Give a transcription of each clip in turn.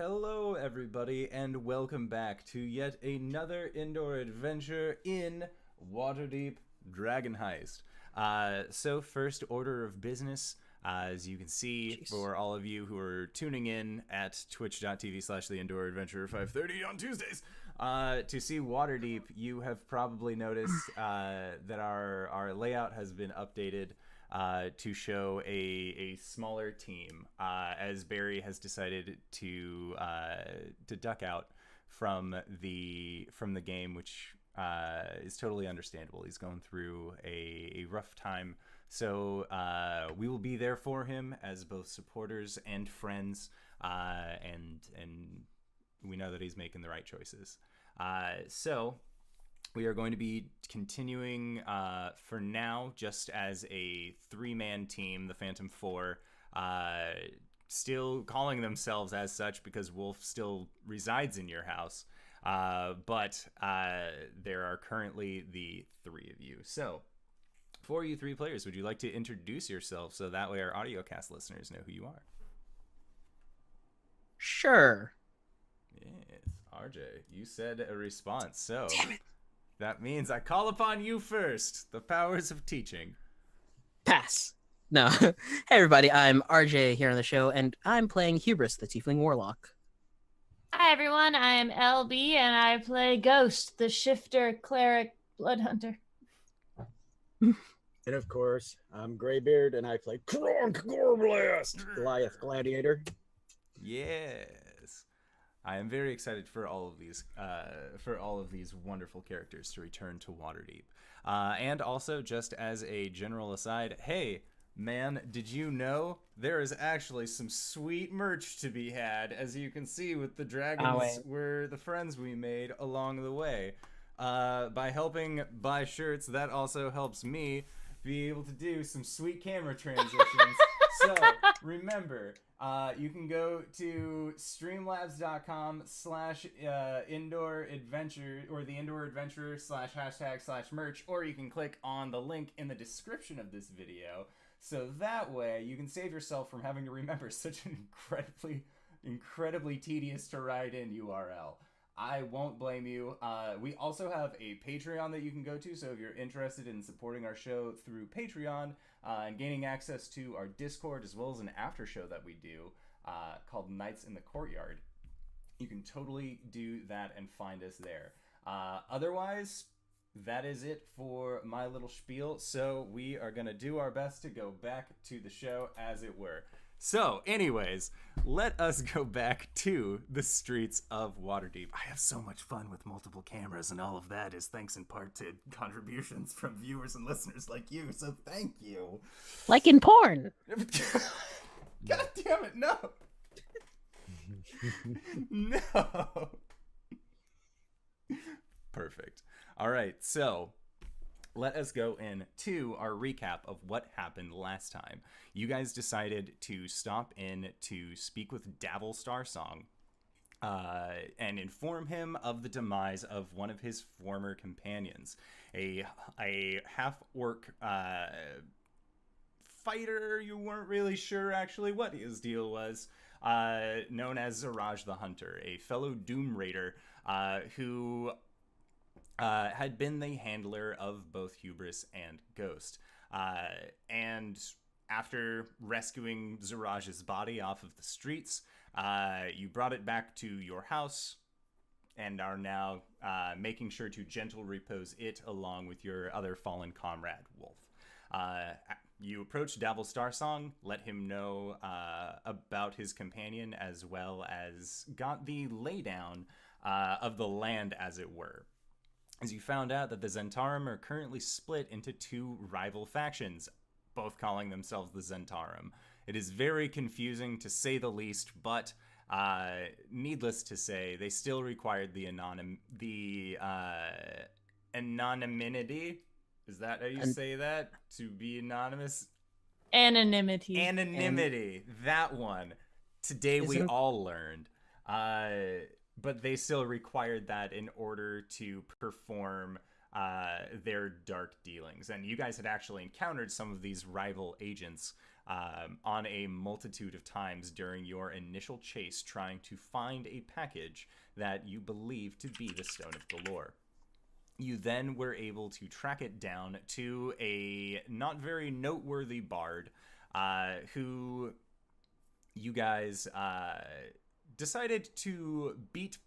Hello, everybody, and welcome back to yet another indoor adventure in Waterdeep Dragon Heist. So first order of business, as you can see, for all of you who are tuning in at twitch.tv/theinDoorAdventure 5:30 on Tuesdays, to see Waterdeep, you have probably noticed that our layout has been updated to show a smaller team, as Barry has decided to duck out from the game, which is totally understandable. He's going through a rough time, so we will be there for him as both supporters and friends, and we know that he's making the right choices. So we are going to be continuing for now just as a three-man team, the Phantom Four, still calling themselves as such because Wolf still resides in your house, but there are currently the three of you. So for you three players, would you like to introduce yourself so that way our audiocast listeners know who you are? Sure. Yes, RJ, you said a response, so damn it. That means I call upon you first. The powers of teaching. Pass. No. Hey, everybody. I'm RJ here on the show, and I'm playing Hubris, the Tiefling Warlock. Hi, everyone. I'm LB, and I play Ghost, the Shifter Cleric Blood Hunter. And of course, I'm Greybeard, and I play KRONK GOREBLAST, Goliath Gladiator. Yes. I am very excited for all of these wonderful characters to return to Waterdeep. And also, just as a general aside, hey, man, did you know there is actually some sweet merch to be had? As you can see with the dragons were the friends we made along the way. By helping buy shirts, that also helps me be able to do some sweet camera transitions. So remember, you can go to streamlabs.com/indooradventure or the indoor adventure /hashtag/merch, or you can click on the link in the description of this video. So that way you can save yourself from having to remember such an incredibly tedious to write in URL. I won't blame you. We also have a Patreon that you can go to, so if you're interested in supporting our show through Patreon and gaining access to our Discord as well as an after show that we do called Nights in the Courtyard, you can totally do that and find us there. Otherwise, that is it for my little spiel, so we are going to do our best to go back to the show, as it were. So, anyways, let us go back to the streets of Waterdeep. I have so much fun with multiple cameras, and all of that is thanks in part to contributions from viewers and listeners like you, so thank you. Like in porn. God damn it, no! No! Perfect. All right, so let us go into our recap of what happened last time. You guys decided to stop in to speak with Davil Starsong and inform him of the demise of one of his former companions, a half-orc fighter. You weren't really sure actually what his deal was, known as Ziraj the Hunter, a fellow Doom Raider who had been the handler of both Hubris and Ghost. And after rescuing Ziraj's body off of the streets, you brought it back to your house and are now making sure to gentle repose it along with your other fallen comrade, Wolf. You approached Davil Starsong, let him know about his companion, as well as got the laydown of the land, as it were. As you found out that the Zentarum are currently split into two rival factions, both calling themselves the Zentarum. It is very confusing, to say the least, but needless to say, they still required the anonymity. Is that how you say that? To be anonymous? Anonymity. Anonymity. That one. Today we all learned. But they still required that in order to perform their dark dealings. And you guys had actually encountered some of these rival agents on a multitude of times during your initial chase trying to find a package that you believe to be the Stone of Golorr. You then were able to track it down to a not very noteworthy bard who you guys decided to beat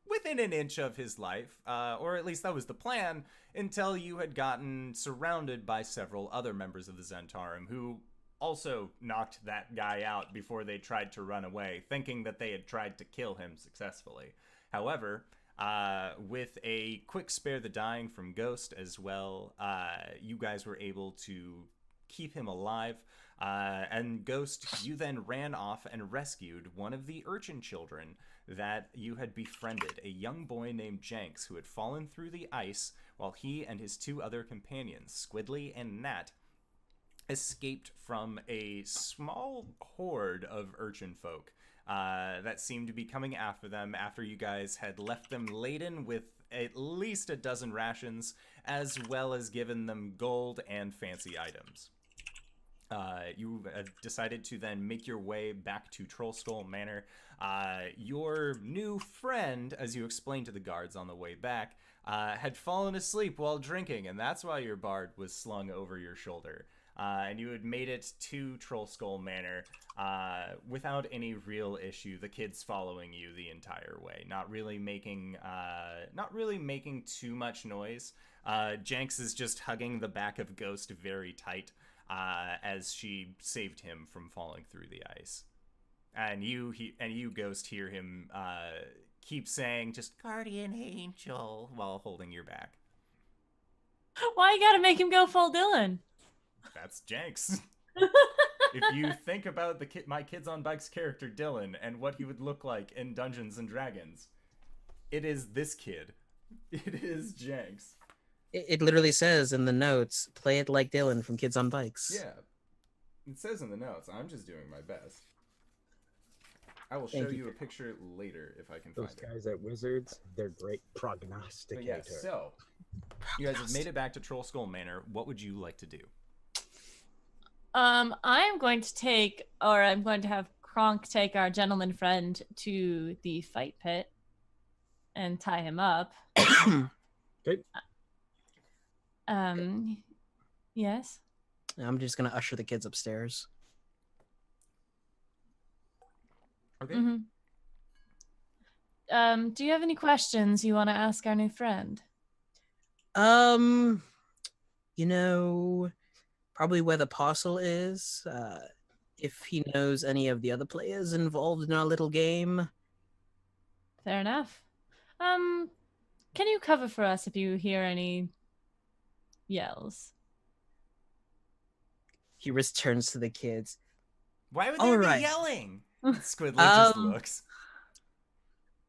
within an inch of his life, or at least that was the plan, until you had gotten surrounded by several other members of the Zentarum who also knocked that guy out before they tried to run away, thinking that they had tried to kill him successfully. However, with a quick spare the dying from Ghost as well, you guys were able to keep him alive. And Ghost, you then ran off and rescued one of the urchin children that you had befriended, a young boy named Jenks, who had fallen through the ice while he and his two other companions, Squidly and Nat, escaped from a small horde of urchin folk that seemed to be coming after them after you guys had left them laden with at least a dozen rations, as well as given them gold and fancy items. You decided to then make your way back to Trollskull Manor. Your new friend, as you explained to the guards on the way back, had fallen asleep while drinking, and that's why your bard was slung over your shoulder. And you had made it to Trollskull Manor without any real issue. The kids following you the entire way, not really making too much noise. Jenks is just hugging the back of Ghost very tight as she saved him from falling through the ice. And you, Ghost, hear him keep saying, just "Guardian Angel," while holding your back. Why you gotta make him go full Dylan? That's Jenks. If you think about my Kids on Bikes character Dylan and what he would look like in Dungeons and Dragons, it is this kid. It is Jenks. It literally says in the notes, "Play it like Dylan from Kids on Bikes." Yeah, it says in the notes. I'm just doing my best. I will show you a picture later if I can find it. Those guys at Wizards, they're great prognosticators. But yeah, so you guys have made it back to Trollskull Manor. What would you like to do? I'm going to have KRONK take our gentleman friend to the fight pit and tie him up. Okay. Yes. I'm just gonna usher the kids upstairs. Okay. Mm-hmm. Do you have any questions you want to ask our new friend? Probably where the parcel is. If he knows any of the other players involved in our little game. Fair enough. Can you cover for us if you hear any yells? Hubris turns to the kids. Why would they be yelling? Squidly just looks.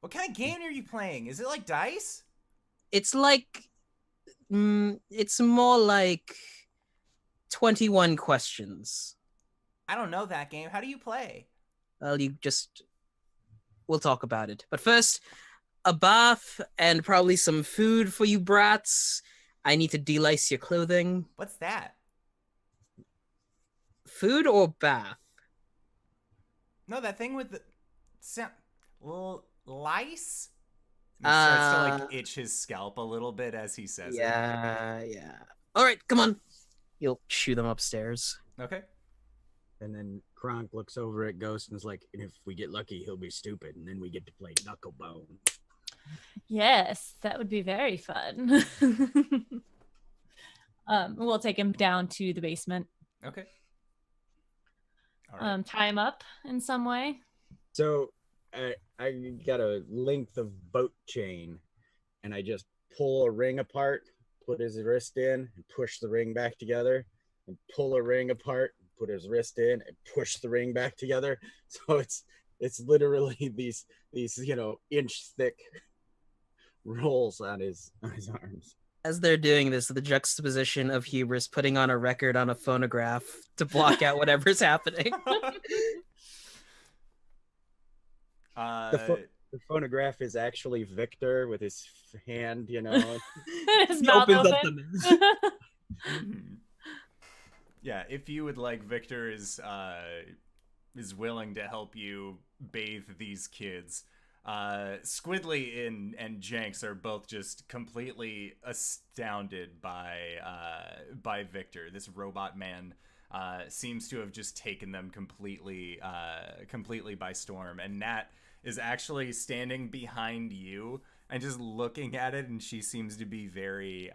What kind of game are you playing? Is it like dice? It's like... it's more like 21 questions. I don't know that game. How do you play? Well, we'll talk about it. But first, a bath and probably some food for you brats. I need to delice your clothing. What's that? Food or bath? No, that thing with the lice? He starts to itch his scalp a little bit as he says it. Yeah. All right, come on. You'll shoo them upstairs. Okay. And then KRONK looks over at Ghost and is like, "And if we get lucky, he'll be stupid, and then we get to play Knucklebone." Yes, that would be very fun. We'll take him down to the basement. Okay. All right. Tie him up in some way. So I got a length of boat chain, and I just pull a ring apart, put his wrist in, and push the ring back together, and pull a ring apart, put his wrist in, and push the ring back together. So it's literally these inch thick rolls on his arms. As they're doing this, the juxtaposition of Hubris putting on a record on a phonograph to block out whatever's happening. The phonograph is actually Victor with his hand, His mouth opens open. up the Yeah, if you would like, Victor is willing to help you bathe these kids. Squidly and Jenks are both just completely astounded by Victor. This robot man seems to have just taken them completely by storm. And Nat is actually standing behind you and just looking at it, and she seems to be very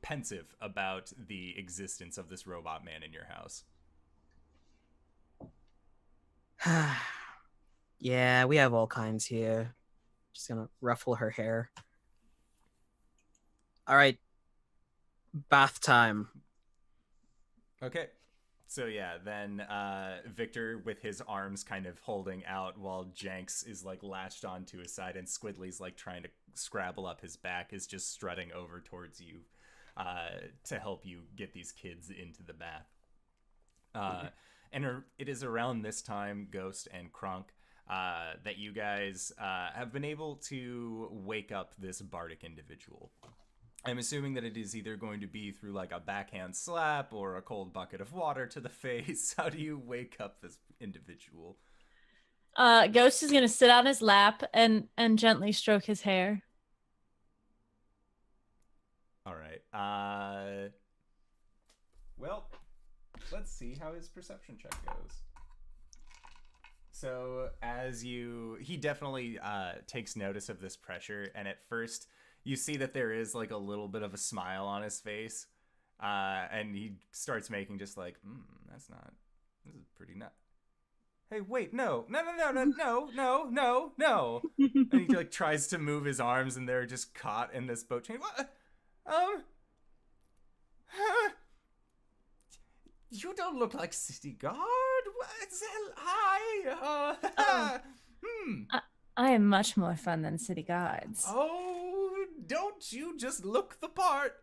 pensive about the existence of this robot man in your house. Yeah, we have all kinds here. Just gonna ruffle her hair. All right, bath time. Okay. So yeah, then Victor with his arms kind of holding out while Jenks is like latched onto his side, and Squidly's like trying to scrabble up his back, is just strutting over towards you to help you get these kids into the bath. And it is around this time, Ghost and KRONK, that you guys have been able to wake up this bardic individual. I'm assuming that it is either going to be through like a backhand slap or a cold bucket of water to the face. How do you wake up this individual? Ghost is gonna sit on his lap and gently stroke his hair. All right. Well, let's see how his perception check goes. So he definitely takes notice of this pressure, and at first you see that there is like a little bit of a smile on his face, and he starts making just like, this is pretty nut. Hey, wait, no. And he like tries to move his arms, and they're just caught in this boat chain. What? You don't look like city guard. Hi. I am much more fun than city guards. Oh, don't you just look the part?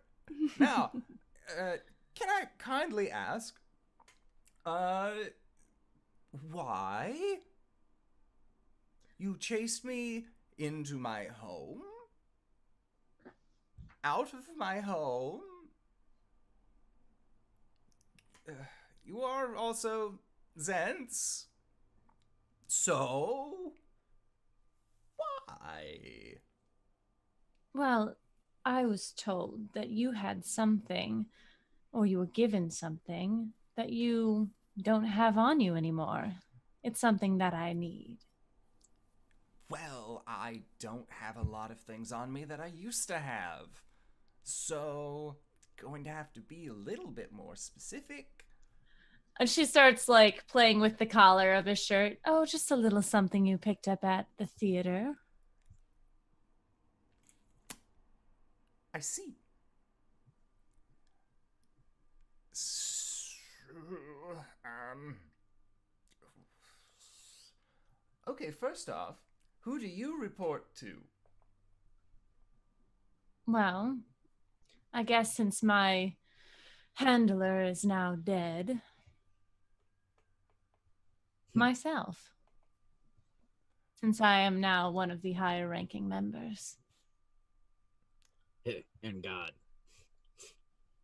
Now, can I kindly ask, why you chased me into my home? Out of my home? You are also Zents. So, why? Well, I was told that you had something, or you were given something, that you don't have on you anymore. It's something that I need. Well, I don't have a lot of things on me that I used to have. So, going to have to be a little bit more specific. And she starts like playing with the collar of his shirt. Oh, just a little something you picked up at the theater. I see. Okay, first off, who do you report to? Well, I guess since my handler is now dead, myself. Since I am now one of the higher ranking members. And God.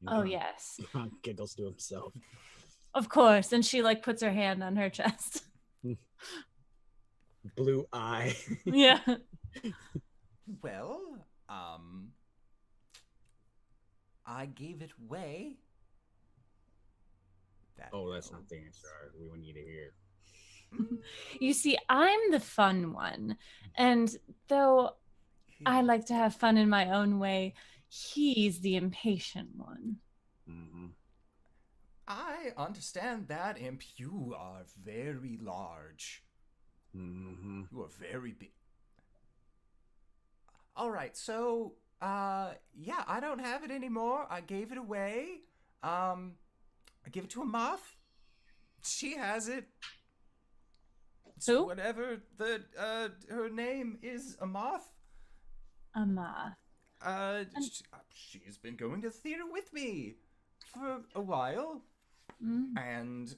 Oh, yes. KRONK giggles to himself. Of course. And she like puts her hand on her chest. Blue eye. Yeah. Well, I gave it away. That's not the answer we would need to hear. You see, I'm the fun one. And though I like to have fun in my own way, he's the impatient one. Mm-hmm. I understand that, Imp. You are very large. Mm-hmm. You are very big. All right, so, yeah, I don't have it anymore. I gave it away. I gave it to a moth. She has it. Who? Whatever her name is, a moth. A moth. She's been going to the theater with me for a while. And,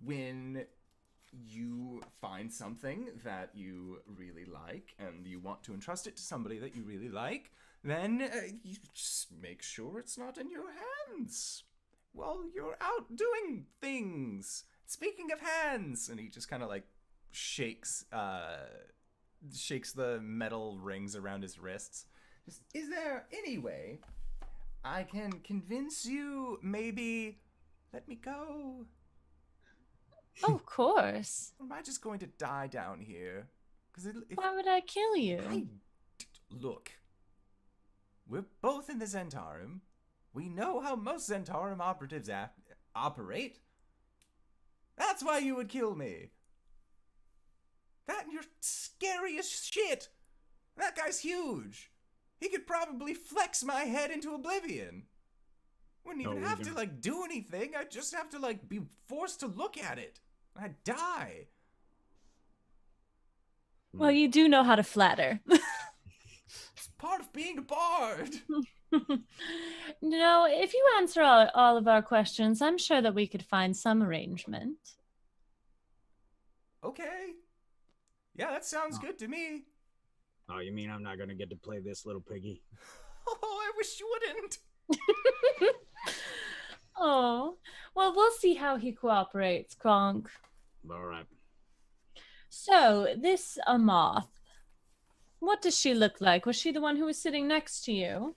when you find something that you really like and you want to entrust it to somebody that you really like, then you just make sure it's not in your hands while you're out doing things. Speaking of hands, and he just kind of like shakes the metal rings around his wrists. Is there any way I can convince you, maybe let me go? Oh, of course. Or am I just going to die down here? Why would I kill you? Look, we're both in the Zentarum. We know how most Zentarum operatives operate. That's why you would kill me. That and you're scary as shit. That guy's huge. He could probably flex my head into oblivion. Wouldn't even have to like do anything. I'd just have to like be forced to look at it. I'd die. Well, you do know how to flatter. It's part of being a bard. No, if you answer all of our questions, I'm sure that we could find some arrangement. Okay. Yeah, that sounds good to me. Oh, you mean I'm not gonna get to play this little piggy? Oh, I wish you wouldn't. Oh, well, we'll see how he cooperates, KRONK. All right. So, this Amoth, what does she look like? Was she the one who was sitting next to you?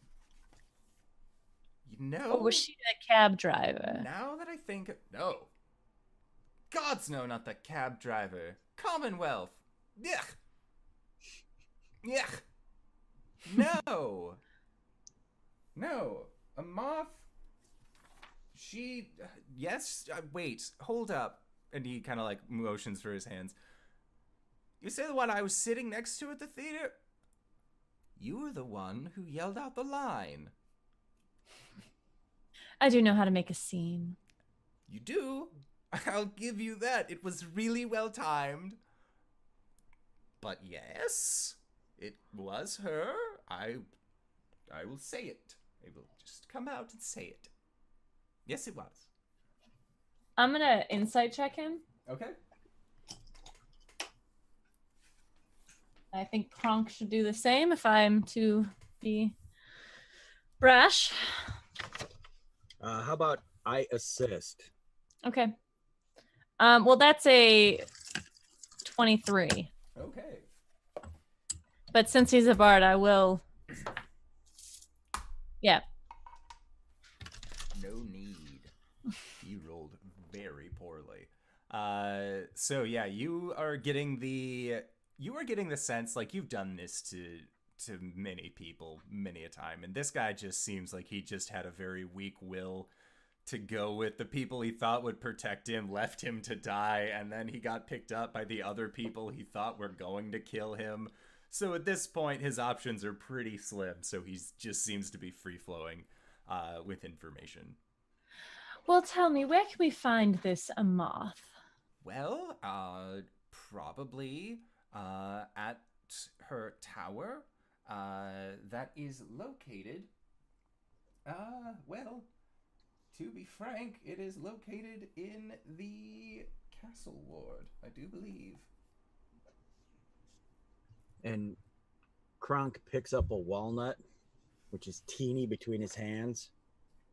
You know, Or was she the cab driver? now that I think, no. Gods no, not the cab driver. Commonwealth. Yuck. Yuck. No. No. A moth. She. Yes. Wait. Hold up. And he kind of like motions for his hands. You say the one I was sitting next to at the theater? You were the one who yelled out the line. I do know how to make a scene. You do? I'll give you that. It was really well timed. But yes, it was her. I will say it. I will just come out and say it. Yes, it was. I'm gonna insight check him. Okay. I think KRONK should do the same if I'm to be brash. How about I assist? Okay. Well, that's a 23. Okay. But since he's a bard, I will. Yeah. No need. You rolled very poorly. So yeah, you are getting the sense like you've done this to many people many a time, and this guy just seems like he just had a very weak will to go with the people he thought would protect him, left him to die, and then he got picked up by the other people he thought were going to kill him. So at this point, his options are pretty slim, so he just seems to be free-flowing with information. Well, tell me, where can we find this Amoth? Well, probably at her tower that is located, well, to be frank, it is located in the castle ward, I do believe. And KRONK picks up a walnut, which is teeny between his hands,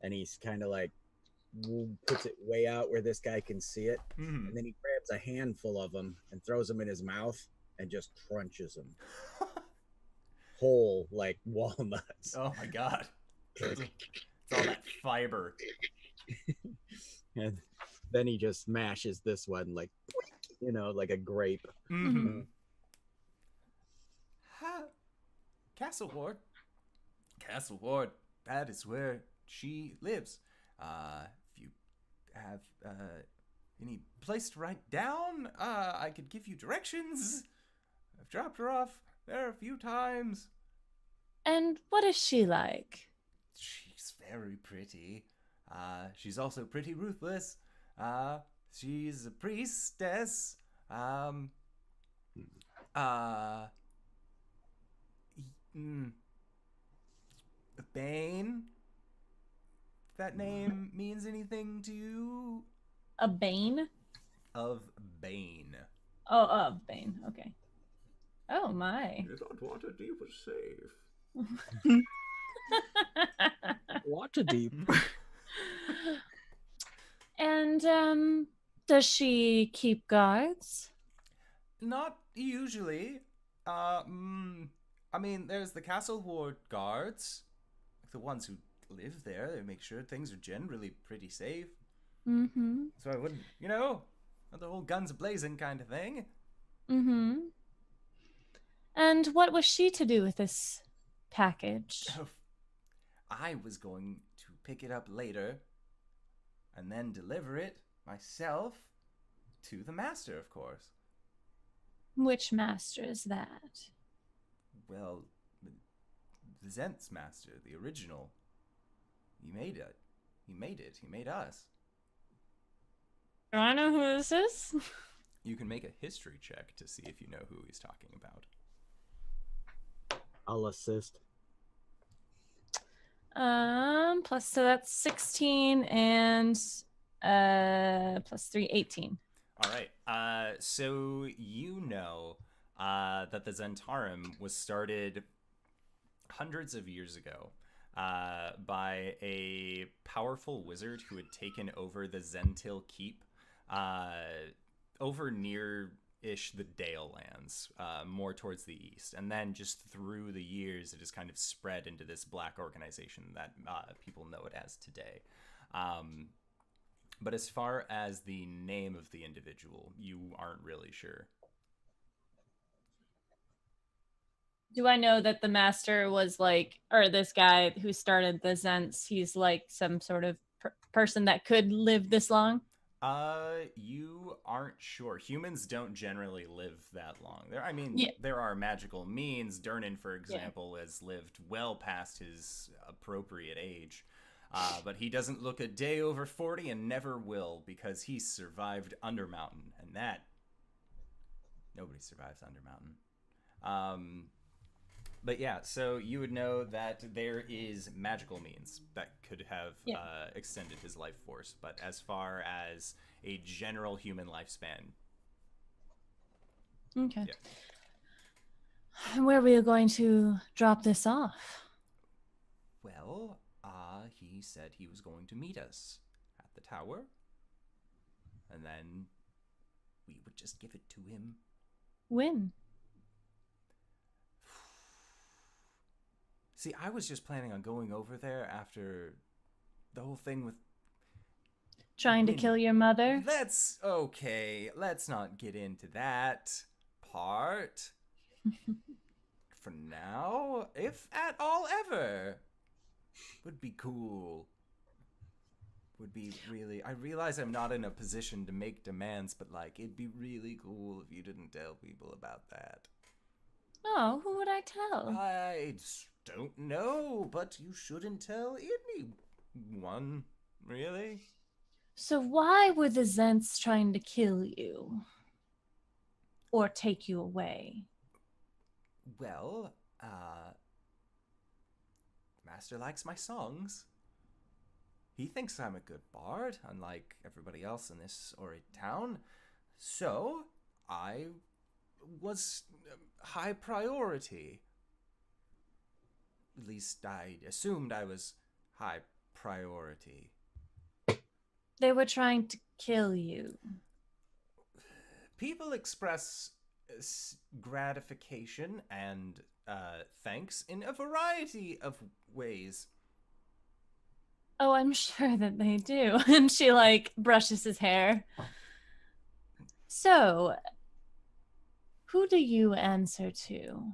and he's kind of like puts it way out where this guy can see it, and then he grabs a handful of them and throws them in his mouth and just crunches them whole like walnuts. Oh my god. It's all that fiber. And then he just mashes this one like, you know, like a grape. Mm-hmm. Castle ward. Castle ward. That is where she lives. If you have any place to write down, I could give you directions. I've dropped her off there a few times. And what is she like? She's very pretty. She's also pretty ruthless. She's a priestess. Bane? If that name means anything to you? A Bane? Of Bane. Oh, of Bane. Okay. Oh my. You thought Waterdeep was safe. Waterdeep. And does she keep guards? Not usually. I mean, there's the castle ward guards, the ones who live there. They make sure things are generally pretty safe. Mm-hmm. So I wouldn't, not the whole guns blazing kind of thing. Mm-hmm. And what was she to do with this package? I was going to pick it up later and then deliver it myself to the master, of course. Which master is that? Well, the Zent's master, the original. He made it. He made us. Do I know who this is? You can make a history check to see if you know who he's talking about. I'll assist. So that's 16 and plus 3, 18. All right. So you know that the Zentarum was started hundreds of years ago by a powerful wizard who had taken over the Zentil Keep over near-ish the Dale lands, more towards the east. And then just through the years, it has kind of spread into this black organization that people know it as today. But as far as the name of the individual, you aren't really sure. Do I know that the master was like, or this guy who started the Zents, he's like some sort of person that could live this long? You aren't sure. Humans don't generally live that long. Yeah. There are magical means. Durnan, for example, has lived well past his appropriate age. But he doesn't look a day over 40 and never will because he survived Undermountain. And that... Nobody survives Undermountain. But yeah, so you would know that there is magical means that could have extended his life force. But as far as a general human lifespan... Okay. Yeah. And where were you going to drop this off? Well, he said he was going to meet us at the tower. And then we would just give it to him. When? See, I was just planning on going over there after the whole thing with... Trying to kill your mother? That's okay. Let's not get into that part. For now, if at all ever. Would be cool. Would be really... I realize I'm not in a position to make demands, but like, it'd be really cool if you didn't tell people about that. Oh, who would I tell? I don't know, but you shouldn't tell anyone, really. So why were the Zents trying to kill you? Or take you away? Well, Master likes my songs. He thinks I'm a good bard, unlike everybody else in this Ori town. So, I was high priority. At least I assumed I was high priority. They were trying to kill you. People express gratification and thanks in a variety of ways. Oh, I'm sure that they do. And she like brushes his hair. So, who do you answer to?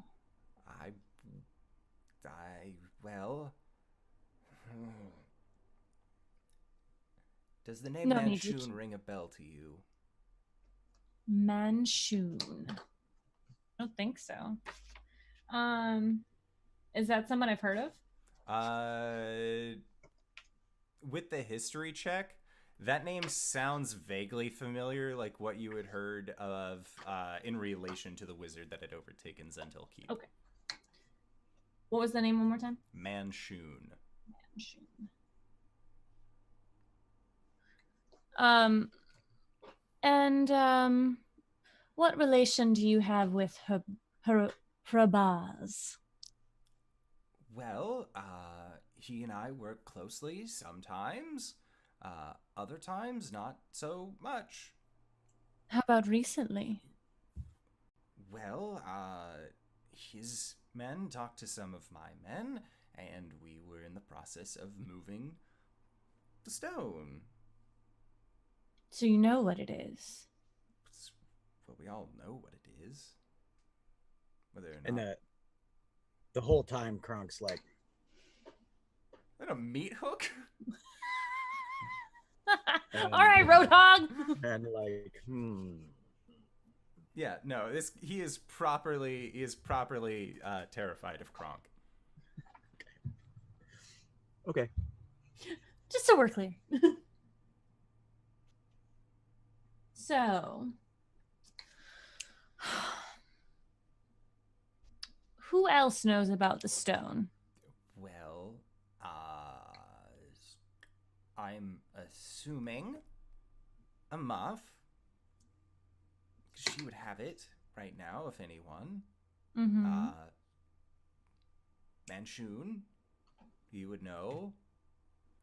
Well... Does the name No need to Manchun ring a bell to you? Manchun. I don't think so. Is that someone I've heard of? With the history check, that name sounds vaguely familiar, like what you had heard of in relation to the wizard that had overtaken Zentil Keep. Okay. What was the name one more time? Manchun. What relation do you have with Hrabaz? Well, he and I work closely sometimes. Other times, not so much. How about recently? Well, his men talked to some of my men, and we were in the process of moving the stone. So you know what it is. Well, we all know what it is. Whether or not. And the whole time, KRONK's like, Is that a meat hook? All right, Roadhog. and like, Yeah, no. He is properly terrified of KRONK. Okay. Just so we're clear. So, who else knows about the stone? Well, I'm assuming a muff. She would have it right now, if anyone. Mm-hmm. Manchun, you would know.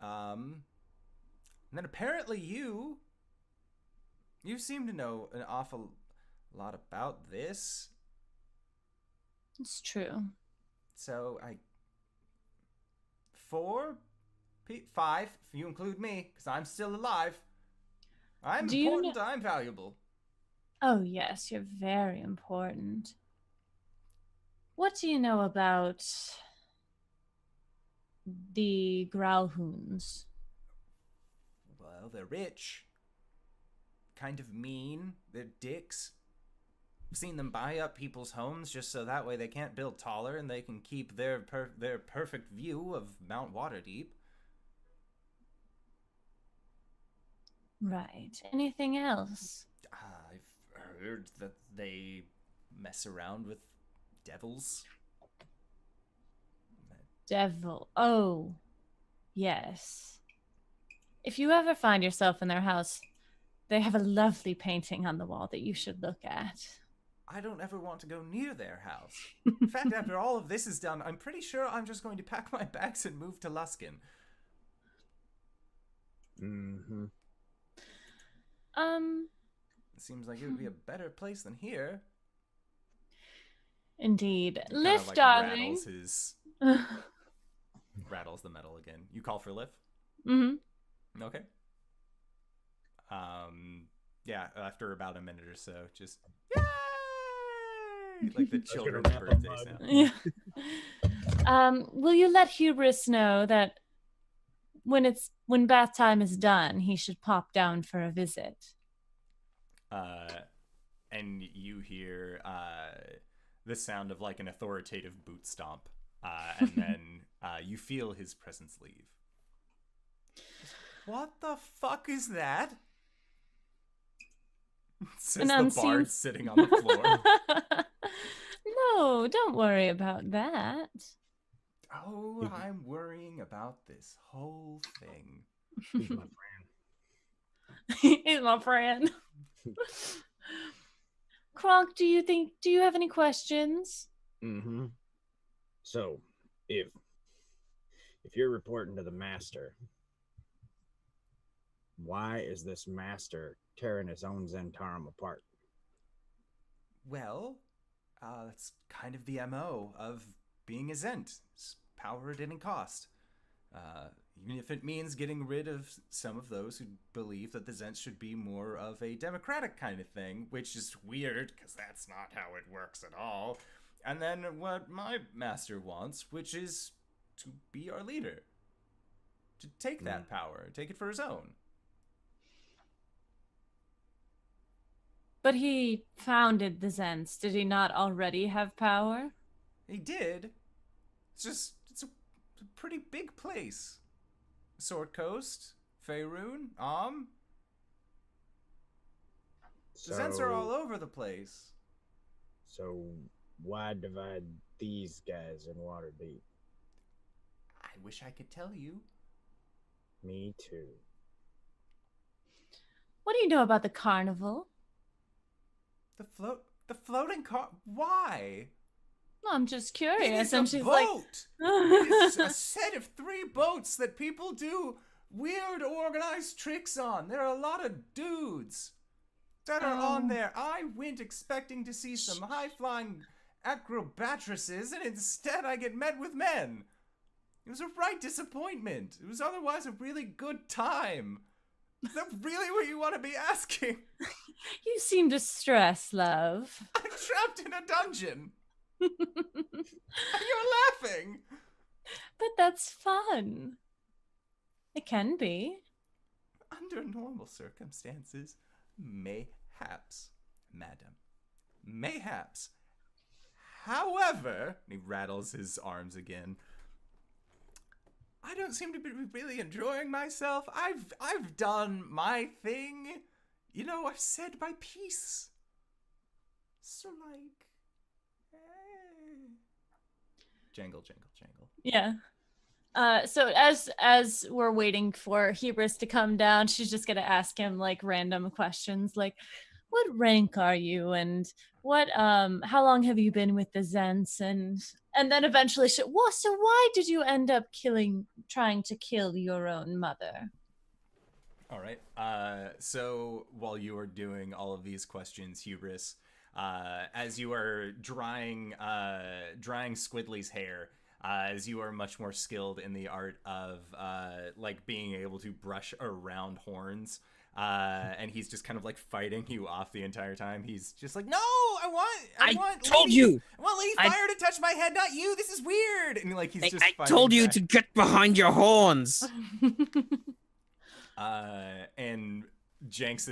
And then apparently you seem to know an awful lot about this. It's true. So 5, if you include me, because I'm still alive. I'm Do you important, I'm valuable. Oh, yes, you're very important. What do you know about the Growlhounds? Well, they're rich. Kind of mean. They're dicks. I've seen them buy up people's homes just so that way they can't build taller and they can keep their perfect view of Mount Waterdeep. Right. Anything else? I've heard that they mess around with devils. Devil. Oh, yes. If you ever find yourself in their house, they have a lovely painting on the wall that you should look at. I don't ever want to go near their house. In fact, after all of this is done, I'm pretty sure I'm just going to pack my bags and move to Luskin. Mm-hmm. It seems like it would be a better place than here. Indeed. He Lift, like darling. Rattles the metal again. You call for lift? Mm-hmm. Okay. Yeah, after about a minute or so, just yay! Like the children's birthday sound. Yeah. Will you let Hubris know that when bath time is done, he should pop down for a visit? And you hear the sound of like an authoritative boot stomp, and then you feel his presence leave. What the fuck is that? Says the bard sitting on the floor. No, don't worry about that. Oh, I'm worrying about this whole thing. He's my friend. He's my friend. KRONK, do you have any questions? Mm-hmm. So, if you're reporting to the master, why is this master tearing his own Zentarum apart? Well, that's kind of the MO of being a Zent. It's power at any cost. Even if it means getting rid of some of those who believe that the Zents should be more of a democratic kind of thing, which is weird, because that's not how it works at all. And then what my master wants, which is to be our leader. To take that power, take it for his own. But he founded the Zents. Did he not already have power? He did. It's a pretty big place. Sword Coast, Faerun, The Zents are all over the place. So why divide these guys in Waterdeep? I wish I could tell you. Me too. What do you know about the carnival? The floating car. Why? Well, I'm just It curious. is And a she's boat! It is a like, set of 3 boats that people do weird organized tricks on. There are a lot of dudes that are on Oh. there. I went expecting to see some high-flying acrobatrices, and instead I get met with men. It was a right disappointment. It was otherwise a really good time. Is that really what you want to be asking? you seem distressed, love. I'm trapped in a dungeon, and you're laughing. But that's fun. It can be. Under normal circumstances, mayhaps, madam. Mayhaps. However, and he rattles his arms again, I don't seem to be really enjoying myself. I've done my thing. You know, I've said my piece. So like, jangle, jangle, jangle. Yeah. So as we're waiting for Hubris to come down, she's just gonna ask him like random questions, like, "What rank are you?" and "What how long have you been with the Zents?" and then eventually she, "Well, so why did you end up trying to kill your own mother?" All right. So while you are doing all of these questions, Hubris, as you are drying Squidly's hair, as you are much more skilled in the art of like being able to brush around horns, and he's just kind of like fighting you off the entire time. He's just like, "No, I want told Lady, you. I want Lady Fire to touch my head, not you. This is weird." And like he's just I fighting told you back. to get behind your horns. And Jenks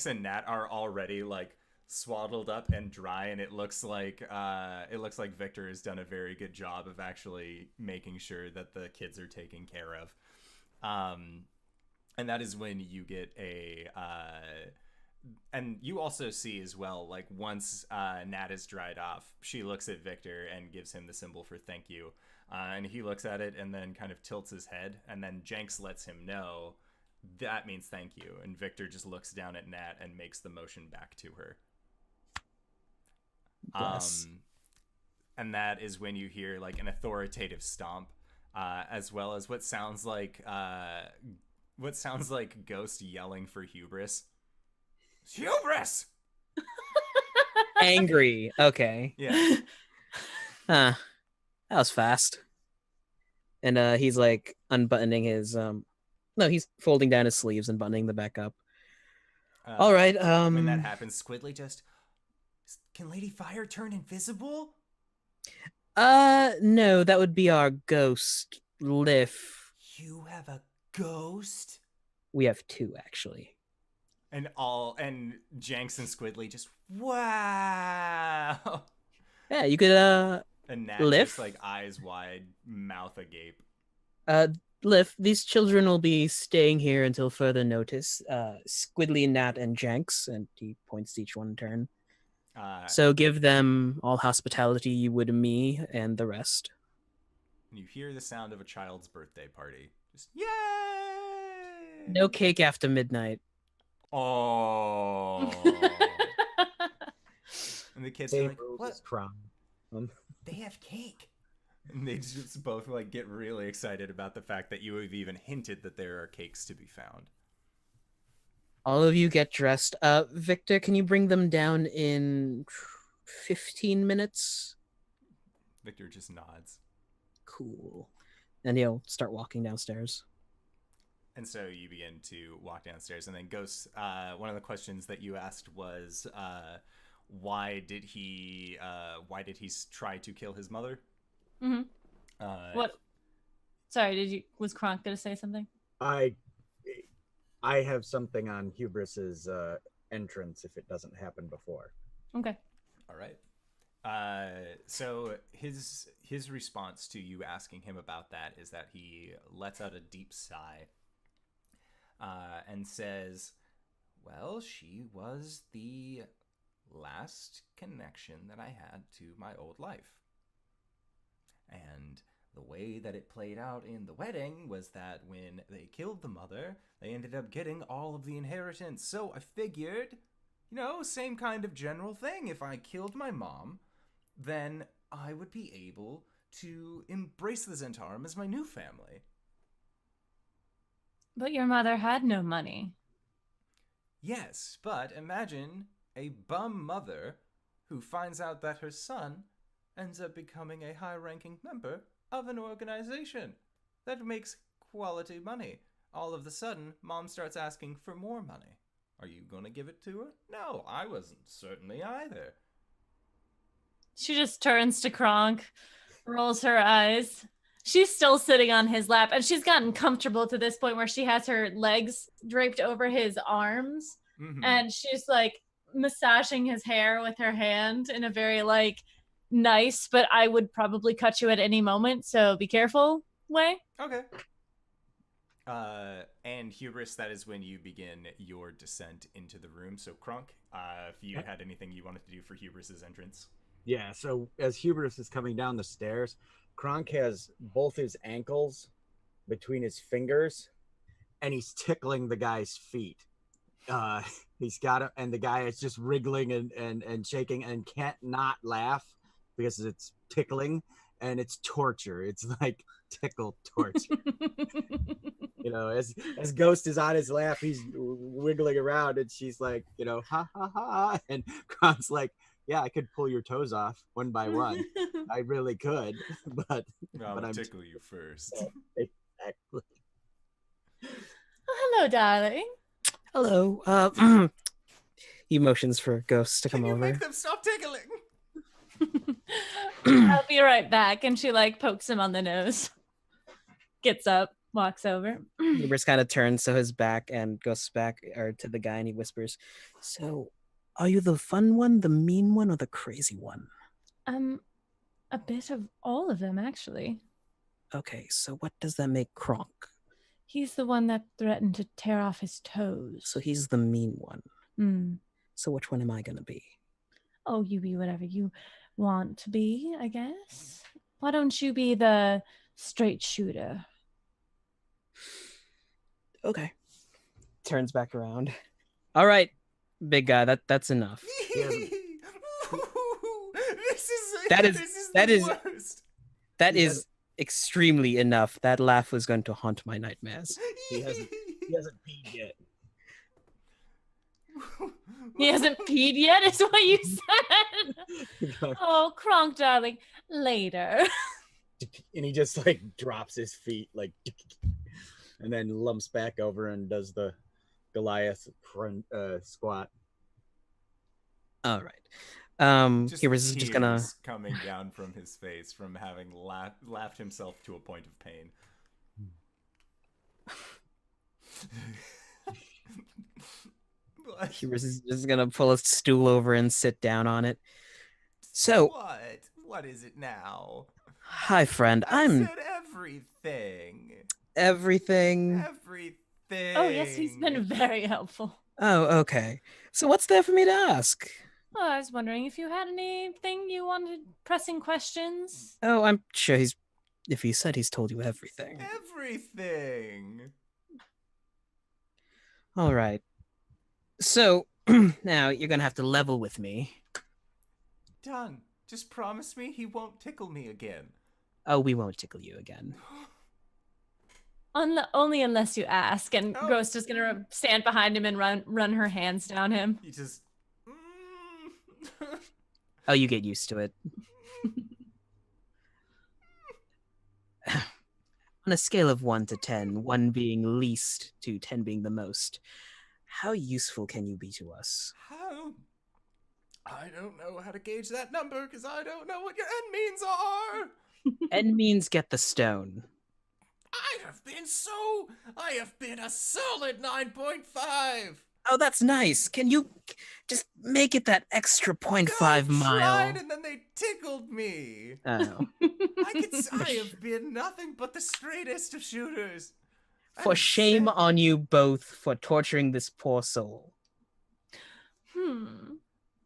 and Nat are already like swaddled up and dry, and it looks like Victor has done a very good job of actually making sure that the kids are taken care of. And that is when you get and you also see as well, like once Nat is dried off, she looks at Victor and gives him the symbol for thank you. And he looks at it and then kind of tilts his head, and then Jenks lets him know that means thank you. And Victor just looks down at Nat and makes the motion back to her. Bless. And that is when you hear like an authoritative stomp, as well as what sounds like Ghost yelling for Hubris. Hubris! Angry. Okay. Yeah. Huh. That was fast. And he's like unbuttoning his no, he's folding down his sleeves and buttoning them back up. All right. When that happens, Squidly just, can Lady Fire turn invisible? No, that would be our ghost, Liff. You have a ghost? We have 2 actually. And Jenks and Squidly just, wow. Yeah, you could And Nat Liff? just like eyes wide, mouth agape. Liff, these children will be staying here until further notice. Squidly, Nat, and Jenks, and he points to each one in turn. So give them all hospitality you would me and the rest. You hear the sound of a child's birthday party. Just, yay! No cake after midnight. Oh. And the kids are like, what? They have cake. And they just both like get really excited about the fact that you have even hinted that there are cakes to be found. All of you get dressed. Victor, can you bring them down in 15 minutes? Victor just nods. Cool. And he'll start walking downstairs. And so you begin to walk downstairs, and then Ghost, one of the questions that you asked was, why did he try to kill his mother? Mm-hmm. What? Sorry, was KRONK gonna say something? I have something on Hubris's entrance if it doesn't happen before. Okay. All right. So his response to you asking him about that is that he lets out a deep sigh, and says, "Well, she was the last connection that I had to my old life. And the way that it played out in the wedding was that when they killed the mother, they ended up getting all of the inheritance. So I figured, same kind of general thing. If I killed my mom, then I would be able to embrace the Zentarum as my new family. But your mother had no money. Yes, but imagine a bum mother who finds out that her son ends up becoming a high-ranking member of an organization that makes quality money. All of a sudden, Mom starts asking for more money. Are you going to give it to her? No, I wasn't certainly either. She just turns to KRONK, rolls her eyes. She's still sitting on his lap, and she's gotten comfortable to this point where she has her legs draped over his arms, and she's like massaging his hair with her hand in a very like nice, but I would probably cut you at any moment, so be careful way. Okay. And Hubris, that is when you begin your descent into the room. So KRONK, if you had anything you wanted to do for Hubris's entrance. Yeah, so as Hubris is coming down the stairs, KRONK has both his ankles between his fingers, and he's tickling the guy's feet. He's got it, and the guy is just wriggling and shaking and can't not laugh because it's tickling, and it's torture. It's like tickle torture. You know, as Ghost is on his lap, he's wiggling around, and she's like, you know, ha ha ha, and KRONK's like, yeah, I could pull your toes off one by one. I really could, but I'm tickle you first. Exactly. Hello, darling. Hello. He motions for Ghosts to come over. Make them stop tickling. I'll be right back. And she like pokes him on the nose. Gets up, walks over. Hubris kind of turns so his back and goes back or to the guy, and he whispers, "So, are you the fun one, the mean one, or the crazy one?" A bit of all of them, actually. Okay, so what does that make KRONK? He's the one that threatened to tear off his toes. So he's the mean one. So which one am I gonna be? Oh, you be whatever you want to be, I guess. Why don't you be the straight shooter? Okay. Turns back around. All right, big guy, that's enough. That is extremely enough. That laugh was going to haunt my nightmares. He hasn't peed yet. He hasn't peed yet, is what you said. Oh, KRONK, darling, later. And he just like drops his feet, like, and then lumps back over and does the Goliath squat. All right. Hubris is just gonna coming down from his face from having laughed himself to a point of pain. Hubris is just gonna pull a stool over and sit down on it. So what is it now? Hi, friend. I said everything. Everything. Oh yes, he's been very helpful. Oh, okay. So what's there for me to ask? Oh, I was wondering if you had anything you wanted, pressing questions. Oh, I'm sure if he said he's told you everything. Everything. All right. So now you're gonna have to level with me. Done. Just promise me he won't tickle me again. Oh, we won't tickle you again. Only unless you ask. And Ghost is gonna stand behind him and run her hands down him. He just. Oh, you get used to it. On a scale of 1 to 10, 1 being least to 10 being the most, how useful can you be to us? I don't know how to gauge that number because I don't know what your end means are. End means get the stone. I have been a solid 9.5. Oh, that's nice. Can you just make it that extra 0.5 mile? Tried and then they tickled me. Oh. I have been nothing but the straightest of shooters. For shame on you both for torturing this poor soul.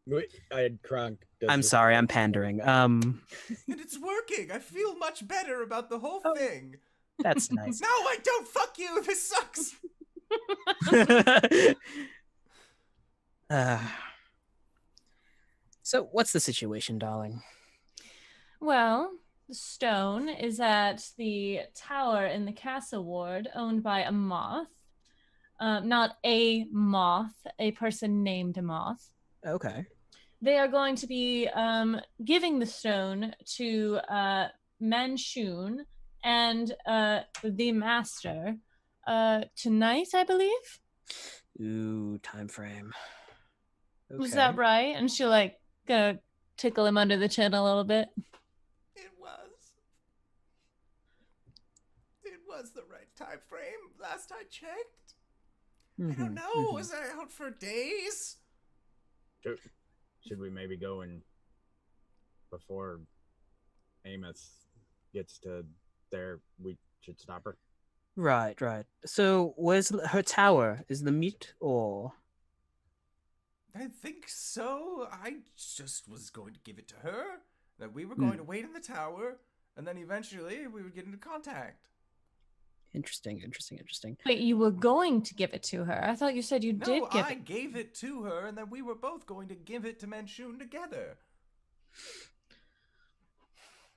KRONK. I'm sorry, I'm pandering. And it's working. I feel much better about the whole thing. That's nice. No, I don't. Fuck you. This sucks. So, what's the situation, darling? Well, the stone is at the tower in the castle ward owned by a moth. Not a moth, a person named Moth. Okay. They are going to be giving the stone to Manchun and the master tonight, I believe. Ooh, time frame. Okay. Was that right? And she'll like gonna tickle him under the chin a little bit. It was the right time frame. Last I checked. I don't know. Was I out for days? Should we maybe go and before Amos gets to there, we should stop her? Right. So, where's her tower? Is the meat or? I think so. I just was going to give it to her. That we were going to wait in the tower, and then eventually we would get into contact. Interesting. Wait, you were going to give it to her? I thought you said you did give I it. gave it to her, and then we were both going to give it to Manchun together.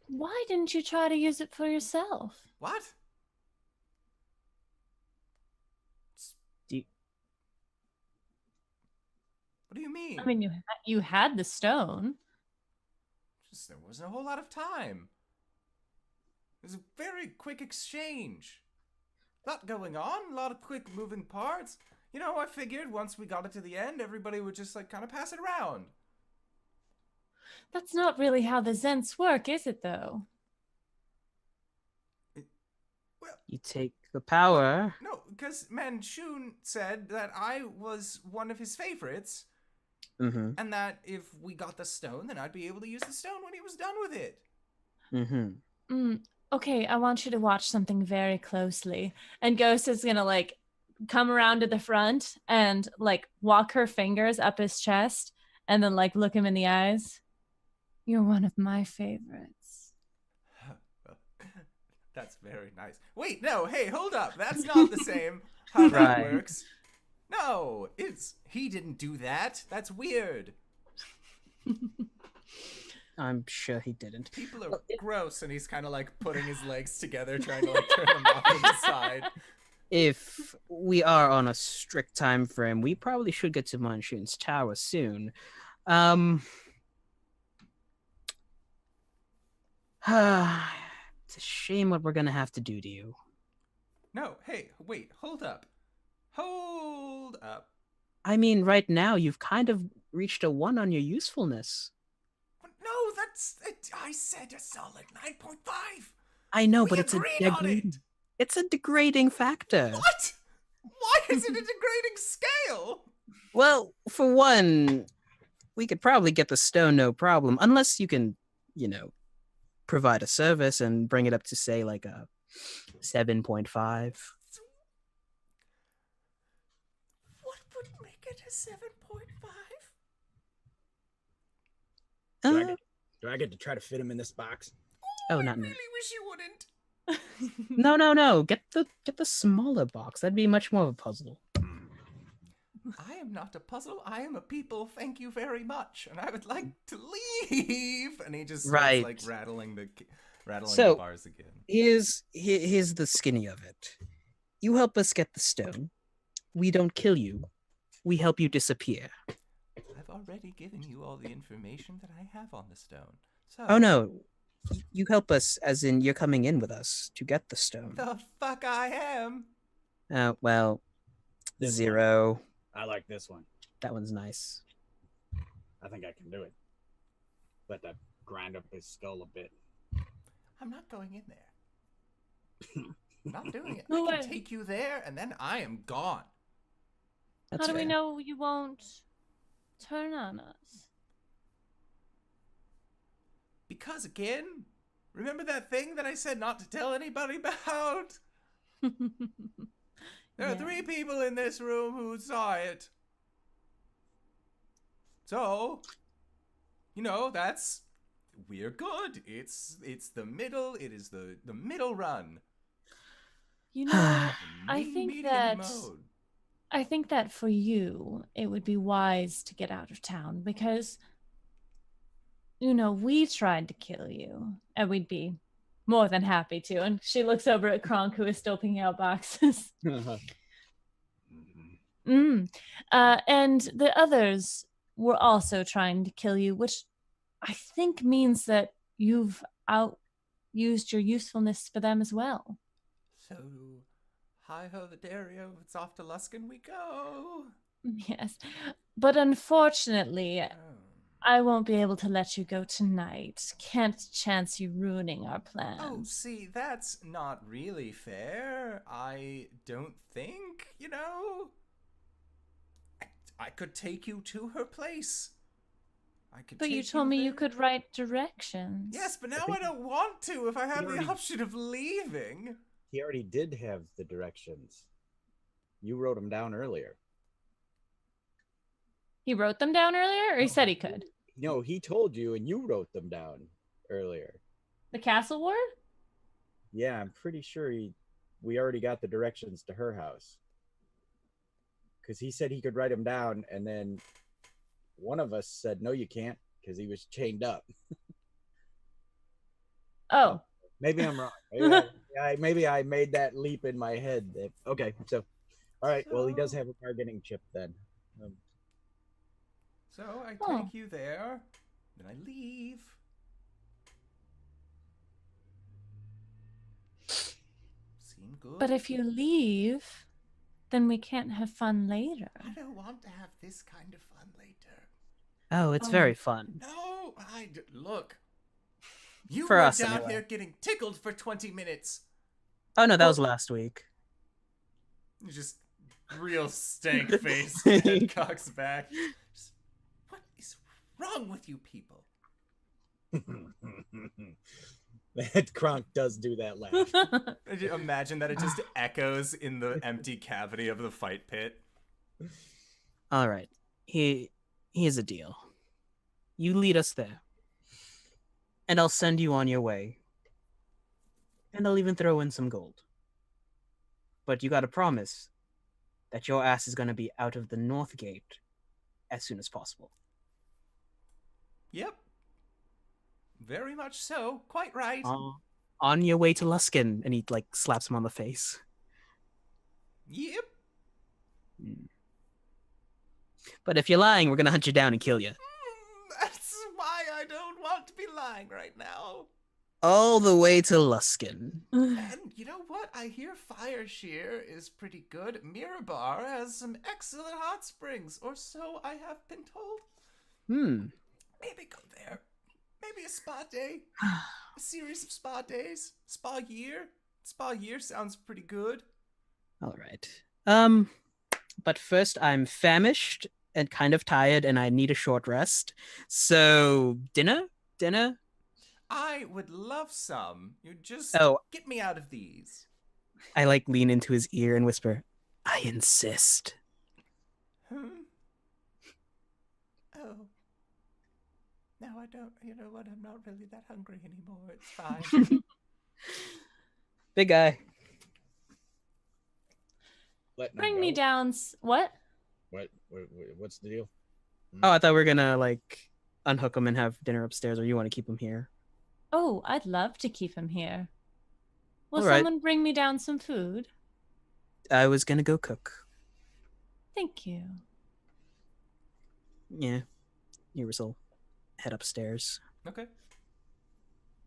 Why didn't you try to use it for yourself? What? What do you mean? I mean, you had the stone. Just there wasn't a whole lot of time. It was a very quick exchange. A lot going on, a lot of quick moving parts. You know, I figured once we got it to the end, everybody would just like kind of pass it around. That's not really how the Zents work, is it though? You take the power. No, because Manchun said that I was one of his favorites. And that if we got the stone, then I'd be able to use the stone when he was done with it. Okay, I want you to watch something very closely. And Ghost is gonna like come around to the front and like walk her fingers up his chest and then like look him in the eyes. You're one of my favorites. That's very nice. Wait, no, hey, hold up. That's not the same how that works. No, he didn't do that. That's weird. I'm sure he didn't. People are gross, and he's kind of like putting his legs together, trying to like turn them off to the side. If we are on a strict time frame, we probably should get to Manchun's tower soon. It's a shame what we're gonna have to do to you. No, hey, wait, hold up. Hold up. I mean, right now, you've kind of reached a 1 on your usefulness. No, I said a solid 9.5. I know, We but it's a degrading factor. What? Why is it a degrading scale? Well, for one, we could probably get the stone no problem, unless you can, provide a service and bring it up to, say, like a 7.5. What would make it a 7.5? Do I get to try to fit him in this box? Oh, I not really me. wish you wouldn't. No. Get the smaller box. That'd be much more of a puzzle. I am not a puzzle. I am a people. Thank you very much. And I would like to leave. And he just starts like rattling the bars again. Here's the skinny of it. You help us get the stone. We don't kill you. We help you disappear. I've already given you all the information that I have on the stone. So. Oh no. You help us, as in you're coming in with us to get the stone. The fuck I am. Well, This 0. one. I like this one. That one's nice. I think I can do it. Let that grind up his skull a bit. I'm not going in there. I'm not doing it. No I can way. take you there, and then I am gone. That's How do we fair. know you won't turn on us? Because again, remember that thing that I said not to tell anybody about? There are 3 people in this room who saw it. So, we're good. It's the middle. It is the middle run. I think that for you, it would be wise to get out of town because we tried to kill you, and we'd be more than happy to. And she looks over at KRONK, who is still picking out boxes. And the others were also trying to kill you, which I think means that you've used your usefulness for them as well. So, hi-ho the Dario, it's off to Luskin we go. Yes, but unfortunately, I won't be able to let you go tonight. Can't chance you ruining our plans. Oh, see, that's not really fair. I don't think, I could take you to her place. But you told me you could write directions. Yes, but now I don't want to if I have the option of leaving. He already did have the directions. You wrote them down earlier. He wrote them down earlier, or he said he could? No, he told you and you wrote them down earlier. The castle ward? Yeah, I'm pretty sure we already got the directions to her house. Because he said he could write them down, and then one of us said, no, you can't, because he was chained up. Oh. Maybe I'm wrong. Maybe I made that leap in my head. Okay, so, all right, well, he does have a bargaining chip then. So I take you there, then I leave. Seem good? But if you leave, then we can't have fun later. I don't want to have this kind of fun later. Oh, it's very fun. No, look. You For were us, down anyway. here getting tickled for 20 minutes. Oh, no, that was last week. Just real stank face. Head cocks back. What is wrong with you people? That KRONK does do that laugh. Imagine that it just echoes in the empty cavity of the fight pit. All right. Here's a deal. You lead us there. And I'll send you on your way. And I'll even throw in some gold. But you gotta promise that your ass is gonna be out of the North Gate as soon as possible. Yep. Very much so. Quite right. On your way to Luskin. And he, slaps him on the face. Yep. But if you're lying, we're gonna hunt you down and kill you. That's why I don't want to be lying right now. All the way to Luskin. And you know what? I hear Fire Shear is pretty good. Mirabar has some excellent hot springs, or so I have been told. Maybe go there. Maybe a spa day. A series of spa days. Spa year. Spa year sounds pretty good. All right. But first I'm famished and kind of tired and I need a short rest. So dinner? I would love some. You just get me out of these. I lean into his ear and whisper, I insist. Oh. No, I don't. You know what? I'm not really that hungry anymore. It's fine. Big guy. Bring me down. What? What's the deal? Oh, I thought we were gonna unhook him and have dinner upstairs, or you want to keep him here? Oh, I'd love to keep him here. Will All right. someone bring me down some food? I was gonna go cook. Thank you. Yeah. He'll head upstairs. Okay.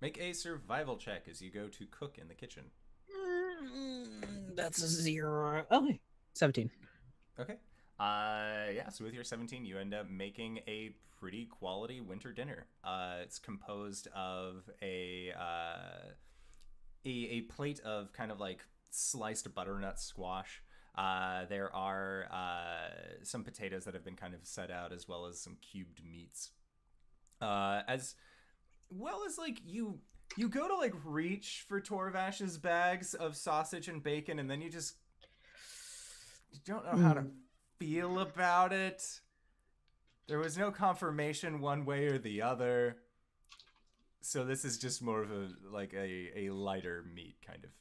Make a survival check as you go to cook in the kitchen. That's a 0. Okay. 17. Okay. So with your 17, you end up making a pretty quality winter dinner. It's composed of a plate of kind of sliced butternut squash. There are some potatoes that have been kind of set out, as well as some cubed meats. As well as you go to reach for Torvash's bags of sausage and bacon, and then you don't know how to feel about it. There was no confirmation one way or the other, so this is just more of a lighter meat kind of.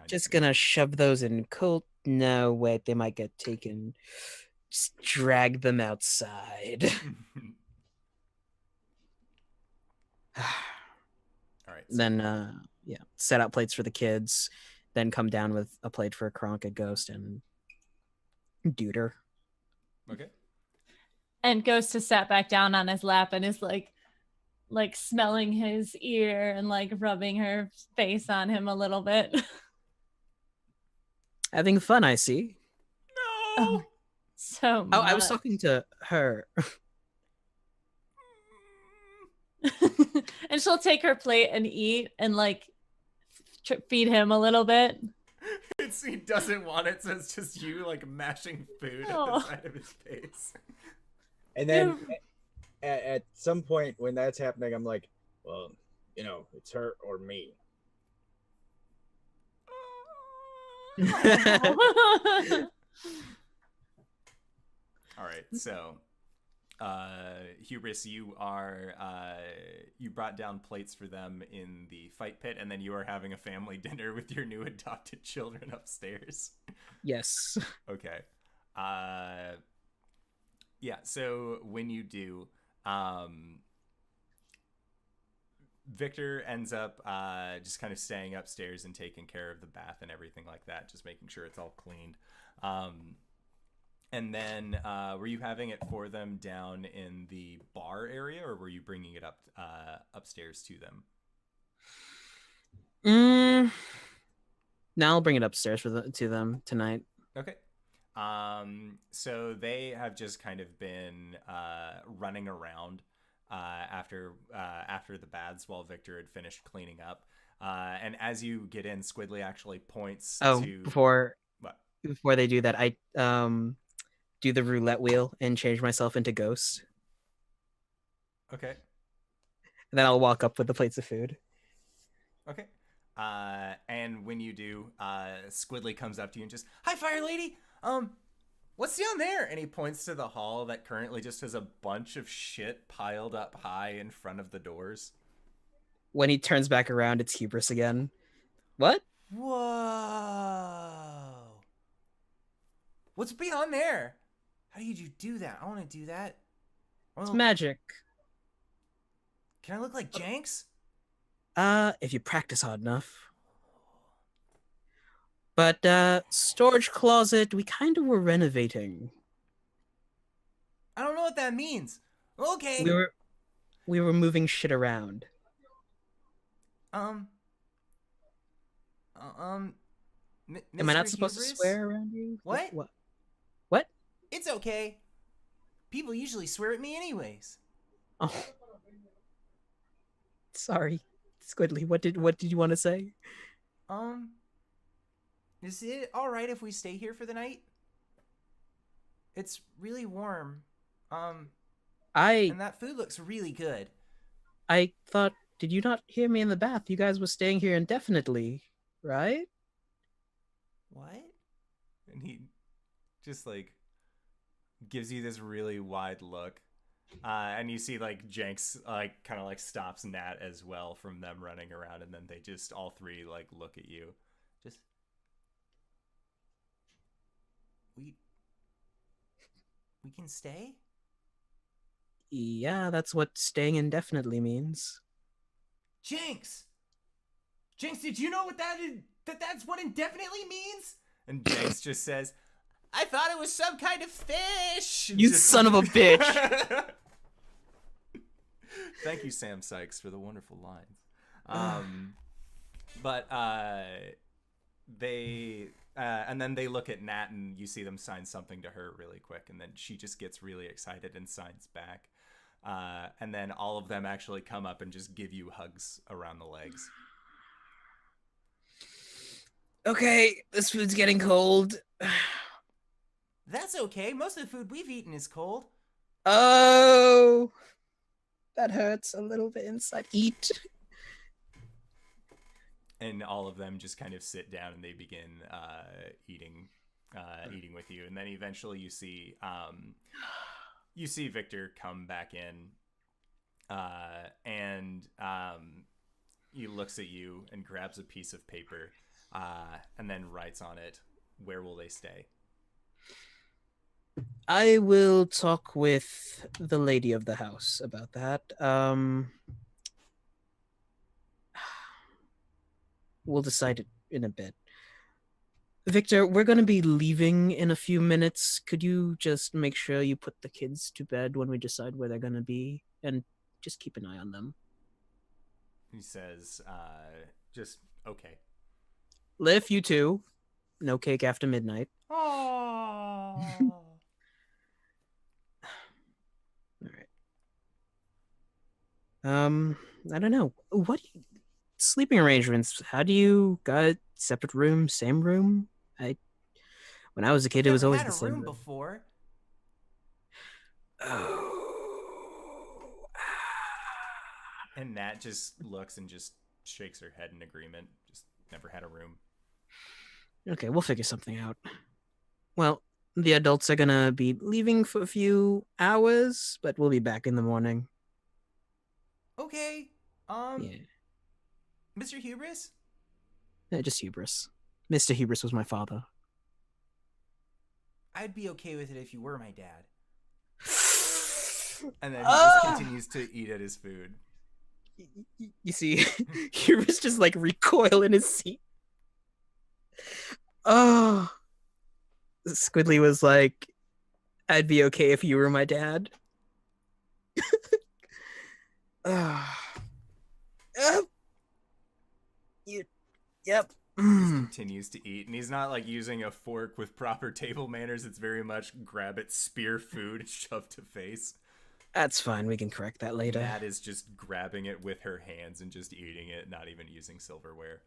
Just gonna shove those in cold. No, wait, they might get taken. Just drag them outside. right. Then set out plates for the kids, then come down with a plate for KRONK, a ghost, and Duder. Okay. And Ghost has sat back down on his lap and is like smelling his ear and like rubbing her face on him a little bit. Having fun, I see. No. Oh, so much. Oh, I was talking to her. And she'll take her plate and eat and like feed him a little bit. He doesn't want it, so it's just you like mashing food at the Oh. side of his face. And then at some point when that's happening, I'm like, well, you know, it's her or me. All right, so Hubris, you are you brought down plates for them in the fight pit, and then you are having a family dinner with your new adopted children upstairs. Yes. Okay. Yeah, so when you do, Victor ends up just kind of staying upstairs and taking care of the bath and everything like that, just making sure it's all cleaned. And then were you having it for them down in the bar area, or were you bringing it up upstairs to them? Now I'll bring it upstairs to them tonight. Okay. So they have just kind of been running around after the baths while Victor had finished cleaning up. And as you get in, Squidly actually points to... before they do that, I do the roulette wheel and change myself into Ghost. Okay. And then I'll walk up with the plates of food. Okay. And when you do, Squidly comes up to you and just, "Hi, Fire Lady! What's down there?" And he points to the hall that currently just has a bunch of shit piled up high in front of the doors. When he turns back around, it's Hubris again. What? Whoa. What's beyond there? How did you do that? I want to do that. It's magic. Can I look like Jenks? If you practice hard enough. But storage closet, we kind of were renovating. I don't know what that means. Okay. We were moving shit around. Am I not supposed to swear around you? What? What? It's okay. People usually swear at me anyways. Oh. Sorry. Squidly, what did you want to say? Is it all right if we stay here for the night? It's really warm. And that food looks really good. I thought, did you not hear me in the bath? You guys were staying here indefinitely, right? What? And he just like gives you this really wide look. And you see like Jenks like kind of like stops Nat as well from them running around, and then they just all three like look at you. Just we can stay? Yeah, that's what staying indefinitely means. Jenks, did you know what that is? That's what indefinitely means? And Jenks just says, "I thought it was some kind of fish." You son of a bitch. Thank you, Sam Sykes, for the wonderful lines. But they and then they look at Nat, and you see them sign something to her really quick, and then she just gets really excited and signs back. And then all of them actually come up and just give you hugs around the legs. Okay, this food's getting cold. That's okay. Most of the food we've eaten is cold. Oh, that hurts a little bit inside. Eat. And all of them just kind of sit down and they begin eating with you. And then eventually you see Victor come back in, and he looks at you and grabs a piece of paper, and then writes on it, "Where will they stay?" I will talk with the lady of the house about that. we'll decide it in a bit. Victor, we're going to be leaving in a few minutes. Could you just make sure you put the kids to bed when we decide where they're going to be? And just keep an eye on them. He says, just, okay. Liv, you too. No cake after midnight. Oh. All right. I don't know. What sleeping arrangements? How do you got separate room, same room? When I was a kid, it was always the same room before. Oh. And Nat just looks and just shakes her head in agreement. Just never had a room. Okay, we'll figure something out. Well, the adults are gonna be leaving for a few hours, but we'll be back in the morning. Okay. Yeah. Mr. Hubris? Just Hubris. Mr. Hubris was my father. I'd be okay with it if you were my dad. And then he just continues to eat at his food. You see, Hubris just like recoil in his seat. Oh. Squidly was like, I'd be okay if you were my dad. Yep. He just continues to eat, and he's not like using a fork with proper table manners. It's very much grab it, spear food, and shove to face. That's fine. We can correct that later. Nat is just grabbing it with her hands and just eating it, not even using silverware.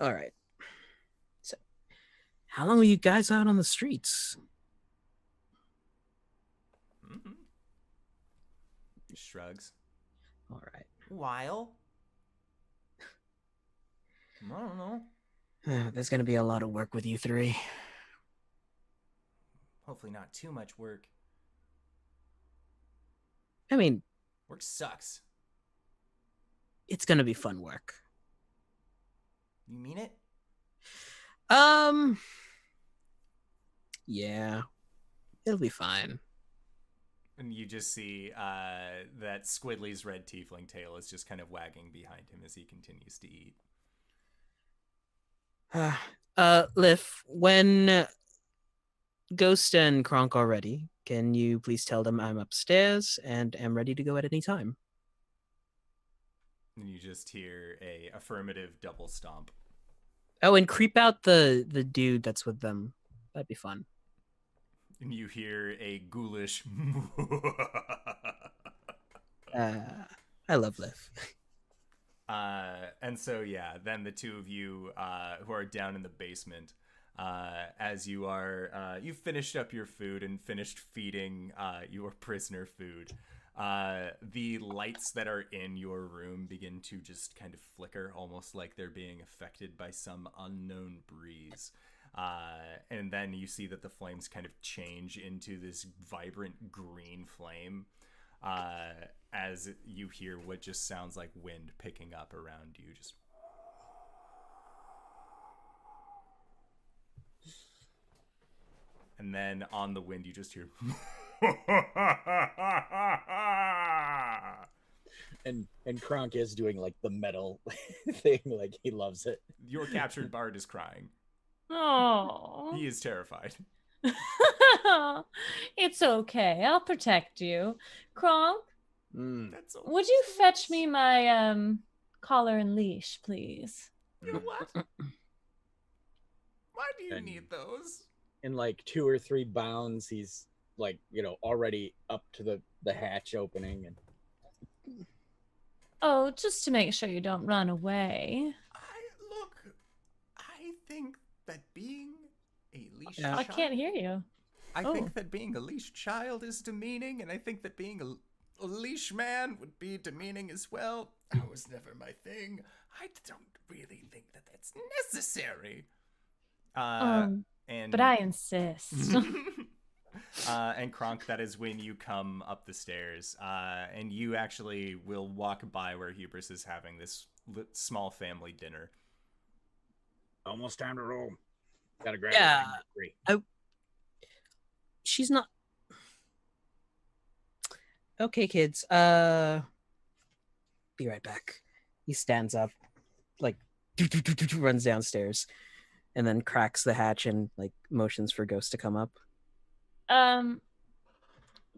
All right. So, how long were you guys out on the streets? Mm-hmm. He shrugs. All right. While? I don't know. There's going to be a lot of work with you three. Hopefully not too much work. I mean, work sucks. It's going to be fun work. You mean it? Yeah. It'll be fine. And you just see that Squidly's red tiefling tail is just kind of wagging behind him as he continues to eat. Liv, when Ghost and KRONK are ready, can you please tell them I'm upstairs and am ready to go at any time? And you just hear a affirmative double stomp. Oh, and creep out the dude that's with them. That'd be fun. And you hear a ghoulish I love Liv. And so, yeah, then the two of you who are down in the basement, as you are, you've finished up your food and finished feeding your prisoner food. The lights that are in your room begin to just kind of flicker, almost like they're being affected by some unknown breeze. And then you see that the flames kind of change into this vibrant green flame. As you hear what just sounds like wind picking up around you. Just and then on the wind you just hear and KRONK is doing like the metal thing, like he loves it. Your captured bard is crying. Oh. He is terrified. It's okay. I'll protect you. KRONK, That's so would you fetch me my collar and leash, please? You what? Why do you need those? In like 2 or 3 bounds, he's like, already up to the hatch opening. And oh, just to make sure you don't run away. I think that being a leash Yeah. I can't hear you. I think that being a leash child is demeaning, and I think that being a leash man would be demeaning as well. That was never my thing. I don't really think that that's necessary. But I insist. And KRONK, that is when you come up the stairs, and you actually will walk by where Hubris is having this small family dinner. almost time to roll. Gotta grab it. She's not. Okay, kids. Be right back. He stands up, like runs downstairs, and then cracks the hatch and like motions for Ghost to come up.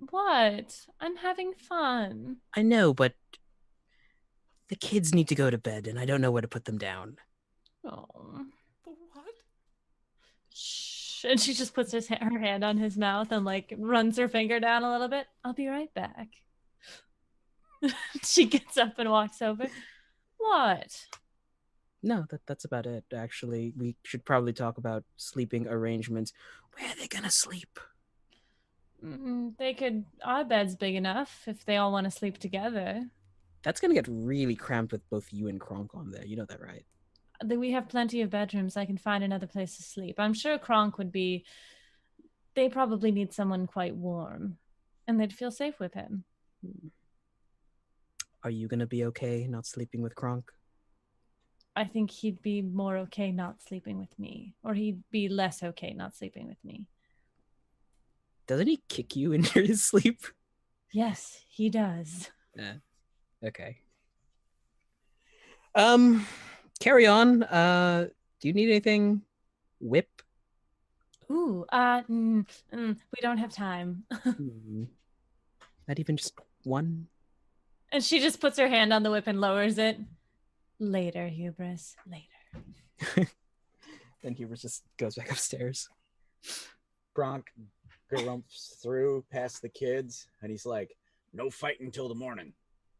What? I'm having fun. I know, but the kids need to go to bed, and I don't know where to put them down. Oh. What? Shh. And she just puts her hand on his mouth and like runs her finger down a little bit. I'll be right back. She gets up and walks over. What? No, that's about it, actually. We should probably talk about sleeping arrangements. Where are they gonna sleep? Our bed's big enough if they all want to sleep together. That's gonna get really cramped with both you and KRONK on there. You know that, right? We have plenty of bedrooms. I can find another place to sleep. I'm sure KRONK would be... They probably need someone quite warm. And they'd feel safe with him. Are you gonna be okay not sleeping with KRONK? I think he'd be more okay not sleeping with me. Or he'd be less okay not sleeping with me. Doesn't he kick you in your sleep? Yes, he does. Yeah. Okay. Carry on. Do you need anything? Whip? Ooh, we don't have time. Not even just one? And she just puts her hand on the whip and lowers it. Later, Hubris. Later. Then Hubris just goes back upstairs. KRONK grumps through past the kids, and he's like, "No fighting till the morning.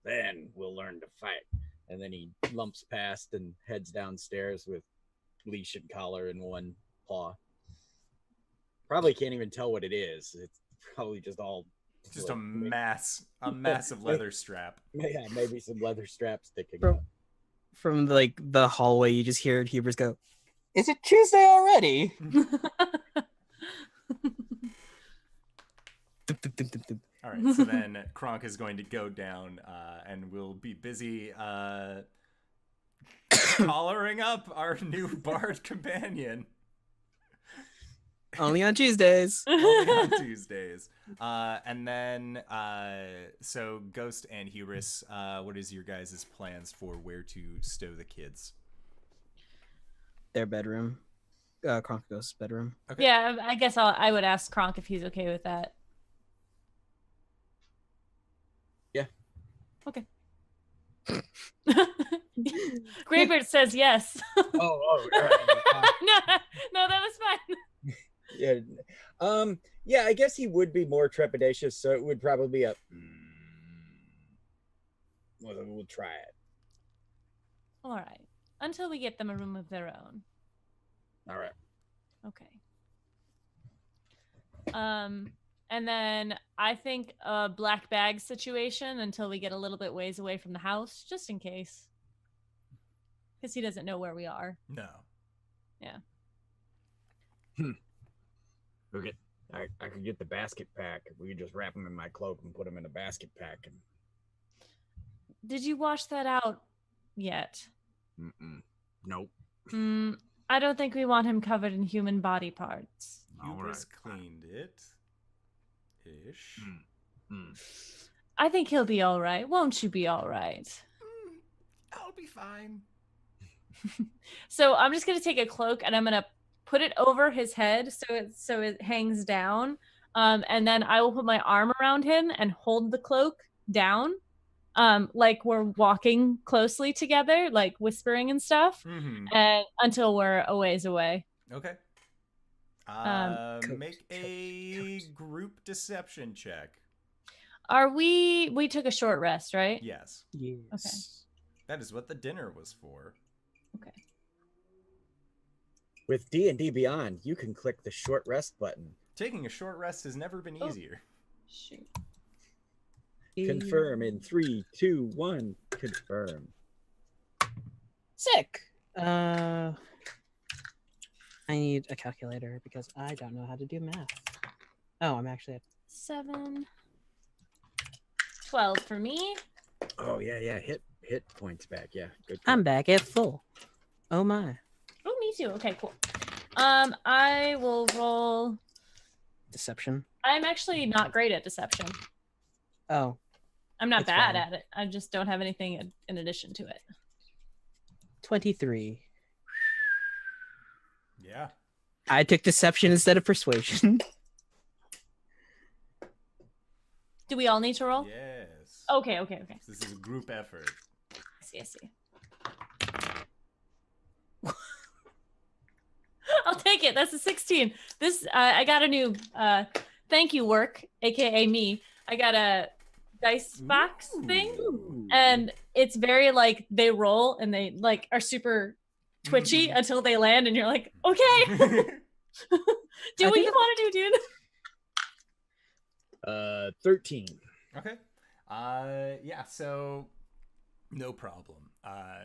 Then we'll learn to fight." And then he lumps past and heads downstairs with leash and collar in one paw. Probably can't even tell what it is. It's probably just all... Just like, a massive leather strap. Yeah, maybe some leather straps sticking From, out. from like the hallway, you just hear Hubris go, "Is it Tuesday already?" All right, so then KRONK is going to go down and we'll be busy collaring up our new bard companion. Only on Tuesdays. Only on Tuesdays. And then, so Ghost and Hubris, what is your guys' plans for where to stow the kids? Their bedroom. KRONK Ghost's bedroom. Okay. Yeah, I guess I would ask KRONK if he's okay with that. Yeah. Okay. Greybeard says yes. Oh, right. No, that was fine. Yeah. Yeah, I guess he would be more trepidatious, so it would probably be a... Well, we'll try it. All right. Until we get them a room of their own. All right. Okay. And then I think a black bag situation until we get a little bit ways away from the house, just in case. Because he doesn't know where we are. No. Yeah. Okay. I could get the basket pack. We could just wrap them in my cloak and put them in a basket pack. And... Did you wash that out yet? Nope. I don't think we want him covered in human body parts. Hubris cleaned it. Ish. I think he'll be all right. Won't you be all right? I'll be fine. So I'm just going to take a cloak and I'm going to put it over his head so it hangs down. And then I will put my arm around him and hold the cloak down. Like we're walking closely together, like whispering and stuff, and until we're a ways away. Okay. Make a group deception check. We took a short rest, right? Yes. Yes. Okay. That is what the dinner was for. Okay. With D&D Beyond, you can click the short rest button. Taking a short rest has never been easier. Shoot. Confirm in 3, 2, 1. Confirm. Sick. I need a calculator because I don't know how to do math. Oh, I'm actually at 7, 12 for me. Oh yeah. Hit points back. Yeah. Good. I'm back at full. Oh my. Oh, me too. Okay, cool. I will roll. Deception. I'm actually not great at deception. Oh. I'm not It's bad fine. at it. I just don't have anything in addition to it. 23. Yeah. I took deception instead of persuasion. Do we all need to roll? Yes. Okay. This is a group effort. I see. I'll take it. That's a 16. This I got a new thank you work, aka me. I got a dice box thing, and it's very like they roll and they like are super twitchy until they land, and you're like, okay, do what you want to do, dude. 13. Okay. Yeah, so no problem.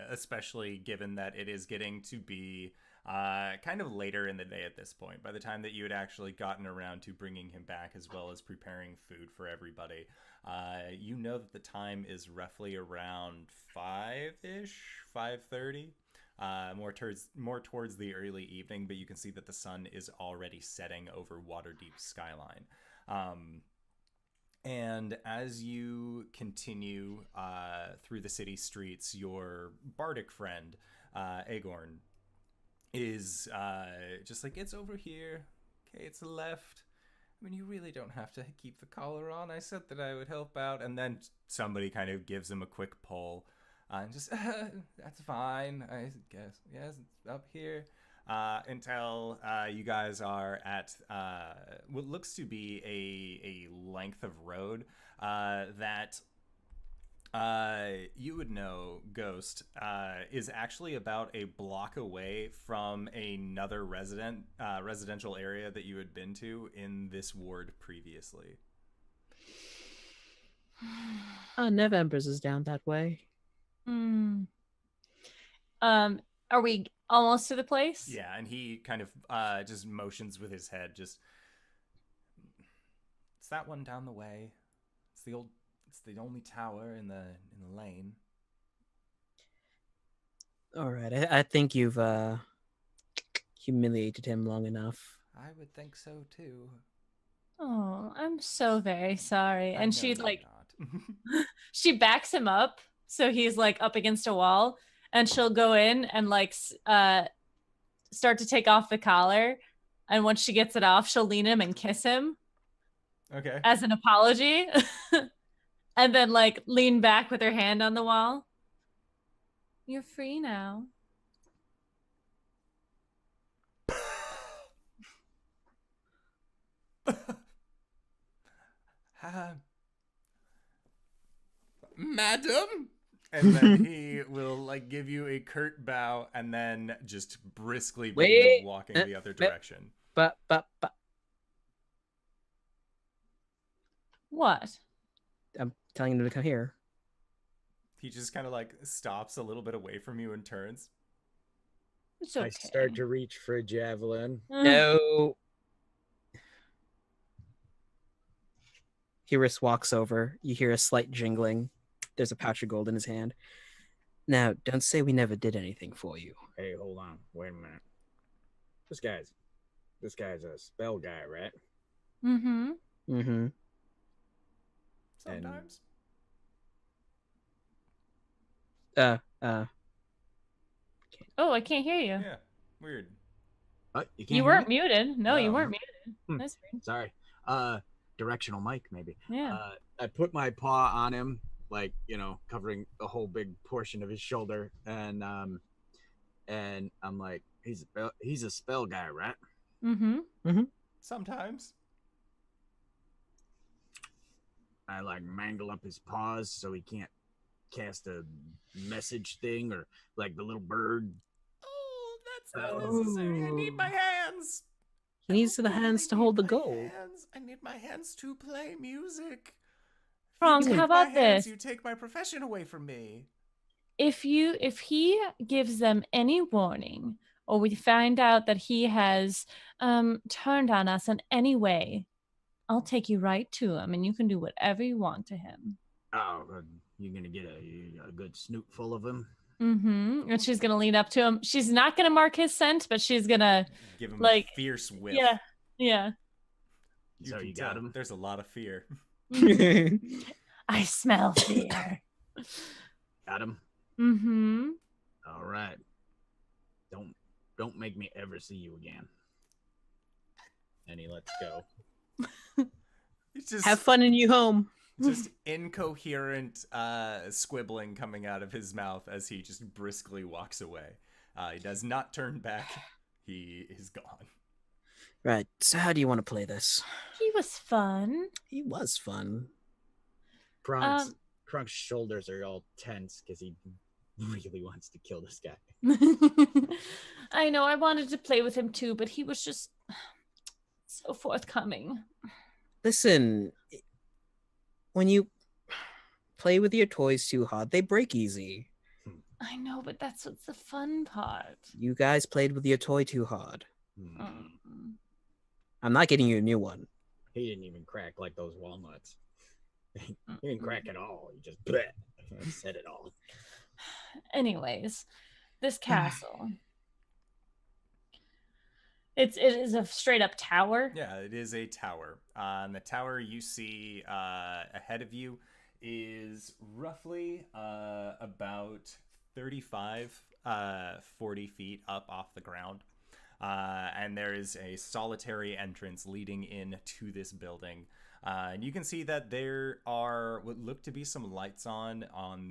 Especially given that it is getting to be kind of later in the day at this point. By the time that you had actually gotten around to bringing him back, as well as preparing food for everybody, you know that the time is roughly around 5-ish, 5:30. More towards the early evening, but you can see that the sun is already setting over Waterdeep's skyline. And as you continue through the city streets, your bardic friend, Agorn, is just like, it's over here. Okay, it's left. I mean, you really don't have to keep the collar on. I said that I would help out. And then somebody kind of gives him a quick pull. And just, that's fine, I guess. Yes, it's up here. Until you guys are at what looks to be a length of road that you would know, Ghost, is actually about a block away from another residential area that you had been to in this ward previously. November's is down that way. Are we almost to the place? Yeah, and he kind of just motions with his head. Just, it's that one down the way. It's the only tower in the lane. All right, I think you've humiliated him long enough. I would think so too. Oh, I'm so very sorry. And she like not. she backs him up so he's like up against a wall, and she'll go in and like start to take off the collar, and once she gets it off, she'll lean him and kiss him. Okay. As an apology. And then like lean back with her hand on the wall. You're free now. Madam? And then he will like give you a curt bow and then just briskly begin walking the other direction. But. What? I'm telling him to come here. He just kind of like stops a little bit away from you and turns. It's okay. I start to reach for a javelin. No. Hubris walks over. You hear a slight jingling. There's a pouch of gold in his hand. Now, don't say we never did anything for you. Hey, hold on. Wait a minute. This guy's a spell guy, right? Mm-hmm. Mm-hmm. Sometimes. Oh, I can't hear you. Yeah, weird. You weren't muted. No, you weren't muted. That's weird. Sorry. Directional mic, maybe. Yeah. I put my paw on him, like, covering a whole big portion of his shoulder, and I'm like, he's a spell guy, right? Mm-hmm. Mm-hmm. Sometimes. I like mangle up his paws so he can't cast a message thing, or like the little bird. Oh, that's not necessary. I need my hands. He needs the hands to hold the gold. I need my hands to play music. KRONK, how about this? You take my profession away from me. If he gives them any warning, or we find out that he has turned on us in any way, I'll take you right to him, and you can do whatever you want to him. Oh, you're gonna get a good snoot full of him. Mm-hmm. And she's gonna lean up to him. She's not gonna mark his scent, but she's gonna give him like a fierce whiff. Yeah. So you got him. There's a lot of fear. I smell fear. Got him. Mm-hmm. All right. Don't make me ever see you again. And he lets go. It's just Have fun in you home. just incoherent squibbling coming out of his mouth as he just briskly walks away. He does not turn back. He is gone. Right. So how do you want to play this? He was fun. He was fun. Kronk's shoulders are all tense because he really wants to kill this guy. I know, I wanted to play with him too, but he was just so forthcoming. Listen, when you play with your toys too hard, they break easy. I know, but that's what's the fun part. You guys played with your toy too hard. Mm. I'm not getting you a new one. He didn't even crack like those walnuts. He didn't crack at all. He just bleh, said it all. Anyways, this castle. It is a straight up tower. Yeah, it is a tower. And the tower you see ahead of you is roughly about 35, 40 feet up off the ground. And there is a solitary entrance leading into this building. And you can see that there are what look to be some lights on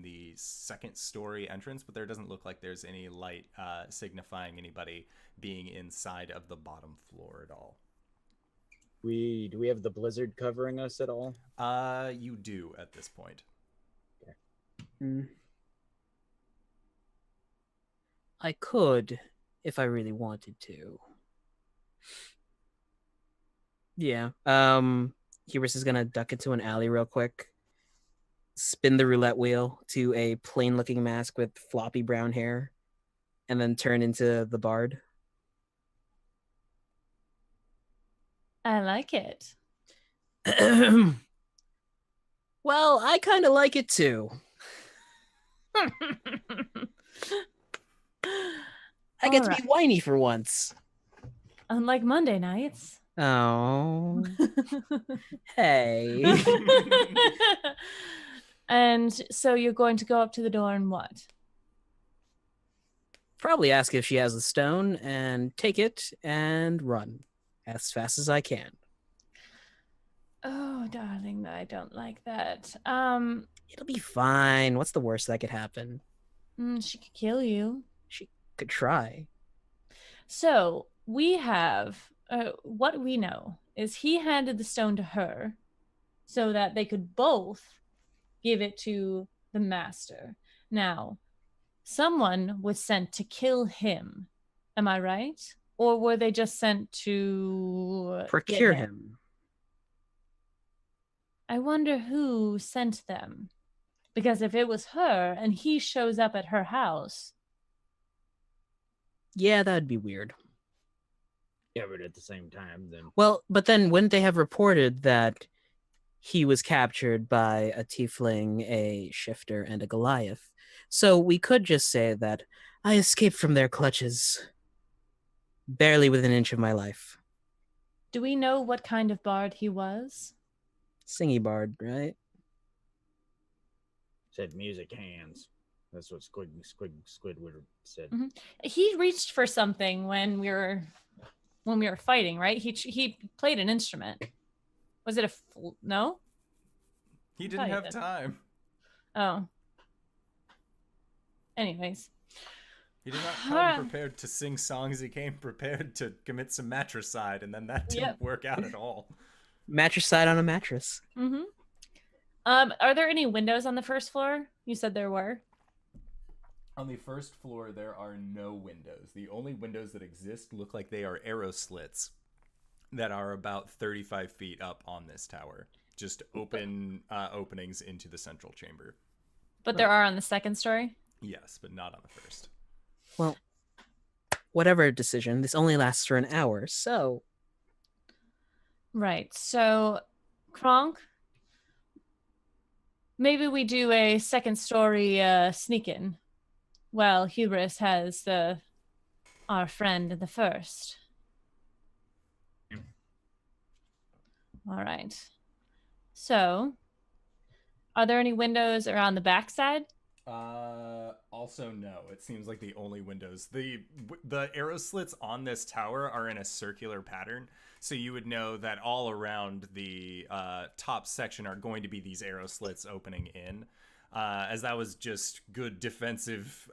the second story entrance, but there doesn't look like there's any light signifying anybody being inside of the bottom floor at all. Do we have the blizzard covering us at all? You do at this point. Okay. I could, if I really wanted to. Yeah. Hubris is gonna duck into an alley real quick, spin the roulette wheel to a plain-looking mask with floppy brown hair, and then turn into the bard. I like it. Well, I kind of like it too. I get to be whiny for once. Unlike Monday nights. Oh. Hey. And so you're going to go up to the door and what? Probably ask if she has a stone and take it and run as fast as I can. Oh, darling, I don't like that. It'll be fine. What's the worst that could happen? She could kill you. She could try. So we have what we know is he handed the stone to her so that they could both give it to the master. Now, someone was sent to kill him. Am I right? Or were they just sent to procure him? I wonder who sent them. Because if it was her and he shows up at her house. Yeah, that'd be weird. Yeah, but at the same time, then. Well, but then wouldn't they have reported that he was captured by a tiefling, a shifter, and a Goliath? So we could just say that I escaped from their clutches, barely within an inch of my life. Do we know what kind of bard he was? Singy bard, right? Said music hands. That's what Squidward said. Mm-hmm. He reached for something when we were fighting, right? He played an instrument. Was it no? He didn't have time. Oh. Anyways. He did not come prepared to sing songs. He came prepared to commit some matricide, and then that didn't work out at all. Matricide on a mattress. Mm-hmm. Are there any windows on the first floor? You said there were. On the first floor, there are no windows. The only windows that exist look like they are arrow slits that are about 35 feet up on this tower. Just open openings into the central chamber. But there are on the second story? Yes, but not on the first. Well, whatever decision, this only lasts for an hour, so... Right, so, KRONK, maybe we do a second story sneak-in. Well, Hubris has our friend in the first. All right. So, are there any windows around the backside? Also no. It seems like the only windows. The arrow slits on this tower are in a circular pattern, so you would know that all around the top section are going to be these arrow slits opening in, as that was just good defensive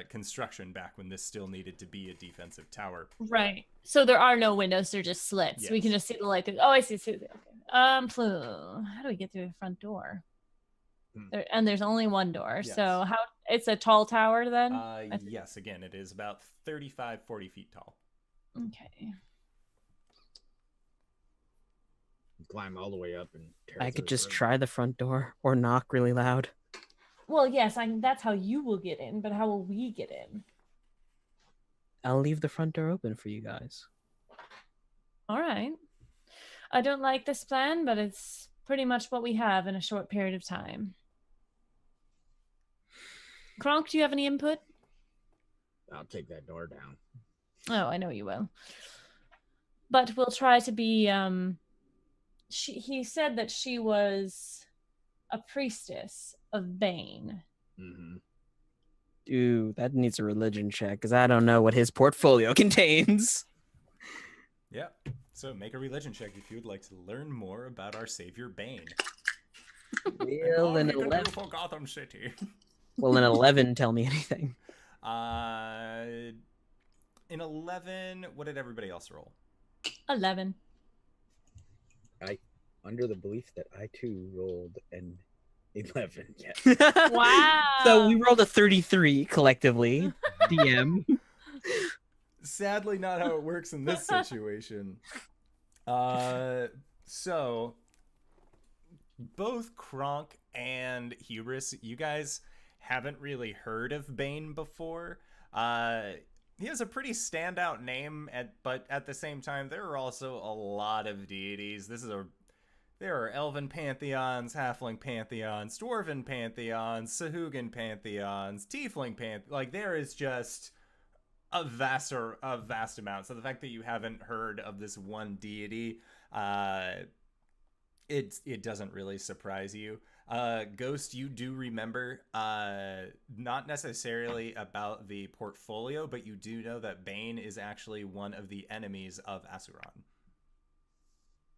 construction back when this still needed to be a defensive tower. Right. So there are no windows; they're just slits. Yes. We can just see the light. Oh, I see. Okay. How do we get through the front door? And there's only one door. Yes. So it's a tall tower then? Yes, again, it is about 35, 40 feet tall. Okay. Climb all the way up and tear I through could the just room. try the front door or knock really loud. Well, yes, that's how you will get in, but how will we get in? I'll leave the front door open for you guys. All right. I don't like this plan, but it's pretty much what we have in a short period of time. KRONK, do you have any input? I'll take that door down. Oh, I know you will. But we'll try to be, he said that she was a priestess of Bane. Mm-hmm. Ooh, that needs a religion check, because I don't know what his portfolio contains. Yeah. So make a religion check if you would like to learn more about our savior Bane. Well, an 11. For Gotham City. Will an 11 tell me anything? In 11, what did everybody else roll? 11. Under the belief that I too rolled an 11. Yes. Wow. So we rolled a 33 collectively. DM. Sadly, not how it works in this situation. So both KRONK and Hubris, you guys haven't really heard of Bane before. He has a pretty standout name, but at the same time, there are also a lot of deities. There are elven pantheons, halfling pantheons, dwarven pantheons, Sahuagin pantheons, tiefling pantheons. Like, there is just a vast amount. So the fact that you haven't heard of this one deity, it doesn't really surprise you. Ghost, you do remember, not necessarily about the portfolio, but you do know that Bane is actually one of the enemies of Asuran.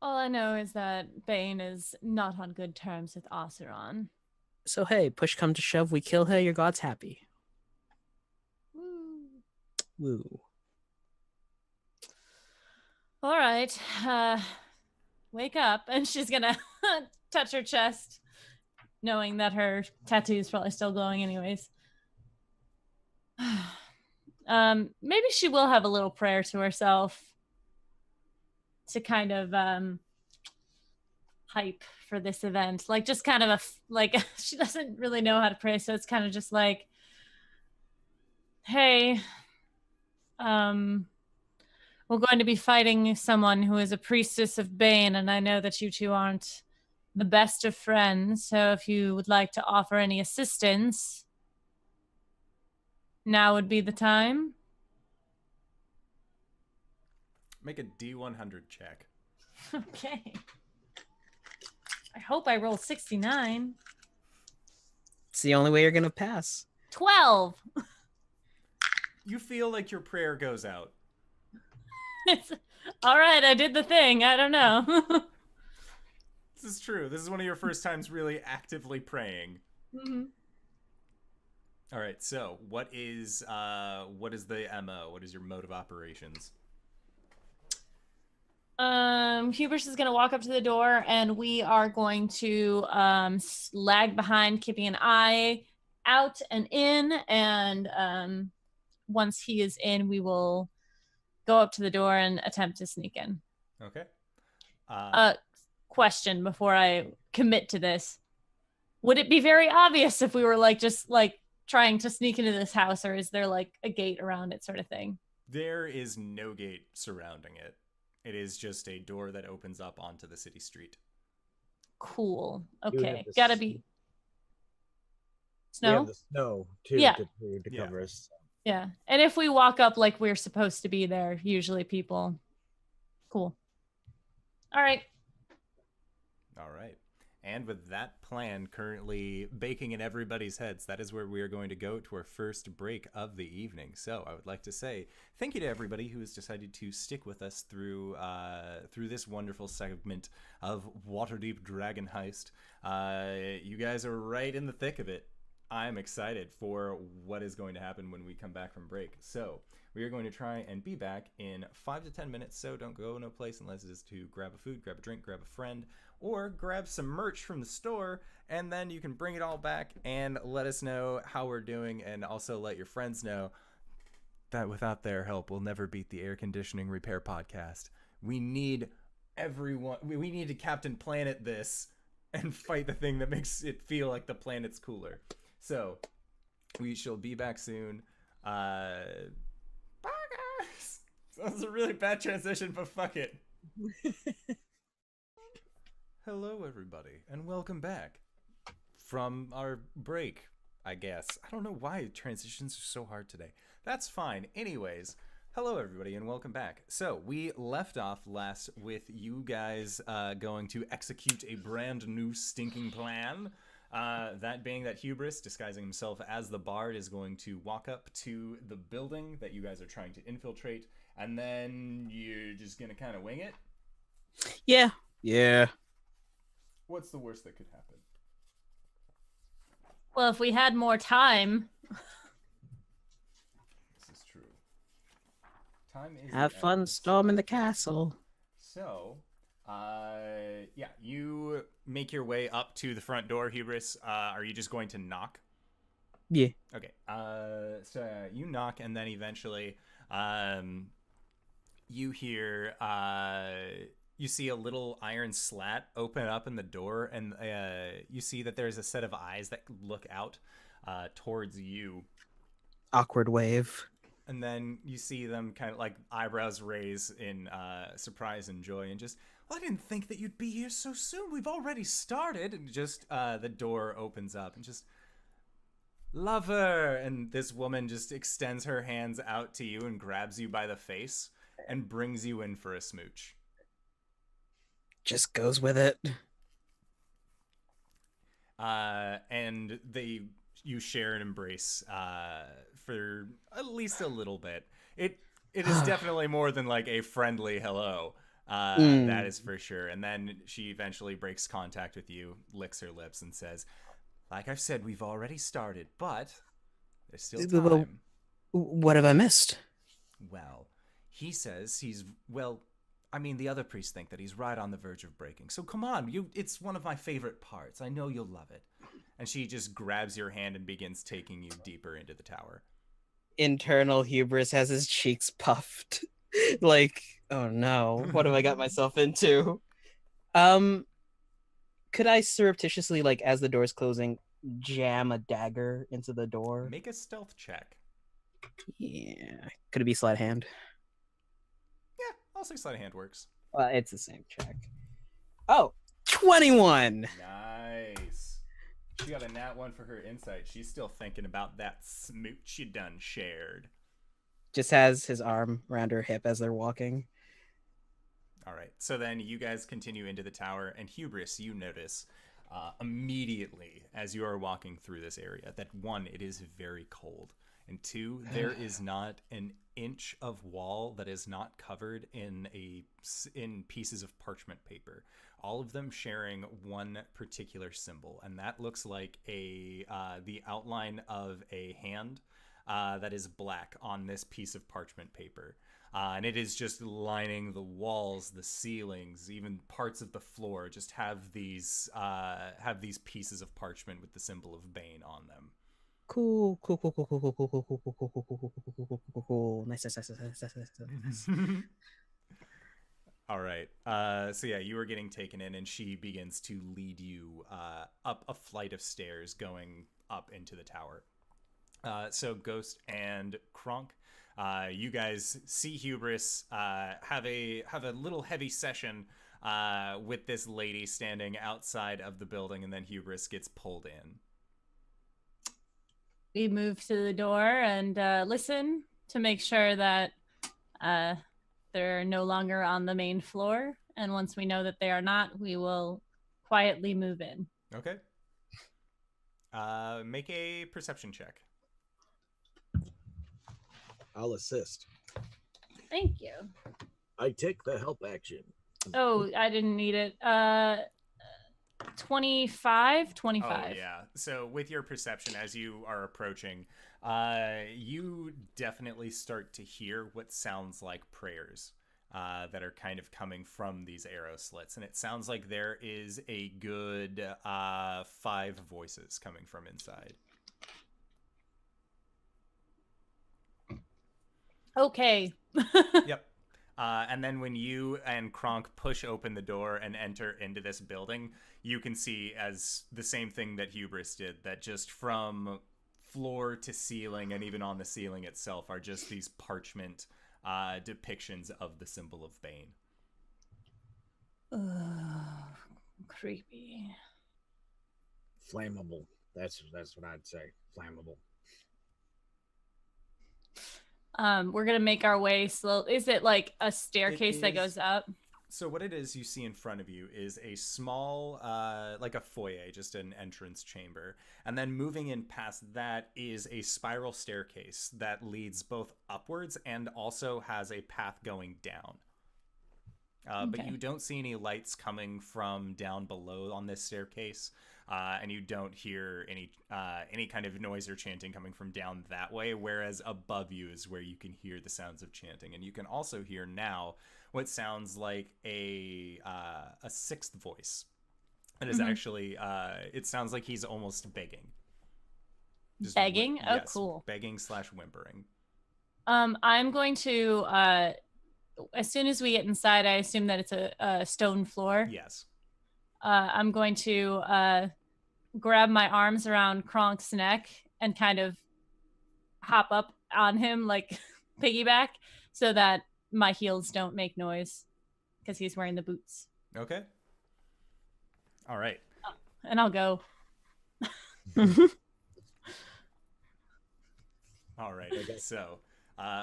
All I know is that Bane is not on good terms with Asuran. So hey, push come to shove, we kill her, your god's happy. Woo. Woo. All right. Wake up. And she's gonna touch her chest, knowing that her tattoo is probably still glowing anyways. Maybe she will have a little prayer to herself to kind of hype for this event. Like, just kind of she doesn't really know how to pray, so it's kind of just like, hey, we're going to be fighting someone who is a priestess of Bane, and I know that you two aren't the best of friends, so if you would like to offer any assistance, now would be the time. Make a D100 check. Okay. I hope I roll 69. It's the only way you're gonna pass. 12. You feel like your prayer goes out. All right, I did the thing. I don't know. This is true. This is one of your first times really actively praying. Mm-hmm. All right, so what is the MO? What is your mode of operations? Hubris is going to walk up to the door, and we are going to lag behind, keeping an eye out and in, and once he is in, we will go up to the door and attempt to sneak in. Okay. Question before I commit to this. Would it be very obvious if we were just trying to sneak into this house, or is there a gate around it, sort of thing? There is no gate surrounding it. It is just a door that opens up onto the city street. Cool. Okay. Gotta be snow. We have the snow too, Yeah. to cover us. Yeah. And if we walk up like we're supposed to be there, usually people. Cool. All right. All right. And with that plan currently baking in everybody's heads, that is where we are going to go to our first break of the evening. So I would like to say thank you to everybody who has decided to stick with us through this wonderful segment of Waterdeep Dragon Heist. You guys are right in the thick of it. I'm excited for what is going to happen when we come back from break. So we are going to try and be back in 5 to 10 minutes. So don't go no place unless it is to grab a food, grab a drink, grab a friend, or grab some merch from the store, and then you can bring it all back and let us know how we're doing, and also let your friends know that without their help, we'll never beat the Air Conditioning Repair Podcast. We need everyone. We need to Captain Planet this and fight the thing that makes it feel like the planet's cooler. So we shall be back soon. Bye, guys. That was a really bad transition, but fuck it. Hello, everybody, and welcome back from our break, I guess. I don't know why transitions are so hard today. That's fine. Anyways, hello, everybody, and welcome back. So, we left off last with you guys going to execute a brand new stinking plan. That being that Hubris, disguising himself as the bard, is going to walk up to the building that you guys are trying to infiltrate, and then you're just going to kind of wing it? Yeah. What's the worst that could happen? Well, if we had more time. This is true. Time is Have fun storming the castle. So, yeah, you make your way up to the front door, Hubris. Are you just going to knock? Yeah. Okay. So you knock, and then eventually, you hear, you see a little iron slat open up in the door, and you see that there's a set of eyes that look out towards you. Awkward wave. And then you see them kind of like eyebrows raise in surprise and joy, and just, well, I didn't think that you'd be here so soon. We've already started. And just the door opens up, and just, lover. And this woman just extends her hands out to you and grabs you by the face and brings you in for a smooch. Just goes with it. And you share an embrace for at least a little bit. It is definitely more than like a friendly hello. That is for sure. And then she eventually breaks contact with you, licks her lips, and says, like I've said, we've already started, but there's still time. What have I missed? Well, he says the other priests think that he's right on the verge of breaking. So come on, it's one of my favorite parts. I know you'll love it. And she just grabs your hand and begins taking you deeper into the tower. Internal Hubris has his cheeks puffed. Like, oh no, what have I got myself into? Could I surreptitiously, like, as the door's closing, jam a dagger into the door? Make a stealth check. Yeah. Could it be sleight of hand? Yeah, I'll say sleight of hand works. Well, it's the same check. Oh, 21! Nice. She got a nat 1 for her insight. She's still thinking about that smooch you done shared. Just has his arm around her hip as they're walking. All right. So then you guys continue into the tower, and Hubris, you notice immediately as you are walking through this area that 1, it is very cold, and 2, there is not an inch of wall that is not covered in pieces of parchment paper, all of them sharing one particular symbol, and that looks like the outline of a hand that is black on this piece of parchment paper. And it is just lining the walls, the ceilings, even parts of the floor just have these pieces of parchment with the symbol of Bane on them. Cool. Nice. All right. So yeah, you are getting taken in, and she begins to lead you up a flight of stairs going up into the tower. So Ghost and KRONK, you guys see Hubris have a little heavy session with this lady standing outside of the building, and then Hubris gets pulled in. We move to the door and listen to make sure that they're no longer on the main floor. And once we know that they are not, we will quietly move in. Okay. Make a perception check. I'll assist. Thank you. I take the help action. Oh, I didn't need it. 25. Oh, yeah. So with your perception as you are approaching, you definitely start to hear what sounds like prayers that are kind of coming from these arrow slits. And it sounds like there is a good 5 voices coming from inside. Okay. Yep. And then when you and KRONK push open the door and enter into this building, you can see as the same thing that Hubris did, that just from floor to ceiling and even on the ceiling itself are just these parchment depictions of the symbol of Bane. Creepy. Flammable. That's what I'd say. Flammable. We're gonna make our way slow. Is it like a staircase that goes up? So what it is you see in front of you is a small, like a foyer, just an entrance chamber. And then moving in past that is a spiral staircase that leads both upwards and also has a path going down. But you don't see any lights coming from down below on this staircase. And you don't hear any kind of noise or chanting coming from down that way, whereas above you is where you can hear the sounds of chanting. And you can also hear now what sounds like a 6th voice. It is actually, it sounds like he's almost begging. Just begging? Oh, yes, cool. Begging/whimpering. I'm going to, as soon as we get inside, I assume that it's a stone floor. Yes. I'm going to grab my arms around KRONK's neck and kind of hop up on him like piggyback so that my heels don't make noise because he's wearing the boots. Okay. All right. And I'll go. All right. So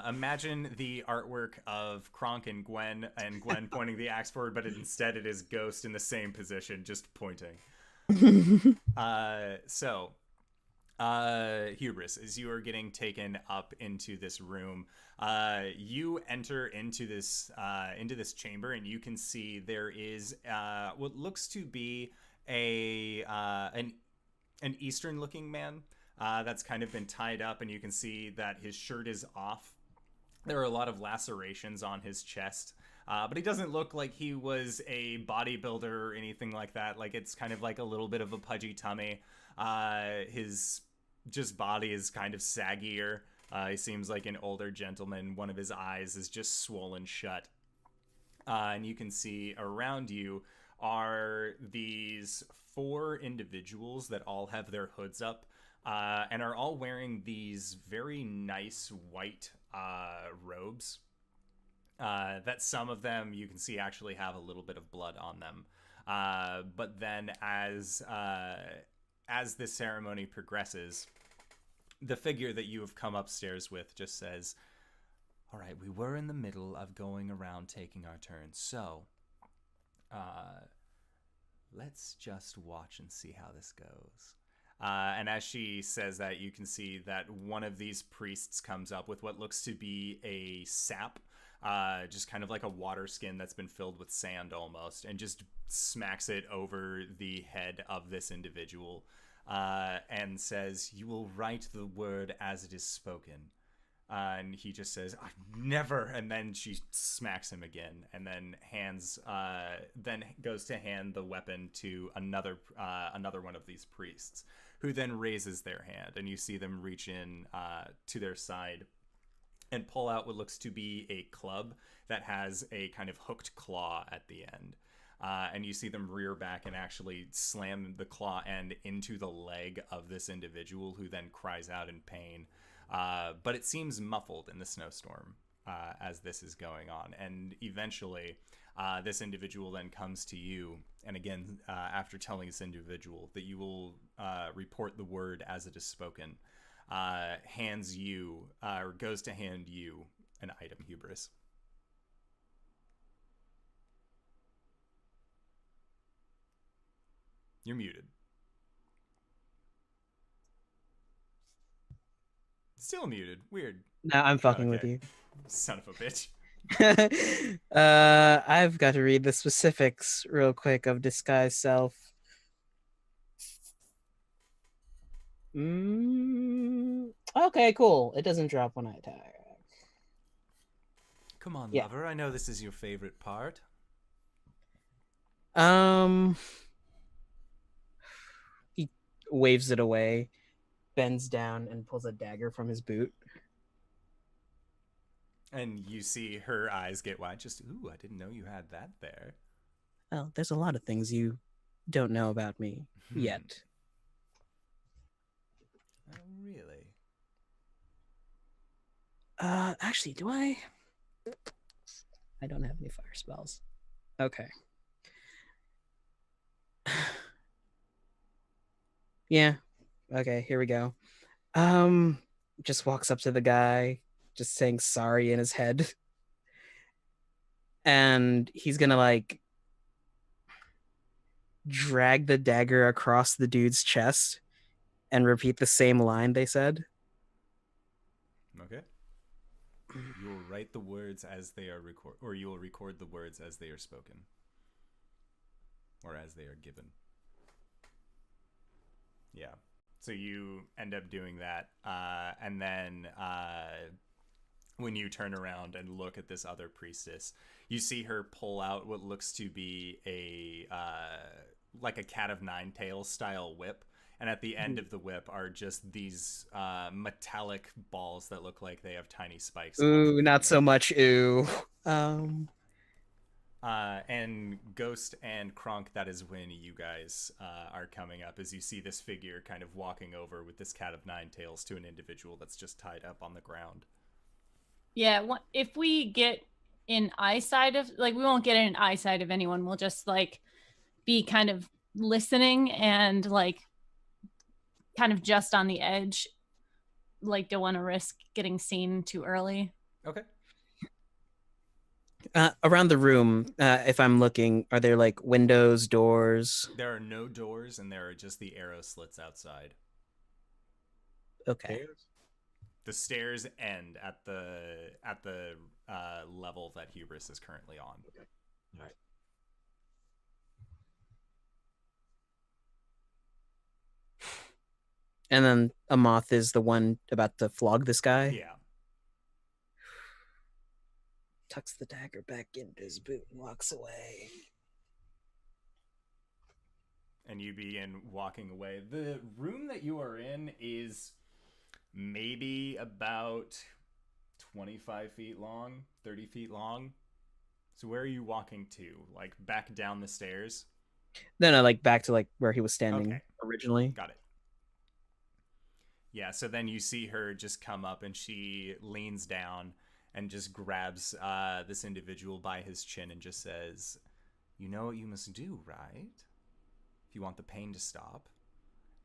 imagine the artwork of KRONK and Gwen pointing the axe forward, but instead it is Ghost in the same position, just pointing. Hubris, as you are getting taken up into this room, you enter into this chamber, and you can see there is what looks to be an Eastern-looking man that's kind of been tied up, and you can see that his shirt is off. There are a lot of lacerations on his chest. But he doesn't look like he was a bodybuilder or anything like that. Like, it's kind of like a little bit of a pudgy tummy. His just body is kind of saggier. He seems like an older gentleman. One of his eyes is just swollen shut. And you can see around you are these 4 individuals that all have their hoods up and are all wearing these very nice white robes. That some of them you can see actually have a little bit of blood on them. But then as this ceremony progresses, the figure that you have come upstairs with just says, "All right, we were in the middle of going around taking our turns, so let's just watch and see how this goes." And as she says that, you can see that one of these priests comes up with what looks to be a sap, just kind of like a water skin that's been filled with sand almost, and just smacks it over the head of this individual and says, "You will write the word as it is spoken." And he just says, "I never," and then she smacks him again, and then goes to hand the weapon to another one of these priests, who then raises their hand, and you see them reach in to their side and pull out what looks to be a club that has a kind of hooked claw at the end. And you see them rear back and actually slam the claw end into the leg of this individual, who then cries out in pain. But it seems muffled in the snowstorm as this is going on. And eventually, this individual then comes to you. And again, after telling this individual that you will report the word as it is spoken, hands you, or goes to hand you an item, Hubris. You're muted. Still muted. Weird. No, I'm fucking with Okay. you. Son of a bitch. I've got to read the specifics real quick of disguise self. Okay, cool. It doesn't drop when I attack. Come on, Yeah. lover. I know this is your favorite part. He waves it away, bends down, and pulls a dagger from his boot. And you see her eyes get wide. Just, ooh, I didn't know you had that there. Well, there's a lot of things you don't know about me yet. Oh, really? Actually, do I? I don't have any fire spells. Okay. Yeah. Okay, here we go. Just walks up to the guy, just saying sorry in his head. And he's gonna like drag the dagger across the dude's chest and repeat the same line they said. Okay. You will write the words as they are recorded, or you will record the words as they are spoken, or as they are given. Yeah. So you end up doing that, and then when you turn around and look at this other priestess, you see her pull out what looks to be a like a cat of nine tails style whip. And at the end of the whip are just these metallic balls that look like they have tiny spikes. Ooh, not so much ooh. And Ghost and KRONK, that is when you guys are coming up, as you see this figure kind of walking over with this cat of nine tails to an individual that's just tied up on the ground. Yeah, if we get in eyesight of, like, we won't get in eyesight of anyone. We'll just, like, be kind of listening and, like, kind of just on the edge. Like, don't want to risk getting seen too early. Okay. Around the room, if I'm looking, are there, like, windows, doors? There are no doors, and there are just the arrow slits outside. Okay. The stairs end at the level that Hubris is currently on. Okay. All right. And then Amoth is the one about to flog this guy? Yeah. Tucks the dagger back into his boot and walks away. And you begin walking away. The room that you are in is maybe about 25 feet long, 30 feet long. So where are you walking to? Like back down the stairs? No, like back to like where he was standing originally. Got it. Yeah, so then you see her just come up and she leans down and just grabs this individual by his chin and just says, "You know what you must do, right? If you want the pain to stop."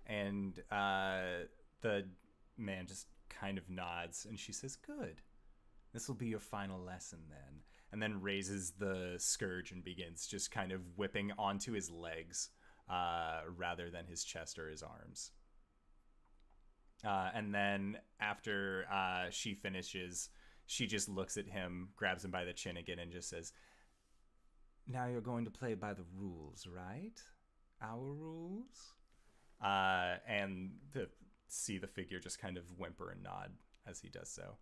And the man just kind of nods and she says, "Good. This will be your final lesson then." And then raises the scourge and begins just kind of whipping onto his legs rather than his chest or his arms. And then after she finishes, she just looks at him, grabs him by the chin again, and just says, "Now you're going to play by the rules, right? Our rules?" And see the figure just kind of whimper and nod as he does so.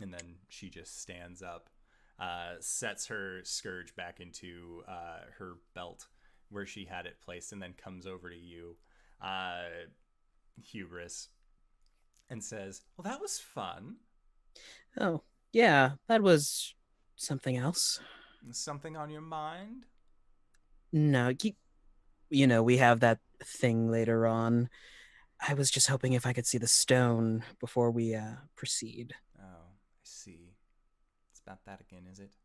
And then she just stands up, sets her scourge back into her belt where she had it placed, and then comes over to you, Hubris, and says, "Well, that was fun." Oh, yeah, that was something else. Something on your mind? No, we have that thing later on. I was just hoping if I could see the stone before we proceed. Oh, I see. It's about that again, is it?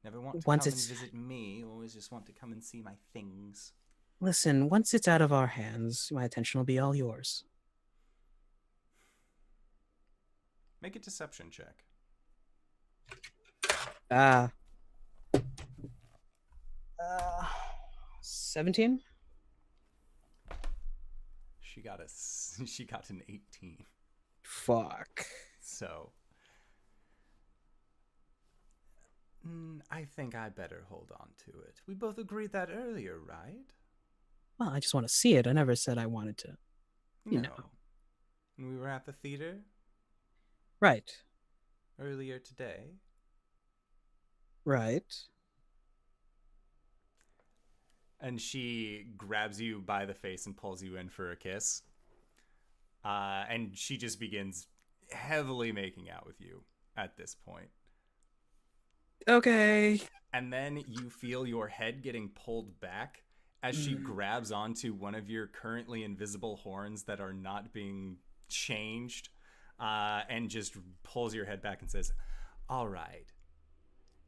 Never want to Once come and it's- visit me, always just want to come and see my things. Listen, once it's out of our hands, my attention will be all yours. Make a deception check. Ah. 17? She got an 18. Fuck. So I think I better hold on to it. We both agreed that earlier, right? Well, I just want to see it. I never said I wanted to. You know. When we were at the theater Right. earlier today. Right. And she grabs you by the face and pulls you in for a kiss. And she just begins heavily making out with you at this point. Okay. And then you feel your head getting pulled back as she grabs onto one of your currently invisible horns that are not being changed, and just pulls your head back and says, "All right.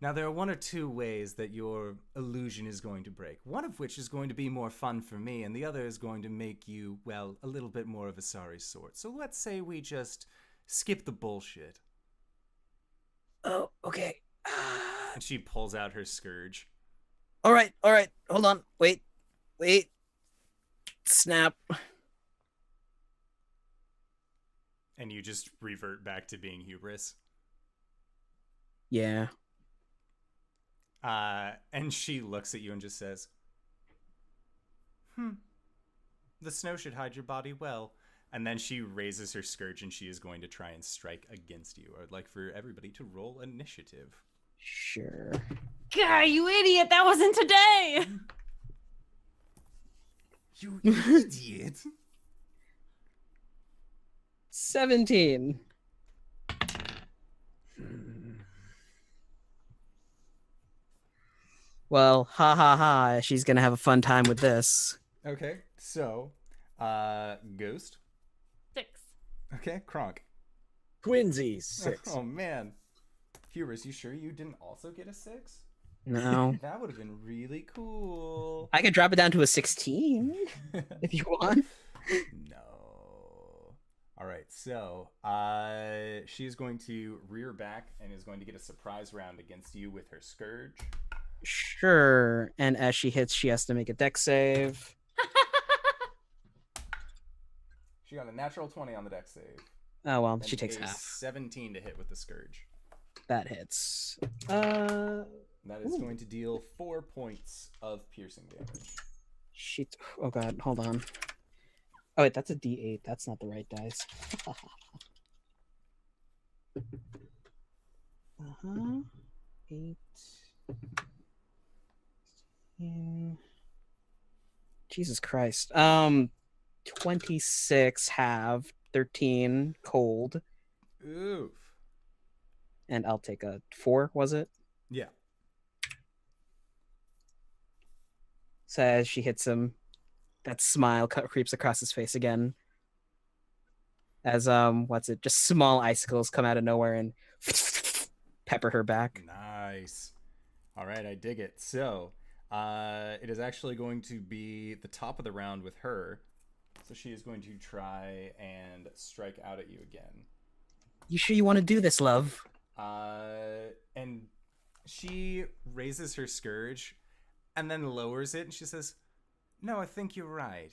Now, there are one or two ways that your illusion is going to break, one of which is going to be more fun for me, and the other is going to make you, well, a little bit more of a sorry sort. So let's say we just skip the bullshit." Oh, okay. And she pulls out her scourge. All right. Hold on. Wait. Snap. And you just revert back to being Hubris. Yeah. And she looks at you and just says, "The snow should hide your body well." And then she raises her scourge and she is going to try and strike against you. I would like for everybody to roll initiative. Sure. God, you idiot! That wasn't today. You idiot! 17. Well, ha ha ha. She's gonna have a fun time with this. Okay, so, Ghost. 6. Okay, KRONK. Twinsies, 6. Oh, man. Hubris, you sure you didn't also get a 6? No. That would have been really cool. I could drop it down to a 16 if you want. No. All right, so she's going to rear back and is going to get a surprise round against you with her scourge. Sure. And as she hits, she has to make a dex save. She got a natural 20 on the dex save. Oh, well, And she takes a half. 17 to hit with the scourge. That hits. That is going to deal 4 points of piercing damage. Shit. Oh, God. Hold on. Oh, wait. That's a D8. That's not the right dice. Uh-huh. 8. 16. Jesus Christ. 26 halved. 13 cold. Oof. And I'll take a 4, was it? Yeah. So as she hits him, that smile creeps across his face again. As just small icicles come out of nowhere and pepper her back. Nice. All right, I dig it. So, it is actually going to be the top of the round with her. So she is going to try and strike out at you again. You sure you want to do this, love? And she raises her scourge and then lowers it and she says, "No, I think you're right.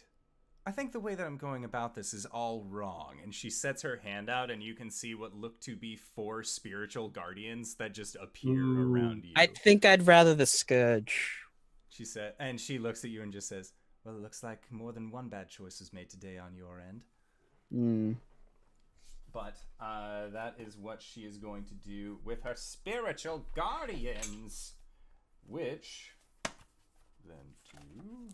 I think the way that I'm going about this is all wrong." And she sets her hand out and you can see what look to be 4 spiritual guardians that just appear around you. I think I'd rather the scourge. She said, and she looks at you and just says, "Well, it looks like more than one bad choice was made today on your end." But that is what she is going to do with her spiritual guardians, which then do,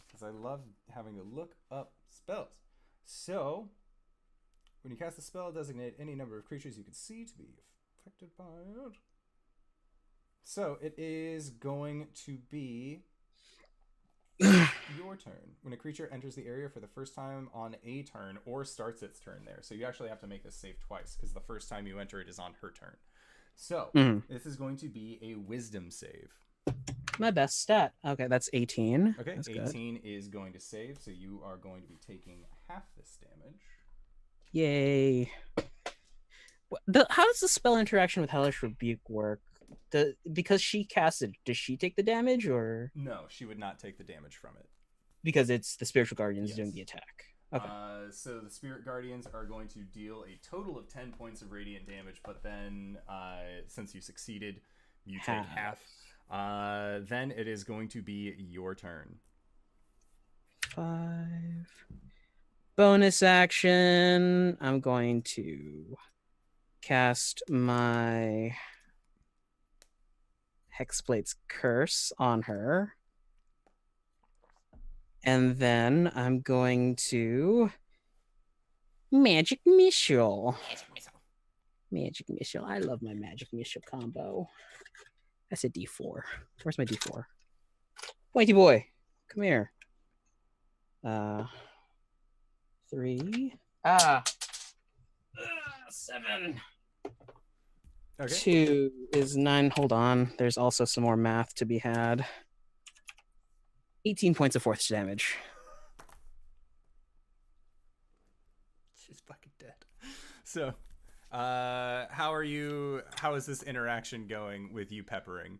because I love having to look up spells. So, when you cast a spell, designate any number of creatures you can see to be affected by it. So, it is going to be your turn. When a creature enters the area for the first time on a turn or starts its turn there. So you actually have to make this save twice because the first time you enter it is on her turn. So this is going to be a wisdom save. My best stat. Okay, that's 18. Okay, that's 18 is going to save, so you are going to be taking half this damage. Yay. How does the spell interaction with Hellish Rebuke work? because she cast it, does she take the damage, or No, she would not take the damage from it. because it's the spiritual guardians Yes. doing the attack? Okay. So the spirit guardians are going to deal a total of 10 points of radiant damage, but then since you succeeded, you take half. Then it is going to be your turn. 5. Bonus action. I'm going to cast my Hexblade's Curse on her. And then I'm going to Magic Missile. Magic Missile. I love my Magic Missile combo. That's a D4. Where's my D4? Pointy boy, come here. 3. 7. Okay. 2 is 9. Hold on. There's also some more math to be had. 18 points of force damage. She's fucking dead. So, how is this interaction going with you peppering?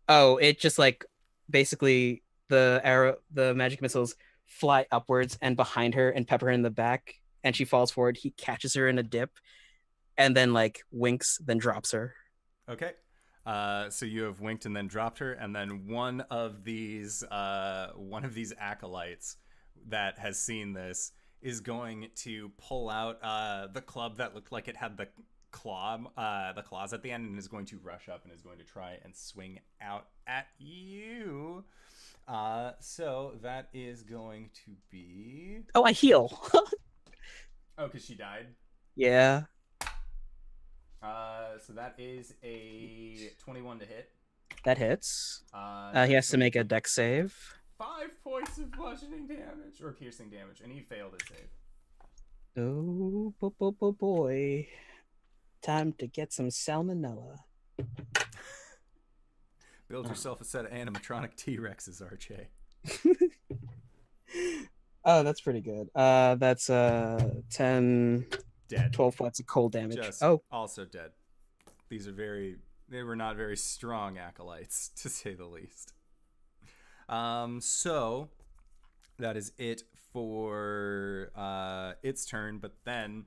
Oh, it just like basically the magic missiles fly upwards and behind her and pepper her in the back, and she falls forward. He catches her in a dip and then like winks, then drops her. Okay. So you have winked and then dropped her, and then one of these acolytes that has seen this is going to pull out the club that looked like it had the claws at the end, and is going to rush up and is going to try and swing out at you. So that is going to be... Oh, I heal. Oh, because she died? Yeah. So that is a 21 to hit. That hits. He has to make a dex save. 5 points of bludgeoning damage, or piercing damage, and he failed his save. Oh, boy. Time to get some salmonella. Build yourself a set of animatronic T-Rexes, RJ. Oh, that's pretty good. That's 10... Dead. 12 points of cold damage. Just also dead. They were not very strong acolytes, to say the least. So that is it for its turn, but then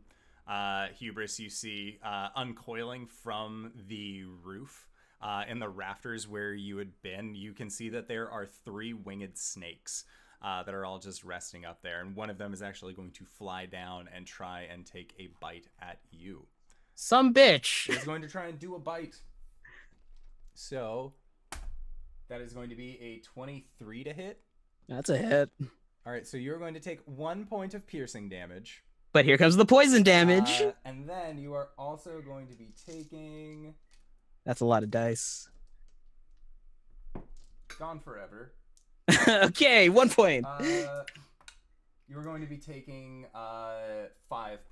Hubris, you see uncoiling from the roof in the rafters where you had been. You can see that there are 3 winged snakes that are all just resting up there, and one of them is actually going to fly down and try and take a bite at you. Some bitch. He's going to try and do a bite. So that is going to be a 23 to hit. That's a hit. All right, so you're going to take 1 point of piercing damage. But here comes the poison damage. And then you are also going to be taking... That's a lot of dice. Gone forever. Okay, 1 point. You're going to be taking 5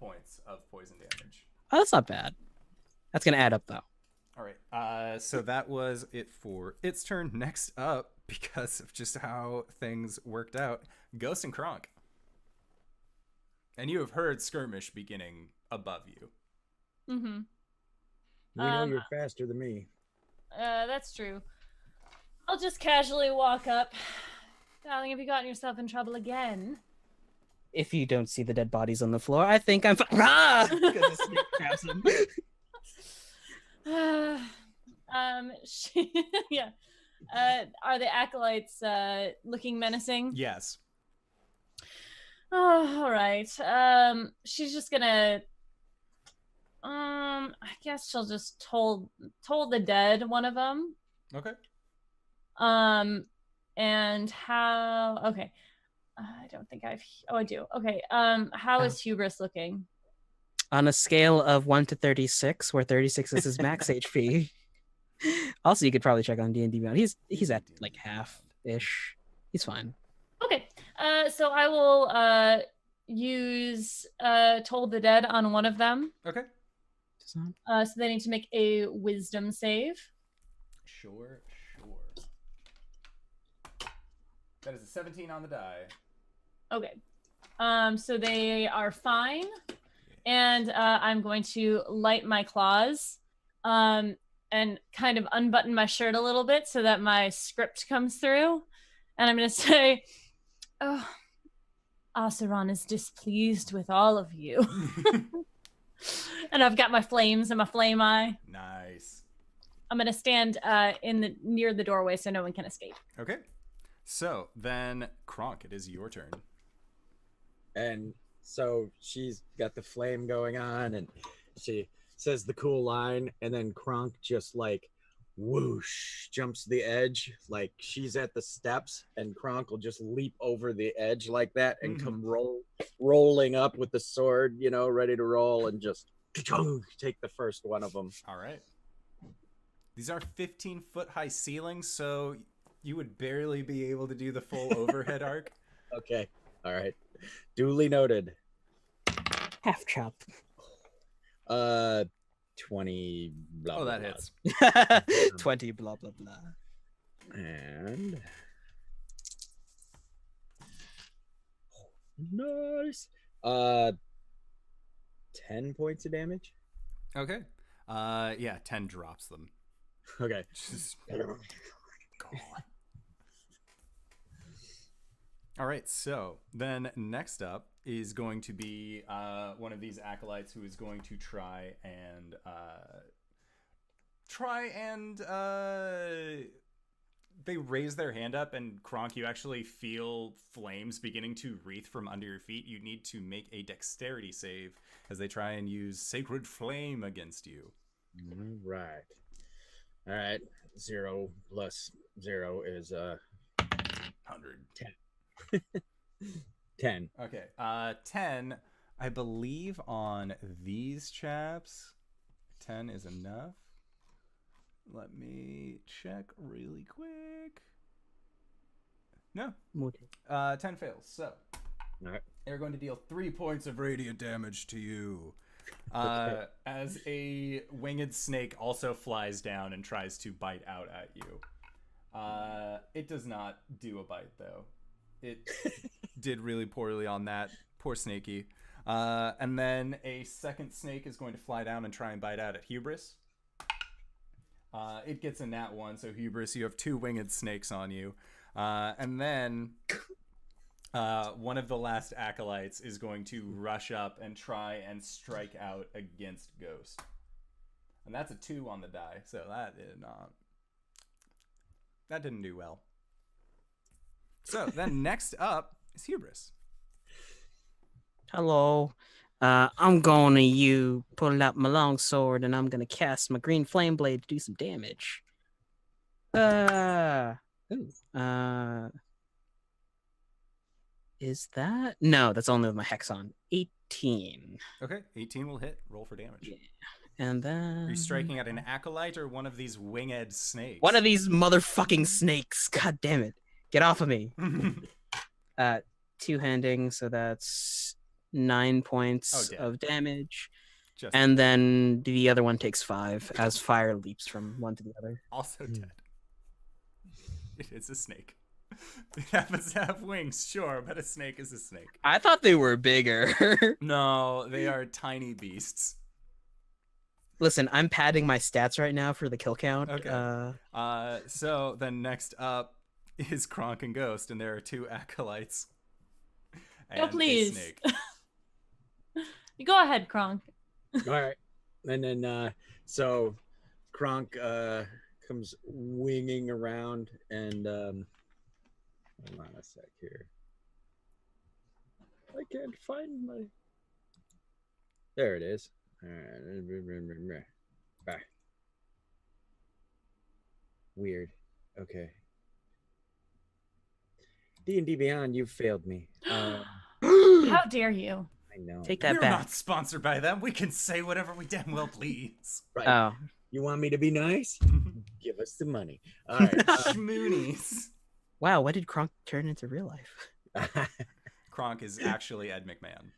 points of poison damage. Oh, that's not bad. That's going to add up, though. All right. So that was it for its turn. Next up, because of just how things worked out, Ghost and KRONK. And you have heard skirmish beginning above you. Mm-hmm. We know you're faster than me. That's true. I'll just casually walk up. Darling, have you gotten yourself in trouble again? If you don't see the dead bodies on the floor, I think I'm fine. Ah! Because the snake grabs them. Yeah. Are the acolytes looking menacing? Yes. Oh, all right. She's just gonna. I guess she'll just told the dead one of them. Okay. And how? Okay. I don't think I've. Oh, I do. Okay. How is Hubris looking? On a scale of 1 to 36, where 36 is his max HP. Also, you could probably check on D&D Beyond. He's at like half-ish. He's fine. Okay. So I will use Told the Dead on one of them. Okay. So they need to make a wisdom save. Sure. That is a 17 on the die. Okay. So they are fine. And I'm going to light my claws. And and kind of unbutton my shirt a little bit so that my script comes through. And I'm going to say, oh, Asaron is displeased with all of you. And I've got my flames and my flame eye. Nice. I'm going to stand near the doorway so no one can escape. Okay. So then, KRONK, it is your turn. And so she's got the flame going on, and she says the cool line, and then KRONK just like whoosh jumps to the edge, like she's at the steps, and KRONK will just leap over the edge like that and come rolling up with the sword, you know, ready to roll, and just take the first one of them. All right. These are 15-foot high ceilings, so you would barely be able to do the full overhead arc. Okay. All right. Duly noted. Half chop. 20 blah, Oh, blah, that blah. hits. 20 blah blah blah. And nice. 10 points of damage. Okay. Yeah, 10 drops them. Okay. Just gone. All right, so then next up is going to be one of these acolytes who is going to try and they raise their hand up, and KRONK, you actually feel flames beginning to wreath from under your feet. You need to make a dexterity save as they try and use Sacred Flame against you. All right. 0 plus 0 is 100. 10. Okay. 10, I believe on these chaps, 10 is enough. Let me check really quick. No. 10 fails. So, all right. They're going to deal 3 points of radiant damage to you. As a winged snake also flies down and tries to bite out at you. It does not do a bite, though. It did really poorly on that. Poor snakey. And then a second snake is going to fly down and try and bite out at Hubris. It gets a nat 1, so Hubris, you have 2 winged snakes on you. And then one of the last acolytes is going to rush up and try and strike out against Ghost. And that's a 2 on the die, so that didn't do well. So then next up is Hubris. Hello. I'm going to pull out my long sword, and I'm going to cast my green flame blade to do some damage. Is that? No, that's only with my hex on. 18. Okay, 18 will hit. Roll for damage. Yeah. And then... Are you striking at an acolyte or one of these winged snakes? One of these motherfucking snakes. God damn it. Get off of me. Two-handing, so that's 9 points of damage. And then the other one takes 5 as fire leaps from one to the other. Also dead. It is a snake. It happens to have wings, sure, but a snake is a snake. I thought they were bigger. No, they are tiny beasts. Listen, I'm padding my stats right now for the kill count. Okay. So then next up is KRONK and Ghost, and there are 2 acolytes. No, please. You go ahead, KRONK. All right. And then, so KRONK comes winging around, and hold on a sec here. I can't find my... There it is. All right. Bye. Weird. Okay. D&D Beyond, you've failed me. How dare you? I know. Take that We're back. not sponsored by them. We can say whatever we damn well please. Right. Oh. You want me to be nice? Give us the money. All right. Schmoonies. Wow, what did KRONK turn into real life? KRONK is actually Ed McMahon.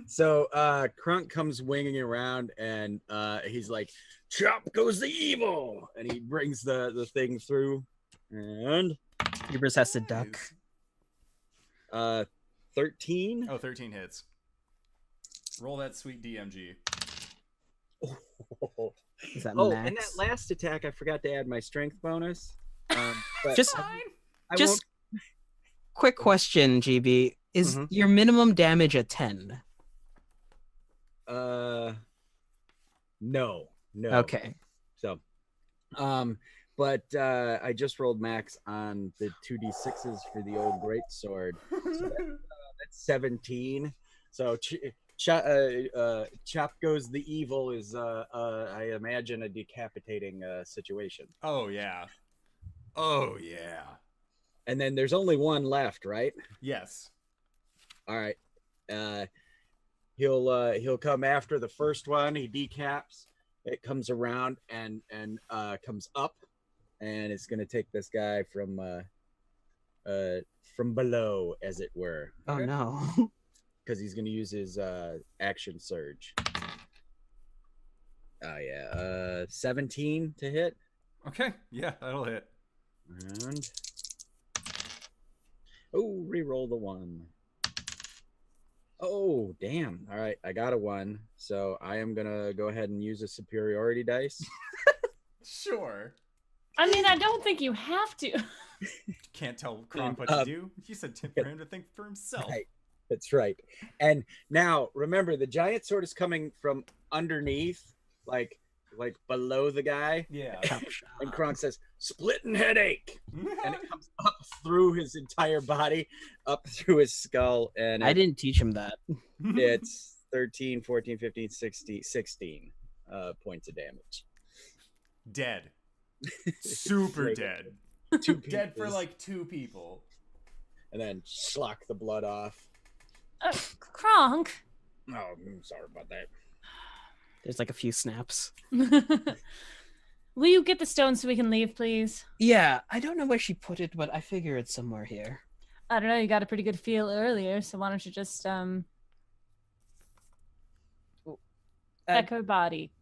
So KRONK comes winging around, and he's like, chop goes the evil, and he brings the thing through, and Hubris has to duck. 13. Oh, 13 hits. Roll that sweet DMG. Is that Oh, max? and that last attack, I forgot to add my strength bonus. But Just I just quick question, GB. Is your minimum damage a 10? No. Okay. So, but I just rolled max on the 2d6s for the old greatsword. So that's 17. So chop goes the evil is I imagine a decapitating situation. Oh yeah. And then there's only one left, right? Yes. All right. He'll come after the first one. He decaps. It comes around and comes up, and it's gonna take this guy from below, as it were. Oh no. Because he's gonna use his action surge. Oh yeah. 17 to hit. Okay. Yeah, that'll hit. And re-roll the 1. Oh, damn. All right, I got a 1. So I am going to go ahead and use a superiority dice. Sure. I mean, I don't think you have to. Can't tell KRONK what to do. You said for him to think for himself. Right. That's right. And now, remember, the giant sword is coming from underneath, like below the guy. Yeah. And KRONK says, "Splitting headache," and it comes up through his entire body, up through his skull. And I didn't teach him that. It's 13, 14, 15, 16 points of damage. Dead. Super dead. Dead for like 2 people. And then schlock the blood off. KRONK. Oh, I'm sorry about that. There's like a few snaps. Will you get the stone so we can leave, please? Yeah, I don't know where she put it, but I figure it's somewhere here. I don't know. You got a pretty good feel earlier, so why don't you just check her body?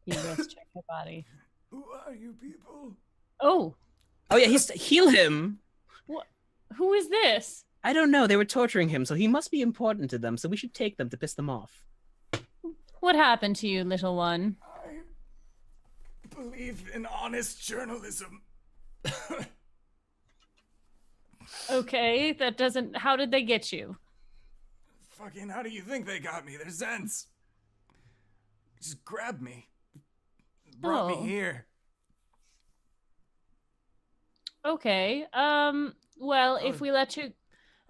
You just check her body. Who are you people? Oh yeah, heal him. What? Who is this? I don't know. They were torturing him, so he must be important to them. So we should take them to piss them off. What happened to you, little one? I believe in honest journalism. Okay, that doesn't... How did they get you? Fucking, how do you think they got me? They're Zens. Just grabbed me. Brought me here. Okay, well, if we let you...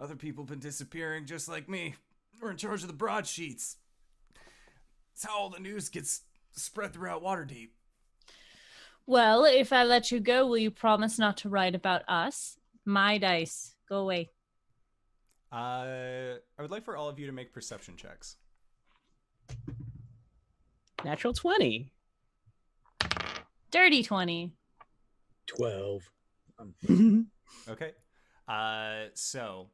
Other people been disappearing just like me. We're in charge of the broadsheets. It's how all the news gets spread throughout Waterdeep. Well, if I let you go, will you promise not to write about us? My dice. Go away. I would like for all of you to make perception checks. Natural 20. Dirty 20. 12. Okay. So,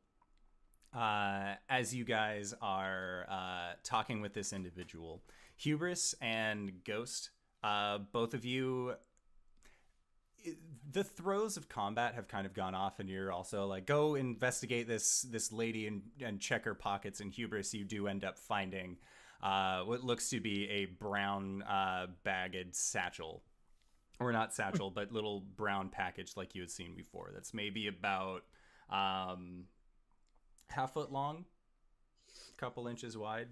as you guys are talking with this individual, Hubris and Ghost, both of you, the throes of combat have kind of gone off, and you're also like, go investigate this lady and check her pockets. And Hubris, you do end up finding what looks to be a brown bagged satchel. Or not satchel, but little brown package like you had seen before. That's maybe about half foot long, couple inches wide.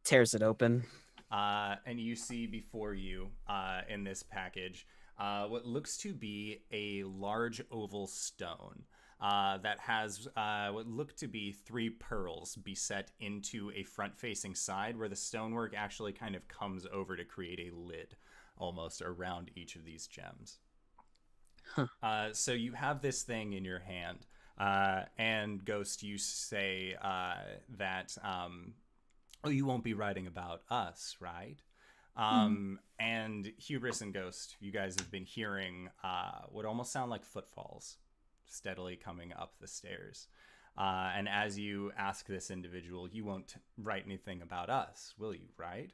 Tears it open. And you see before you in this package what looks to be a large oval stone that has what look to be 3 pearls beset into a front-facing side where the stonework actually kind of comes over to create a lid almost around each of these gems. Huh. So you have this thing in your hand, and Ghost, you say that you won't be writing about us, right? And Hubris and Ghost, you guys have been hearing what almost sound like footfalls steadily coming up the stairs. And as you ask this individual, you won't write anything about us, will you, right?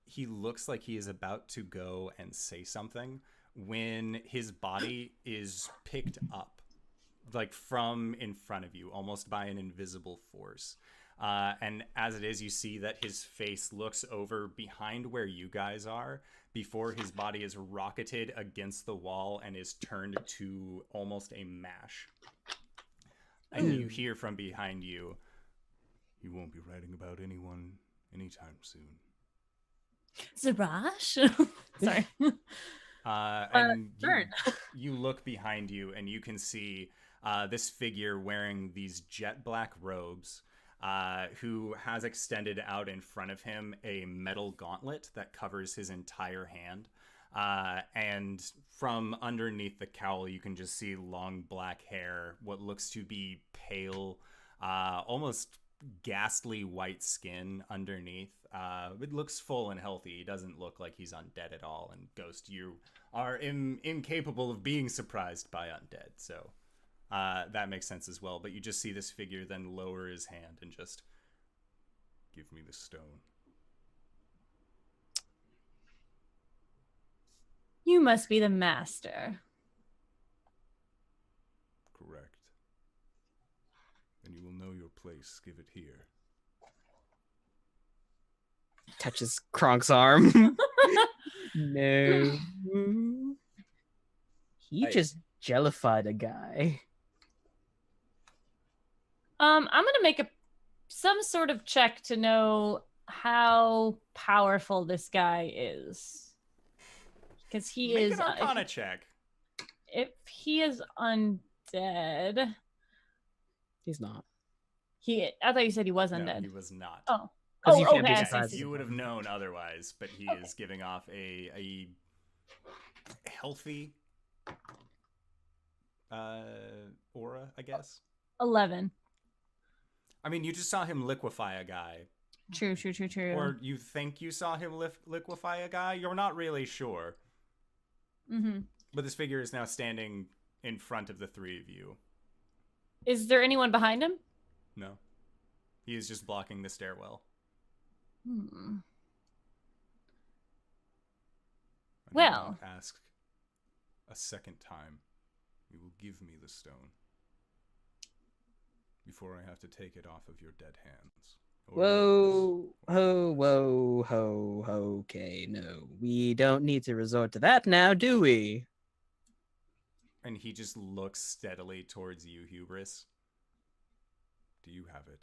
He looks like he is about to go and say something when his body is picked up, like from in front of you, almost by an invisible force. And as it is, you see that his face looks over behind where you guys are before his body is rocketed against the wall and is turned to almost a mash. And you hear from behind you, "You won't be writing about anyone anytime soon." Zarash? Sorry. And you look behind you and you can see this figure wearing these jet black robes, who has extended out in front of him a metal gauntlet that covers his entire hand. And from underneath the cowl, you can just see long black hair, what looks to be pale, almost ghastly white skin underneath. It looks full and healthy. He doesn't look like he's undead at all. And Ghost, you are incapable of being surprised by undead, so that makes sense as well. But you just see this figure then lower his hand and just, "Give me the stone." You must be the master. Correct. And you will know your place. Give it here. Touches Kronk's arm. No. He just jellified a guy. I'm gonna make some sort of check to know how powerful this guy is, because he Make is an Arcana check. If he is undead, He's not. I thought you said he was No, undead. he was not. Oh, 'Cause you can't be okay. surprised. You would have known otherwise, but he is giving off a healthy aura, I guess. 11. I mean, you just saw him liquefy a guy. True. Or you think you saw him liquefy a guy. You're not really sure. Mm-hmm. But this figure is now standing in front of the three of you. Is there anyone behind him? No. He is just blocking the stairwell. Well. Ask a second time. You will give me the stone before I have to take it off of your dead hands. Whoa, okay, no. We don't need to resort to that now, do we? And he just looks steadily towards you, Hubris. Do you have it?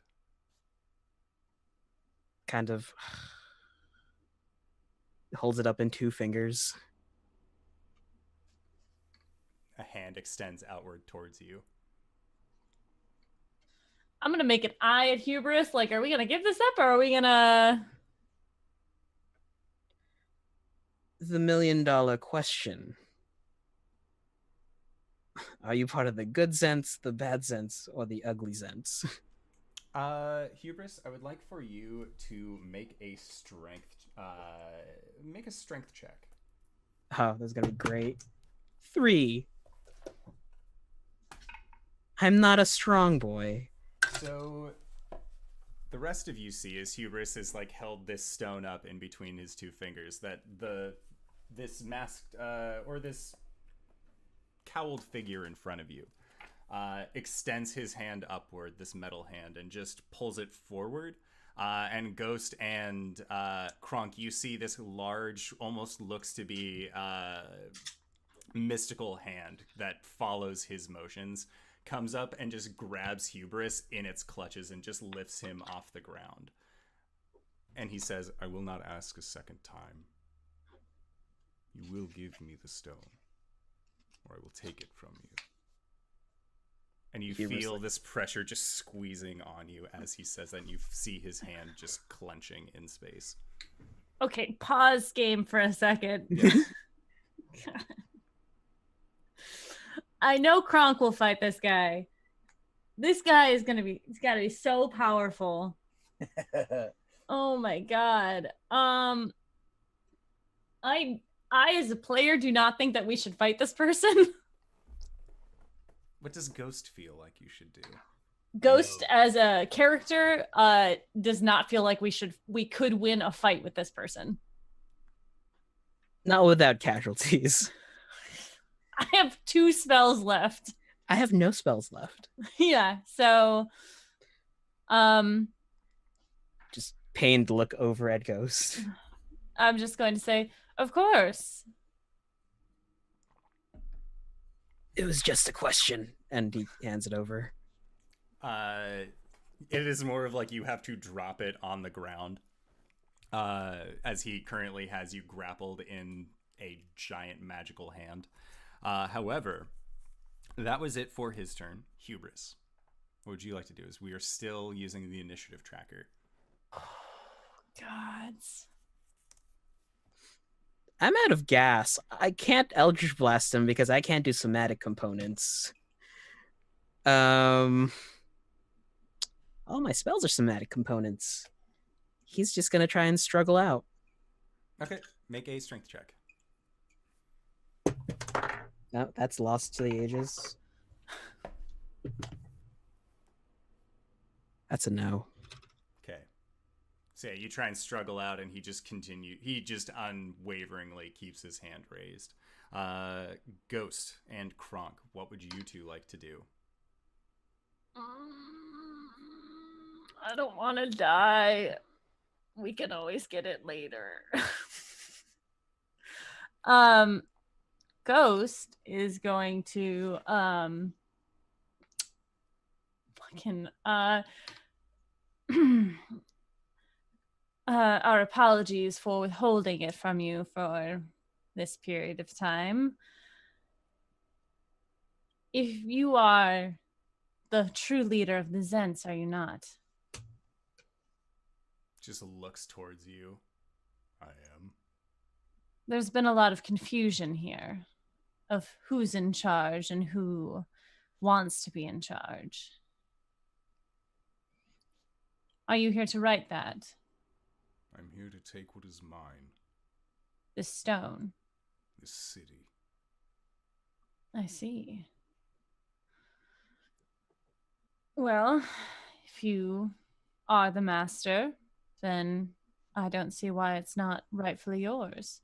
Kind of holds it up in two fingers. A hand extends outward towards you. I'm gonna make an eye at Hubris. Like, are we gonna give this up, or are we gonna? The $1,000,000 question. Are you part of the good sense, the bad sense, or the ugly sense? Hubris, I would like for you to make a strength check. Oh, that's gonna be great. 3. I'm not a strong boy. So the rest of you see is Hubris has like held this stone up in between his two fingers, that this masked or this cowled figure in front of you extends his hand upward, this metal hand, and just pulls it forward. And Ghost and KRONK, you see this large, almost looks to be mystical hand that follows his motions, comes up and just grabs Hubris in its clutches and just lifts him off the ground. And he says, "I will not ask a second time. You will give me the stone, or I will take it from you." And you feel this pressure just squeezing on you as he says that, and you see his hand just clenching in space. Okay, pause game for a second. Yes. I know KRONK will fight this guy. This guy is he's gotta be so powerful. Oh my god. I as a player do not think that we should fight this person. What does Ghost feel like you should do? Ghost as a character does not feel like we could win a fight with this person. Not without casualties. I have 2 spells left. I have no spells left. Yeah, so pained look over at Ghost. I'm just going to say, of course. It was just a question. And he hands it over. It is more of like you have to drop it on the ground. As he currently has you grappled in a giant magical hand. However, that was it for his turn. Hubris, what would you like to do? Is we are still using the initiative tracker. Gods. I'm out of gas. I can't Eldritch Blast him because I can't do somatic components. All my spells are somatic components. He's just gonna try and struggle out. Okay, make a strength check. No, that's lost to the ages. That's a no. Okay. So yeah, you try and struggle out, and he just unwaveringly keeps his hand raised. Ghost and KRONK, what would you two like to do? I don't want to die. We can always get it later. Ghost is going to our apologies for withholding it from you for this period of time. If you are the true leader of the Zents, are you not? Just looks towards you. I am. There's been a lot of confusion here of who's in charge and who wants to be in charge. Are you here to right that? I'm here to take what is mine. This stone. This city. I see. Well, if you are the master, then I don't see why it's not rightfully yours.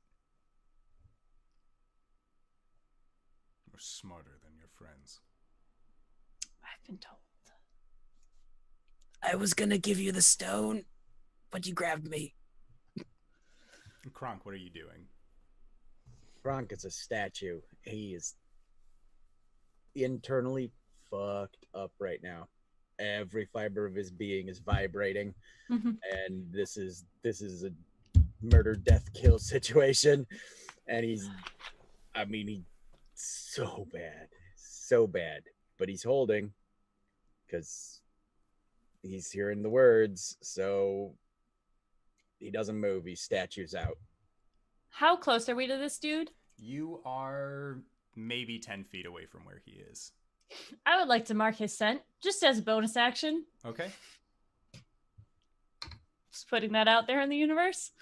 You're smarter than your friends. I've been told. I was gonna give you the stone, but you grabbed me. KRONK, what are you doing? KRONK is a statue. He is internally fucked up right now. Every fiber of his being is vibrating, and this is a murder, death, kill situation. And he's so bad. But he's holding because he's hearing the words, so he doesn't move. He statues out. How close are we to this dude? You are maybe 10 feet away from where he is. I would like to mark his scent, just as a bonus action. Okay. Just putting that out there in the universe.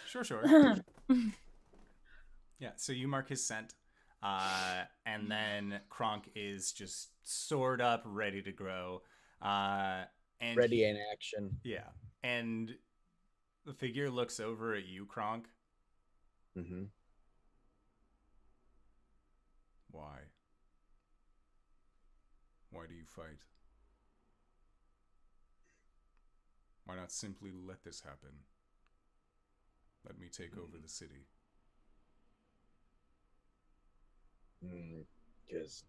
Sure. Yeah, so you mark his scent, and then KRONK is just soared up, ready to grow. And ready in action. Yeah, and the figure looks over at you, KRONK. Mm-hmm. Why? Why do you fight? Why not simply let this happen? Let me take over the city. Because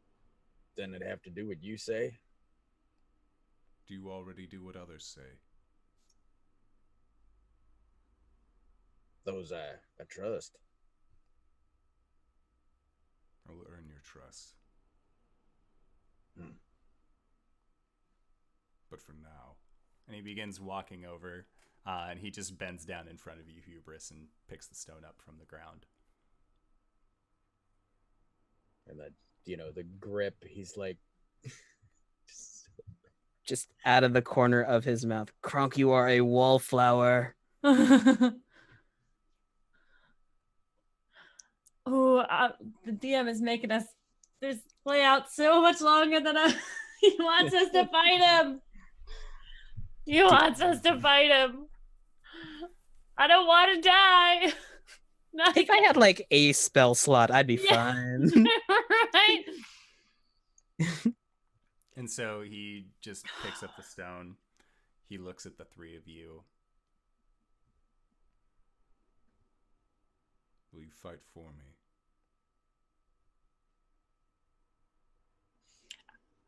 then it'd have to do what you say. Do you already do what others say? Those I trust. I'll earn your trust. But for now. And he begins walking over, and he just bends down in front of you, Hubris, and picks the stone up from the ground. And that, the grip, he's like... Just out of the corner of his mouth. KRONK, you are a wallflower. The DM is making us this play out so much longer than he wants us to fight him. He wants us to fight him. I don't want to die. If I had like a spell slot, I'd be fine. Right. And so he just picks up the stone. He looks at the three of you. Will you fight for me?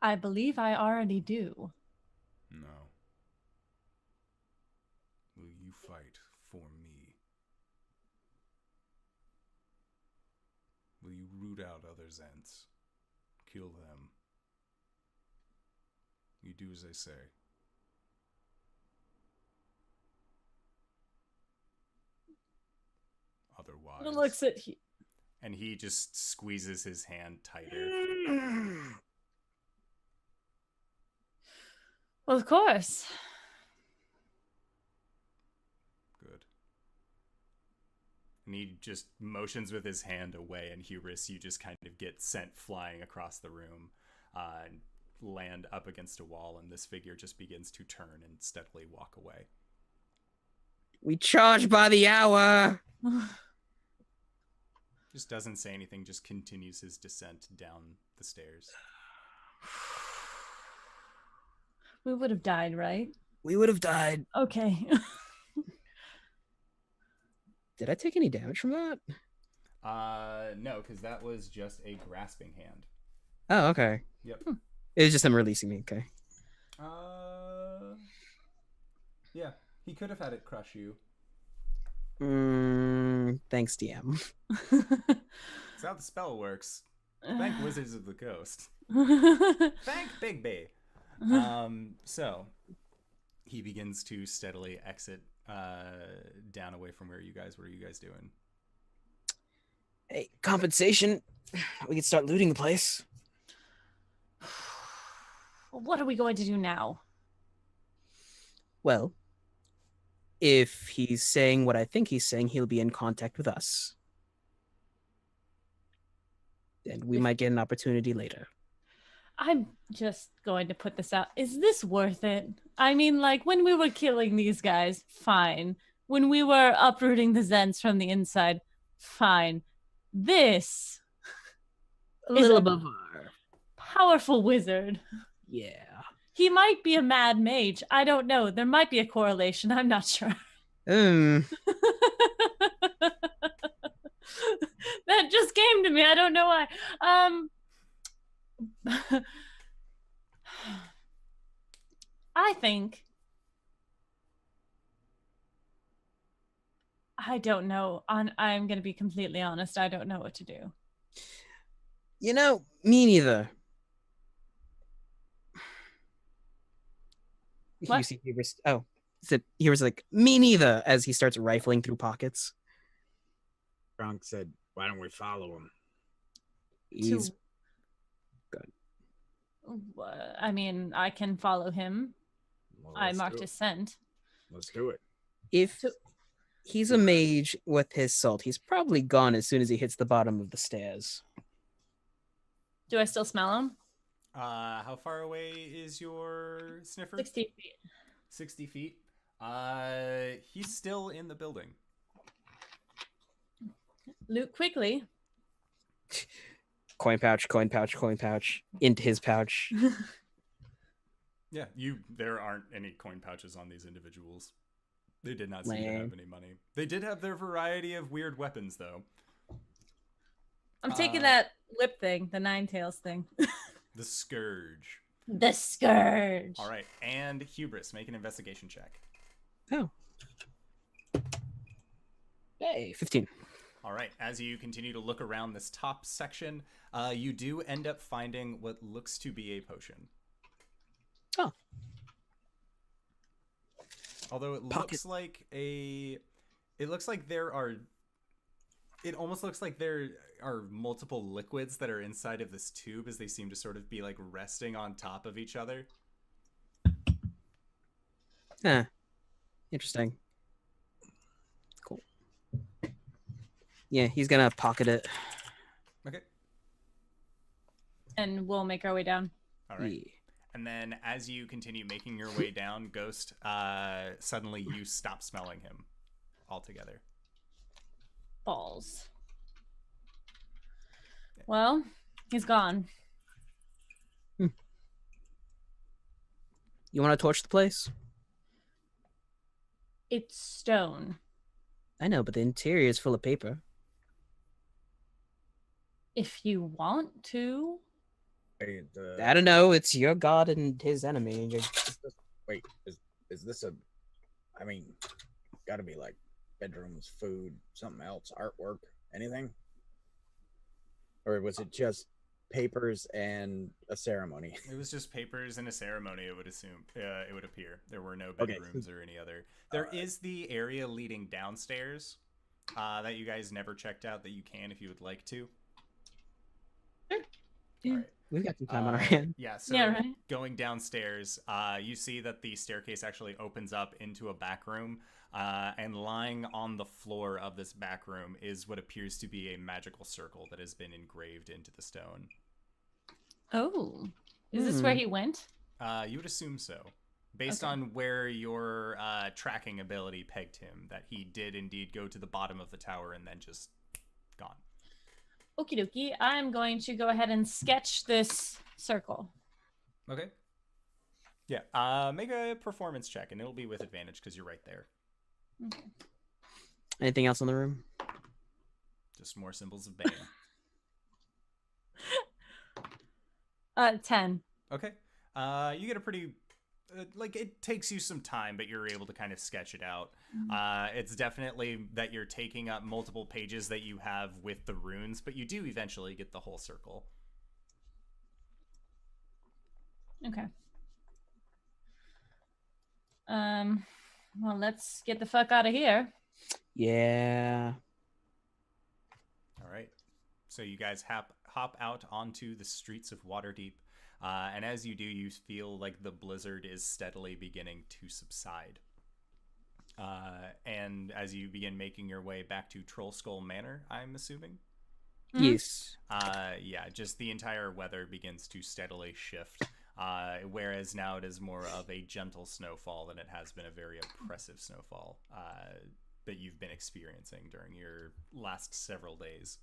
I believe I already do. No. Will you fight for me? Will you root out other Zents? Kill them? You do as I say. Otherwise. Looks at And he just squeezes his hand tighter. Well, of course. Good. And he just motions with his hand away, and Hubris, you just kind of get sent flying across the room and land up against a wall, and this figure just begins to turn and steadily walk away. We charge by the hour. Just doesn't say anything, just continues his descent down the stairs. We would have died, right? We would have died. Okay. Did I take any damage from that? No, because that was just a grasping hand. Oh, okay. Yep. It was just him releasing me. Okay. Yeah, he could have had it crush you. Thanks, DM. That's how the spell works. Thank Wizards of the Coast. Thank Big B. So he begins to steadily exit down away from where you guys. What are you guys doing? Hey, compensation. We could start looting the place. What are we going to do now? Well, if he's saying what I think he's saying, he'll be in contact with us. And we might get an opportunity later. I'm just going to put this out. Is this worth it? I mean, like, when we were killing these guys, fine. When we were uprooting the Zents from the inside, fine. This A is little a above our... powerful wizard. Yeah. He might be a mad mage. I don't know. There might be a correlation. I'm not sure. Hmm. That just came to me. I don't know why. I think I don't know. I'm going to be completely honest. I don't know what to do. You know, me neither. What? You see Hubris. Oh, he was like, me neither, as he starts rifling through pockets. KRONK said, "Why don't we follow him?" He's I mean, I can follow him. Well, I let's marked do his it. scent. Let's do it. if he's a mage with his salt, he's probably gone as soon as he hits the bottom of the stairs. Do I still smell him? How far away is your sniffer? 60 feet. 60 feet. He's still in the building. Loot quickly. Coin pouch, coin pouch, coin pouch, into his pouch. Yeah, there aren't any coin pouches on these individuals. They did not seem to have any money. They did have their variety of weird weapons, though. I'm taking that whip thing, the Nine Tails thing. The Scourge. The Scourge. All right, and Hubris, make an investigation check. Oh. Hey, 15. All right, as you continue to look around this top section, you do end up finding what looks to be a potion. Oh. Although it looks like it almost looks like there are multiple liquids that are inside of this tube, as they seem to sort of be like resting on top of each other. Huh. Interesting. Cool. Yeah, he's gonna pocket it. Okay. And we'll make our way down. All right. Yeah. And then as you continue making your way down, Ghost, suddenly you stop smelling him altogether. Balls. Well, he's gone. You want to torch the place? It's stone. I know, but the interior is full of paper. If you want to. I don't know. It's your god and his enemy. Wait, is this a? I mean, gotta be like bedrooms, food, something else, artwork, anything? Or was it just papers and a ceremony? It was just papers and a ceremony. It would assume. It would appear there were no bedrooms or any other. There is the area leading downstairs that you guys never checked out. That you can if you would like to. Sure. All right. We've got some time on our hands. Yeah, so right. Going downstairs, you see that the staircase actually opens up into a back room, and lying on the floor of this back room is what appears to be a magical circle that has been engraved into the stone. Oh, is this where he went? You would assume so. Based on where your tracking ability pegged him, that he did indeed go to the bottom of the tower and then just gone. Okie dokie. I'm going to go ahead and sketch this circle. Okay. Yeah. Make a performance check, and it'll be with advantage because you're right there. Okay. Anything else in the room? Just more symbols of Bane. 10. Okay. You get a pretty... it takes you some time, but you're able to kind of sketch it out. It's definitely that you're taking up multiple pages that you have with the runes, but you do eventually get the whole circle. Okay. Well, let's get the fuck out of here. Yeah. All right. So you guys hop out onto the streets of Waterdeep. And as you do, you feel like the blizzard is steadily beginning to subside. And as you begin making your way back to Troll Skull Manor, I'm assuming? Yes. Yeah, just the entire weather begins to steadily shift. Whereas now it is more of a gentle snowfall than it has been a very oppressive snowfall that you've been experiencing during your last several days.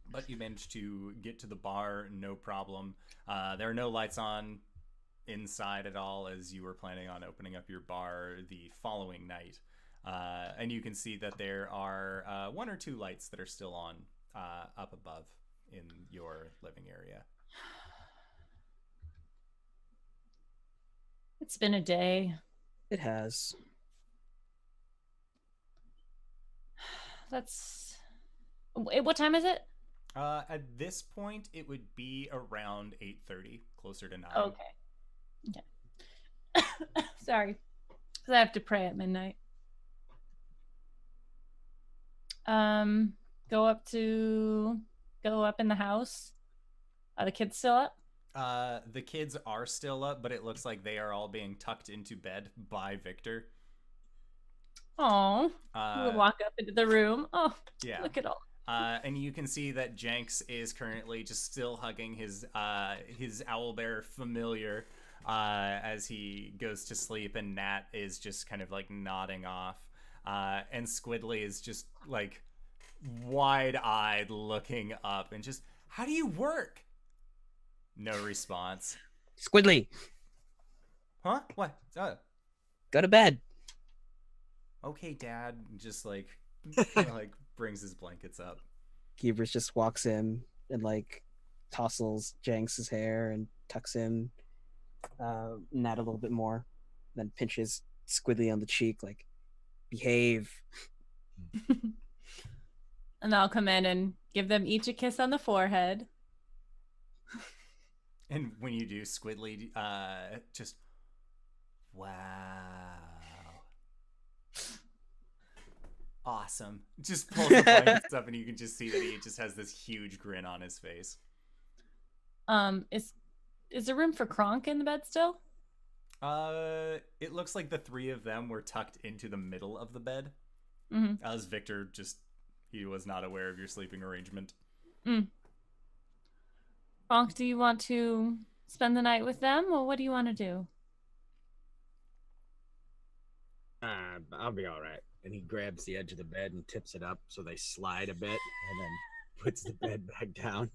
But you managed to get to the bar, no problem. There are no lights on inside at all, as you were planning on opening up your bar the following night. And you can see that there are 1 or 2 lights that are still on up above in your living area. It's been a day. It has. What time is it? At this point, it would be around 8:30, closer to 9. Okay. Sorry. Because I have to pray at midnight. Go up in the house. Are the kids still up? The kids are still up, but it looks like they are all being tucked into bed by Victor. Oh, we'll walk up into the room. Oh, yeah. Look at all. And you can see that Jenks is currently just still hugging his owlbear familiar as he goes to sleep, and Nat is just kind of like nodding off. And Squidly is just like wide-eyed looking up and just, how do you work? No response. Squidly. Huh? What? Go to bed. Okay, Dad. Just like brings his blankets up. Hubris just walks in and like tousles Jenks' hair and tucks him Nat a little bit more, then pinches Squidly on the cheek like, behave. And I'll come in and give them each a kiss on the forehead. And when you do, Squidly just, wow. Awesome. Just pulls the blankets up and you can just see that he just has this huge grin on his face. Is there room for KRONK in the bed still? It looks like the 3 of them were tucked into the middle of the bed. Mm-hmm. As Victor he was not aware of your sleeping arrangement. KRONK, do you want to spend the night with them, or what do you want to do? I'll be all right. And he grabs the edge of the bed and tips it up so they slide a bit, and then puts the bed back down.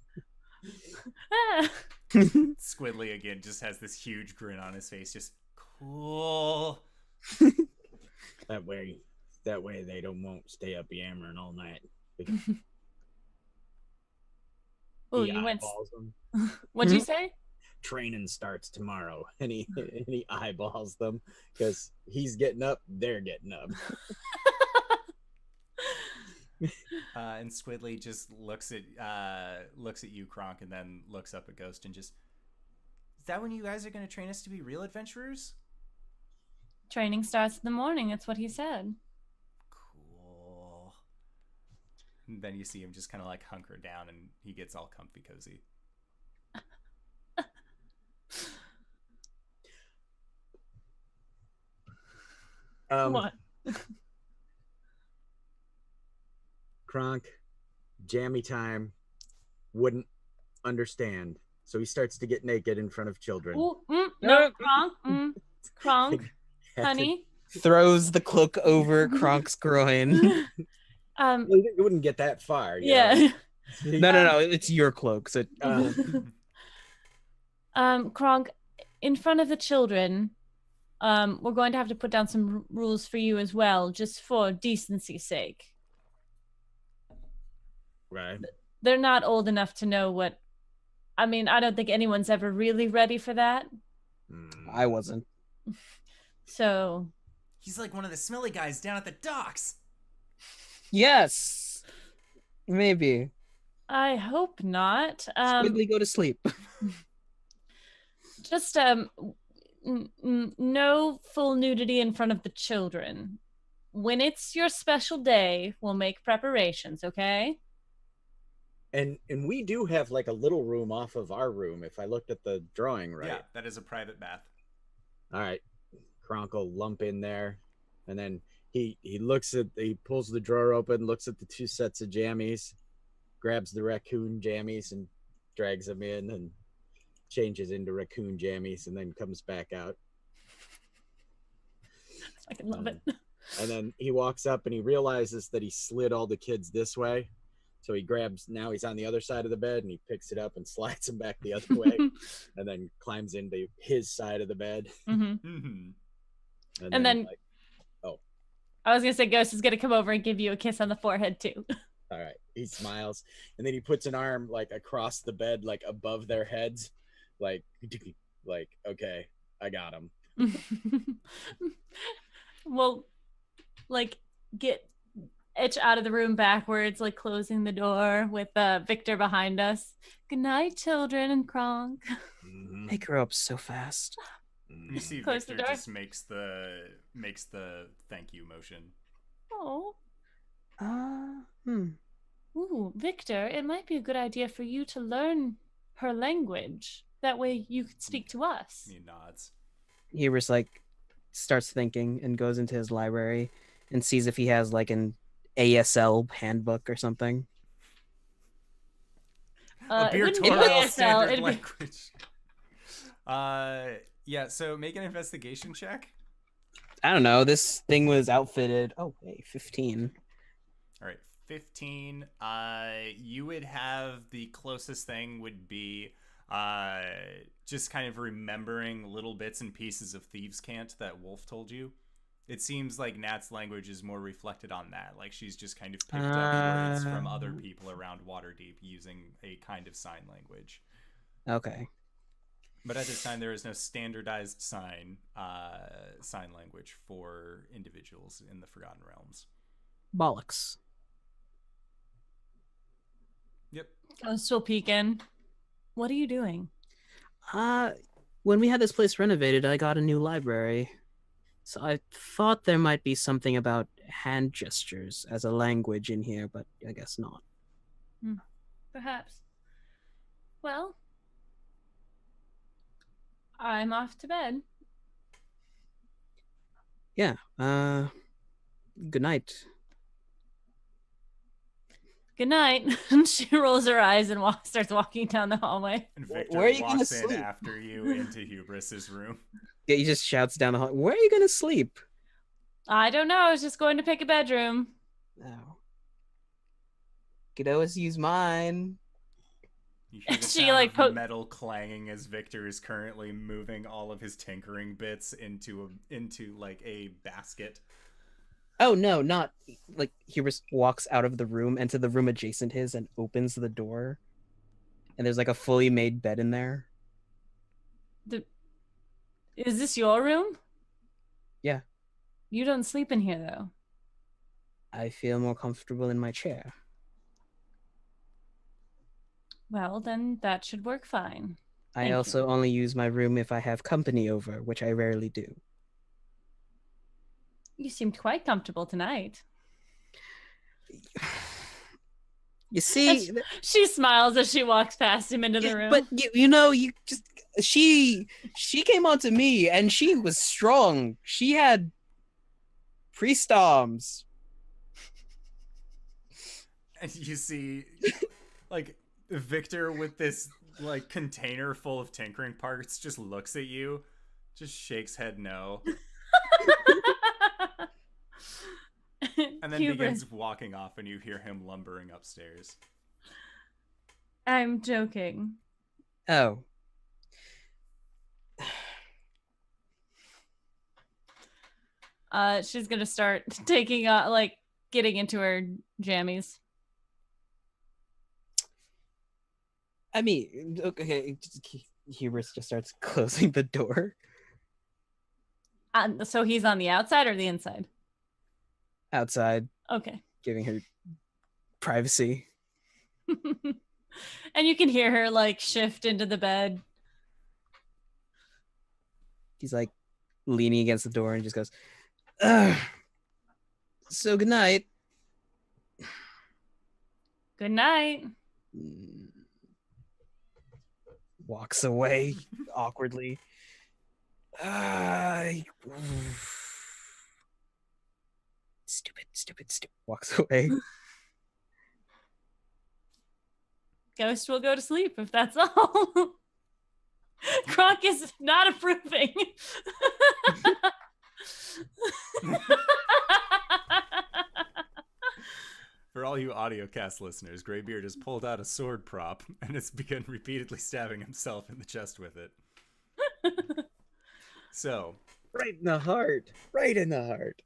Squidly again just has this huge grin on his face, just cool. That way they won't stay up yammering all night. Oh, He you went. eyeballs them. What'd you say? Training starts tomorrow, and he eyeballs them because he's getting up, they're getting up. And Squidly just looks at you, KRONK, and then looks up at Ghost and just, is that when you guys are going to train us to be real adventurers? Training starts in the morning. That's what he said. Cool. And then you see him just kind of like hunker down, and he gets all comfy cozy. What? KRONK, jammy time, wouldn't understand. So he starts to get naked in front of children. Ooh, no, KRONK. KRONK, honey. Throws the cloak over KRONK's groin. Well, it wouldn't get that far. Yeah. No, it's your cloak. So KRONK, in front of the children, we're going to have to put down some rules for you as well, just for decency's sake. Right. They're not old enough to know what. I mean, I don't think anyone's ever really ready for that. I wasn't. So. He's like one of the smelly guys down at the docks. Yes. Maybe. I hope not. Squidly, go to sleep. Just no full nudity in front of the children. When it's your special day, we'll make preparations, okay? And we do have like a little room off of our room, if I looked at the drawing right. Yeah, that is a private bath. All right. KRONK will lump in there, and then he pulls the drawer open, looks at the 2 sets of jammies, grabs the raccoon jammies and drags them in and changes into raccoon jammies, and then comes back out. I can love it. And then he walks up and he realizes that he slid all the kids this way. So he grabs, now he's on the other side of the bed, and he picks it up and slides them back the other way, and then climbs into his side of the bed. And then like, I was going to say Ghost is going to come over and give you a kiss on the forehead too. All right. He smiles, and then he puts an arm like across the bed, like above their heads, like okay, I got him. Well, like Itch out of the room backwards, like closing the door with Victor behind us. Good night, children, and KRONK. They grow up so fast. You see Close Victor just makes the thank you motion. Oh. Ooh, Victor, it might be a good idea for you to learn her language. That way you could speak to us. He nods. Hubris like starts thinking and goes into his library and sees if he has like an ASL handbook or something. A beer Torah standard language. Yeah, so make an investigation check. I don't know. This thing was outfitted. Oh, hey, 15. All right, 15. You would have the closest thing would be just kind of remembering little bits and pieces of Thieves' Cant that Wolf told you. It seems like Nat's language is more reflected on that. Like she's just kind of picked up words from other people around Waterdeep using a kind of sign language. Okay. But at this time, there is no standardized sign language for individuals in the Forgotten Realms. Bollocks. Yep. I'm still peeking. What are you doing? When we had this place renovated, I got a new library. So I thought there might be something about hand gestures as a language in here, but I guess not. Perhaps. Well, I'm off to bed. Yeah. Good night. Good night. She rolls her eyes and starts walking down the hallway. And Victor Where are you walks gonna in sleep? after you into Hubris's room. Yeah, he just shouts down the hall. Where are you gonna sleep? I don't know. I was just going to pick a bedroom. Oh. Could always use mine. You hear the She, sound like, of metal clanging as Victor is currently moving all of his tinkering bits into like a basket. Oh no, not like Hubris walks out of the room into the room adjacent his and opens the door. and there's like a fully made bed in there. Is this your room? Yeah. You don't sleep in here, though. I feel more comfortable in my chair. Well, then that should work fine. I Thank also you. only use my room if I have company over, which I rarely do. You seemed quite comfortable tonight. You see, She smiles as she walks past him into the room. but you know, you just she came on to me and she was strong. She had priest arms. And you see, like, Victor with this, like, container full of tinkering parts just looks at you, just shakes head no, and then Hubris. begins walking off, and you hear him lumbering upstairs. I'm joking. Oh. She's gonna start taking getting into her jammies. I mean, okay, Hubris just starts closing the door. So he's on the outside or the inside? Outside, Okay. giving her privacy. And you can hear her like shift into the bed. He's like leaning against the door and just goes, "Ugh. So good night." Good night. Walks away awkwardly. Stupid. Walks away. Ghost will go to sleep if that's all. KRONK is not approving. For all you audiocast listeners, Greybeard has pulled out a sword prop and has begun repeatedly stabbing himself in the chest with it. So, Right in the heart. Right in the heart.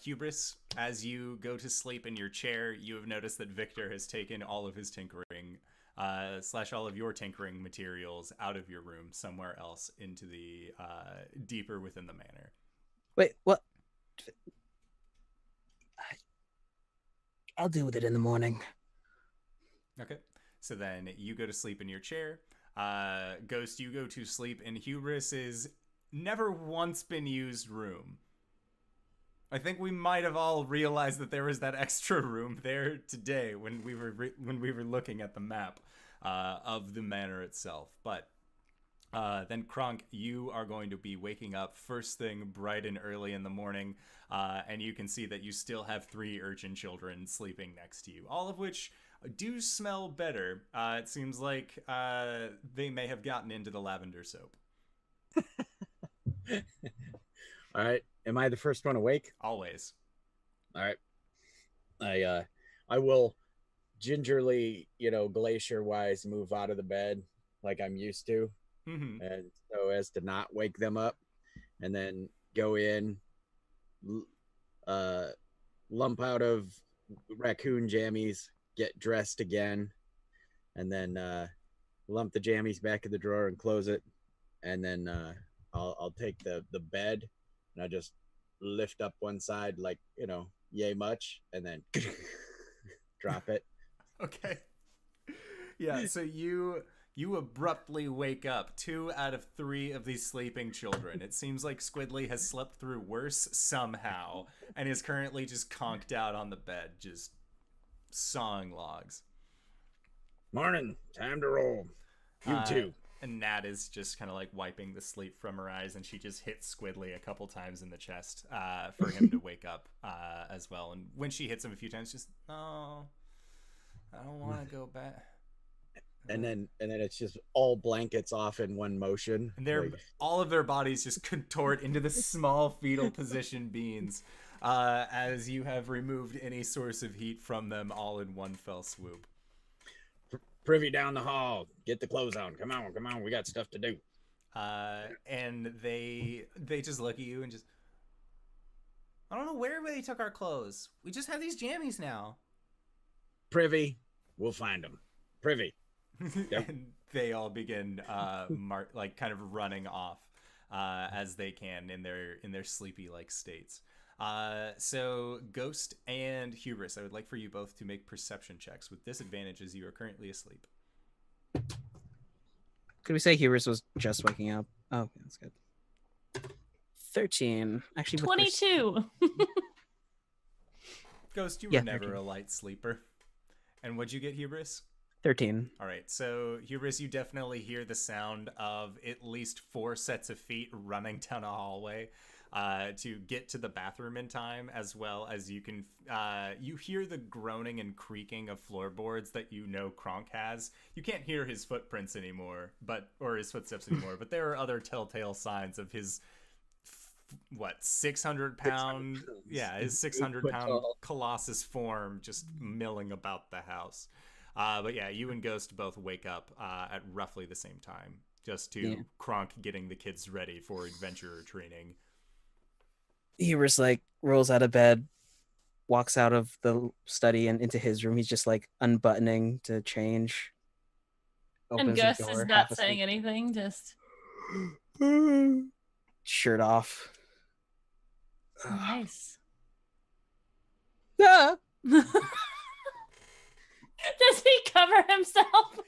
Hubris, as you go to sleep in your chair, you have noticed that Victor has taken all of his tinkering, / all of your tinkering materials out of your room somewhere else into the deeper within the manor. Wait, what? I'll deal with it in the morning. Okay. So then you go to sleep in your chair. Ghost, you go to sleep in Hubris's never once been used room. I think we might have all realized that there was that extra room there today when we were looking at the map of the manor itself. But then KRONK, you are going to be waking up first thing bright and early in the morning, and you can see that you still have 3 urchin children sleeping next to you, all of which do smell better. It seems like they may have gotten into the lavender soap. All right. Am I the first one awake? Always. All right. I will gingerly, glacier-wise move out of the bed like I'm used to. Mm-hmm. And so as to not wake them up, and then go in, lump out of raccoon jammies, get dressed again, and then lump the jammies back in the drawer and close it, and then I'll take the bed and I just lift up one side like yay much, and then drop it. Okay. Yeah, so you abruptly wake up 2 out of 3 of these sleeping children. It seems like Squidly has slept through worse somehow and is currently just conked out on the bed, just sawing logs. Morning, time to roll. You too. And Nat is just kind of like wiping the sleep from her eyes, and she just hits Squidly a couple times in the chest for him to wake up as well. And when she hits him a few times, just, no, I don't want to go back. And then it's just all blankets off in one motion. And all of their bodies just contort into the small fetal position beings as you have removed any source of heat from them all in one fell swoop. Privy down the hall. Get the clothes on. Come on. We got stuff to do. And they just look at you and just, I don't know where they took our clothes. We just have these jammies now. Privy, we'll find them. Privy. Yep. And they all begin kind of running off as they can in their sleepy like states. So Ghost and Hubris, I would like for you both to make perception checks with disadvantage as you are currently asleep. Could we say Hubris was just waking up? Oh, okay, that's good. 13. Actually, with 22. Ghost, you were never 13. a light sleeper. And what'd you get, Hubris? 13. All right, so Hubris, you definitely hear the sound of at least 4 sets of feet running down a hallway to get to the bathroom in time, as well as you can you hear the groaning and creaking of floorboards that you know KRONK has. You can't hear his footprints anymore, or his footsteps anymore, but there are other telltale signs of his 600-pound, his 600-pound colossus form just milling about the house. But yeah, you and Ghost both wake up at roughly the same time, just to KRONK getting the kids ready for adventure training. Hubris like rolls out of bed, walks out of the study and into his room. He's just like unbuttoning to change. And Gus is not saying anything, just shirt off. Nice. Ah! Does he cover himself?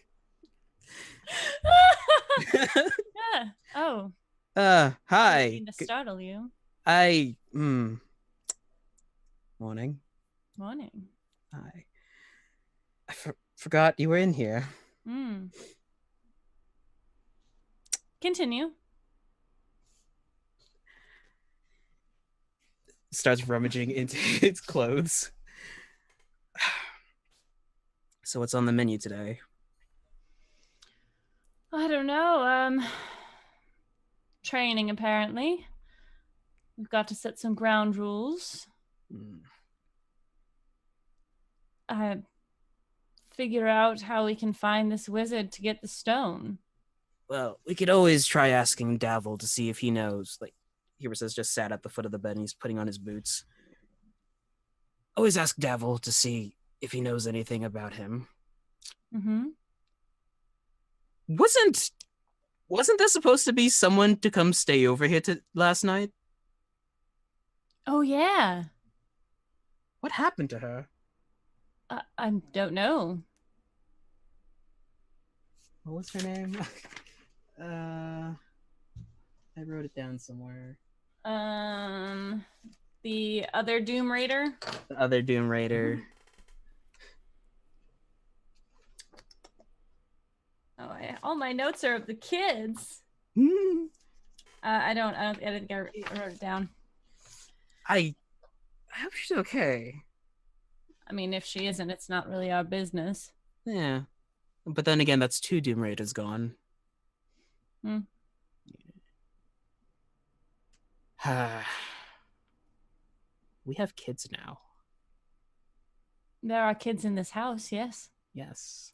Yeah. Oh. Hi. I didn't mean to startle you. Morning. Morning. Hi. I forgot you were in here. Continue. Starts rummaging into his clothes. So what's on the menu today? I don't know. Training, apparently. We've got to set some ground rules. Figure out how we can find this wizard to get the stone. Well, we could always try asking Davil to see if he knows. Like, Hubris has just sat at the foot of the bed and he's putting on his boots. Always ask Davil to see if he knows anything about him. Mm-hmm. Wasn't there supposed to be someone to come stay over here last night? Oh, yeah. What happened to her? I don't know. What was her name? I wrote it down somewhere. The other Doom Raider? The other Doom Raider. Oh, all my notes are of the kids. I didn't I wrote it down. I hope she's okay. I mean, if she isn't, it's not really our business. Yeah. But then again, that's 2 Doom Raiders gone. We have kids now. There are kids in this house, yes. Yes.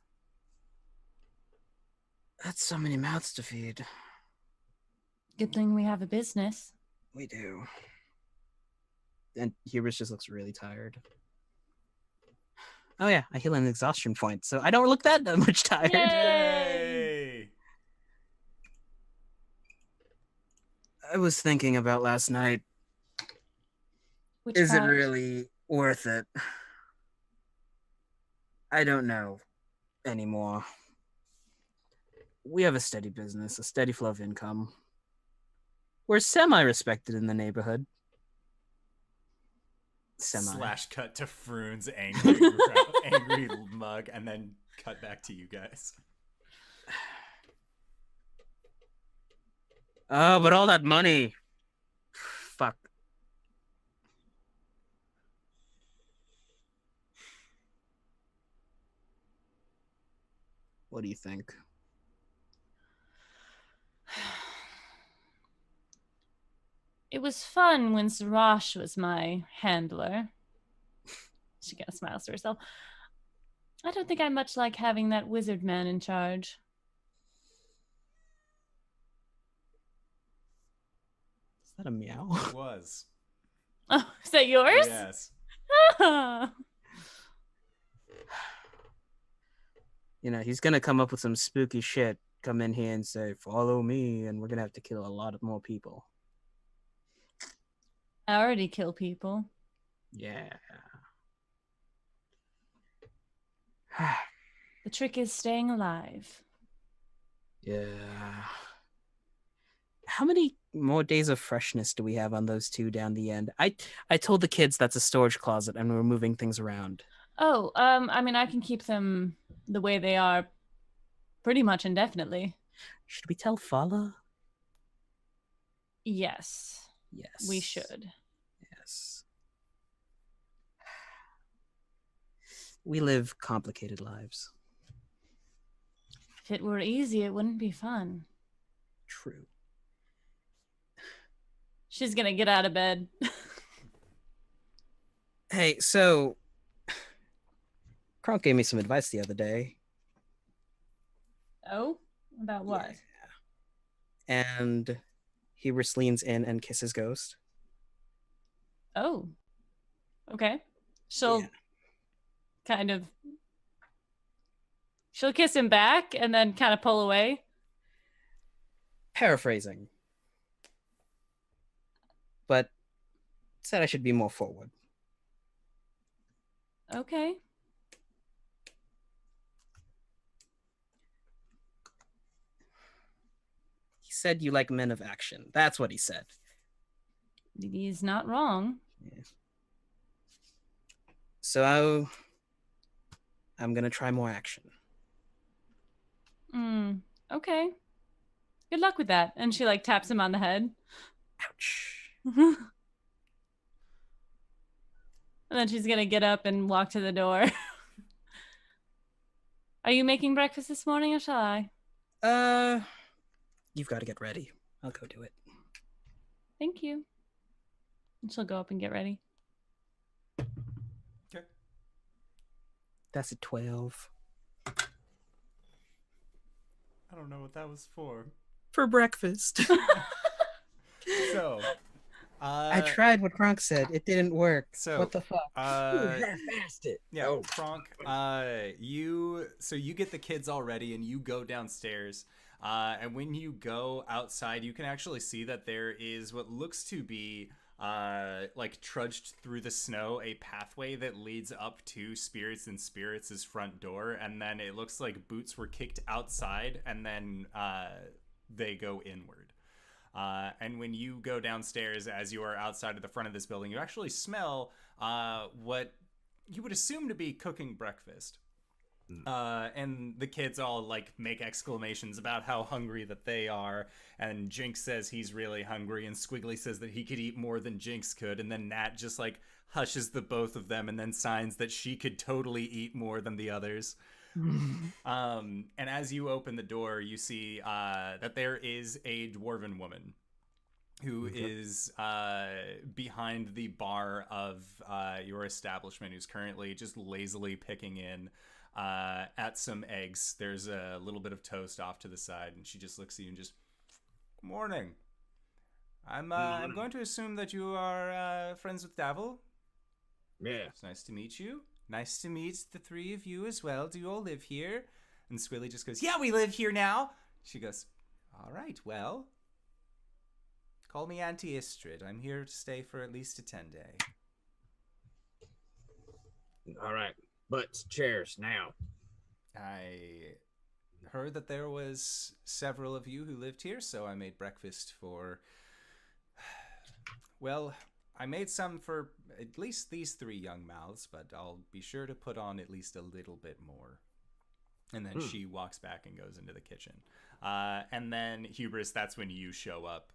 That's so many mouths to feed. Good thing we have a business. We do. And Hubris just looks really tired. Oh yeah, I heal an exhaustion point, so I don't look that much tired. Yay! I was thinking about last night. Is it really worth it? I don't know anymore. We have a steady business, a steady flow of income. We're semi-respected in the neighborhood. Slash cut to Froon's angry mug, and then cut back to you guys. Oh, but all that money. Fuck. What do you think? It was fun when Sarash was my handler. She kind of smiles to herself. I don't think I much like having that wizard man in charge. Is that a meow? It was. Oh, is that yours? Yes. Yeah, he's gonna come up with some spooky shit, come in here and say, "Follow me," and we're gonna have to kill a lot of more people. I already kill people. Yeah. The trick is staying alive. Yeah. How many more days of freshness do we have on those two down the end? I told the kids that's a storage closet and we're moving things around. Oh, I mean, I can keep them the way they are pretty much indefinitely. Should we tell Fala? Yes. Yes. We should. Yes. We live complicated lives. If it were easy, it wouldn't be fun. True. She's gonna get out of bed. Hey, so KRONK gave me some advice the other day. Oh? About what? Yeah. And Hubris leans in and kisses Ghost. Oh. Okay. She'll Yeah. kind of... She'll kiss him back and then kind of pull away. Paraphrasing. But said I should be more forward. Okay. He said you like men of action. That's what he said. He's not wrong. Yeah. So I'm gonna try more action. Okay. Good luck with that. And she like taps him on the head. Ouch. And then she's gonna get up and walk to the door. Are you making breakfast this morning or shall I? You've got to get ready. I'll go do it. Thank you. And she'll go up and get ready. Okay. That's a 12. I don't know what that was for. For breakfast. So, I tried what KRONK said. It didn't work. So, what the fuck? Half-assed it. Yeah, Oh. KRONK, you get the kids all ready and you go downstairs. And when you go outside, you can actually see that there is what looks to be like trudged through the snow a pathway that leads up to Spirits and Spirits' front door, and then it looks like boots were kicked outside and then they go inward. And when you go downstairs, as you are outside of the front of this building, you actually smell what you would assume to be cooking breakfast. And the kids all like make exclamations about how hungry that they are, and Jinx says he's really hungry, and Squiggly says that he could eat more than Jinx could, and then Nat just like hushes the both of them and then signs that she could totally eat more than the others. And as you open the door, you see that there is a dwarven woman who is behind the bar of your establishment, who's currently just lazily picking in at some eggs. There's a little bit of toast off to the side, and she just looks at you and just, "Good morning. I'm going to assume that you are friends with Davil. Yeah. It's nice to meet you. Nice to meet the three of you as well. Do you all live here?" And Squilly just goes, "Yeah, we live here now." She goes, "All right, well, call me Auntie Istrid. I'm here to stay for at least a 10-day. All right. Butts, chairs, now. I heard that there was several of you who lived here, so I made breakfast for... Well, I made some for at least these three young mouths, but I'll be sure to put on at least a little bit more." And then she walks back and goes into the kitchen. And then, Hubris, that's when you show up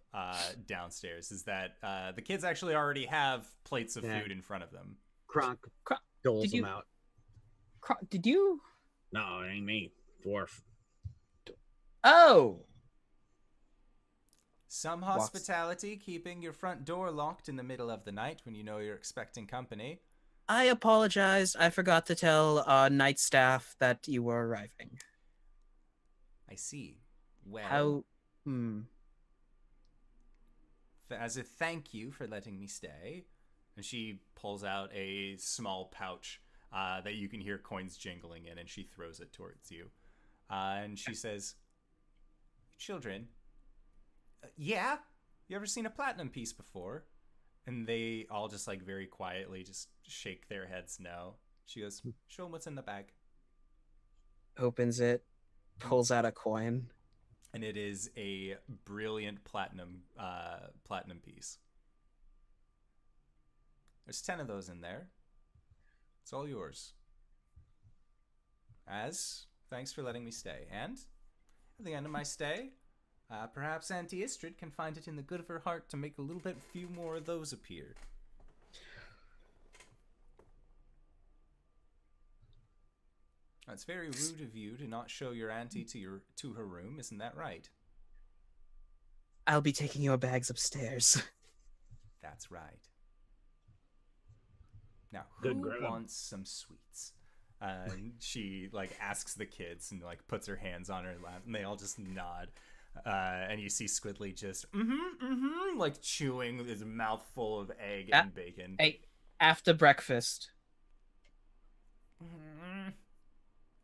downstairs, is that the kids actually already have plates of food in front of them. KRONK KRONK, doles them out. Did you? No, it ain't me. Dwarf. Oh! Some hospitality, keeping your front door locked in the middle of the night when you know you're expecting company. I apologize. I forgot to tell night staff that you were arriving. I see. Well, How? As a thank you for letting me stay. And she pulls out a small pouch that you can hear coins jingling in, and she throws it towards you. And she says, "Children, yeah? You ever seen a platinum piece before?" And they all just like very quietly just shake their heads no. She goes, "Show them what's in the bag." Opens it, pulls out a coin. And it is a brilliant platinum piece. There's 10 of those in there. It's all yours. As thanks for letting me stay. And at the end of my stay, perhaps Auntie Istrid can find it in the good of her heart to make a little bit few more of those appear. It's very rude of you to not show your auntie to her room, isn't that right? I'll be taking your bags upstairs. That's right. Now, who wants some sweets? And she like asks the kids and like puts her hands on her lap, and they all just nod. And you see Squidly just like chewing his mouth full of egg and bacon. Hey, after breakfast.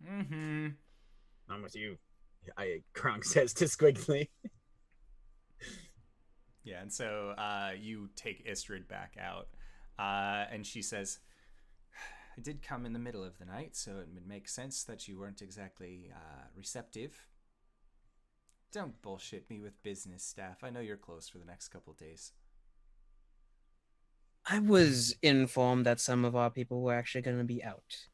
I'm with you. KRONK says to Squiggly. Yeah, and so you take Istrid back out, and she says, "I did come in the middle of the night, so it would make sense that you weren't exactly receptive. Don't bullshit me with business staff. I know you're closed for the next couple days." I was informed that some of our people were actually going to be out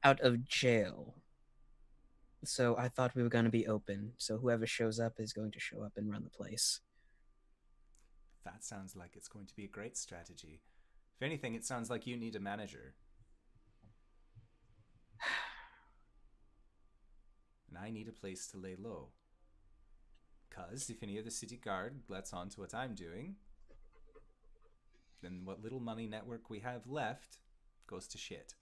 of jail. So I thought we were going to be open. So whoever shows up is going to show up and run the place. That sounds like it's going to be a great strategy. If anything, it sounds like you need a manager. And I need a place to lay low. Because if any of the city guard lets on to what I'm doing, then what little money network we have left goes to shit.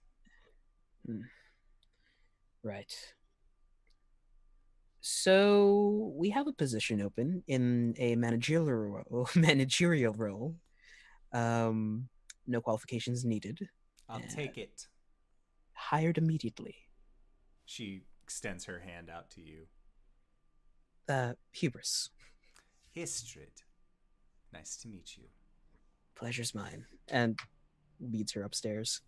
Right. So we have a position open in a managerial role. No qualifications needed. I'll take it. Hired immediately. She extends her hand out to you. Hubris. Istrid. Nice to meet you. Pleasure's mine. And leads her upstairs.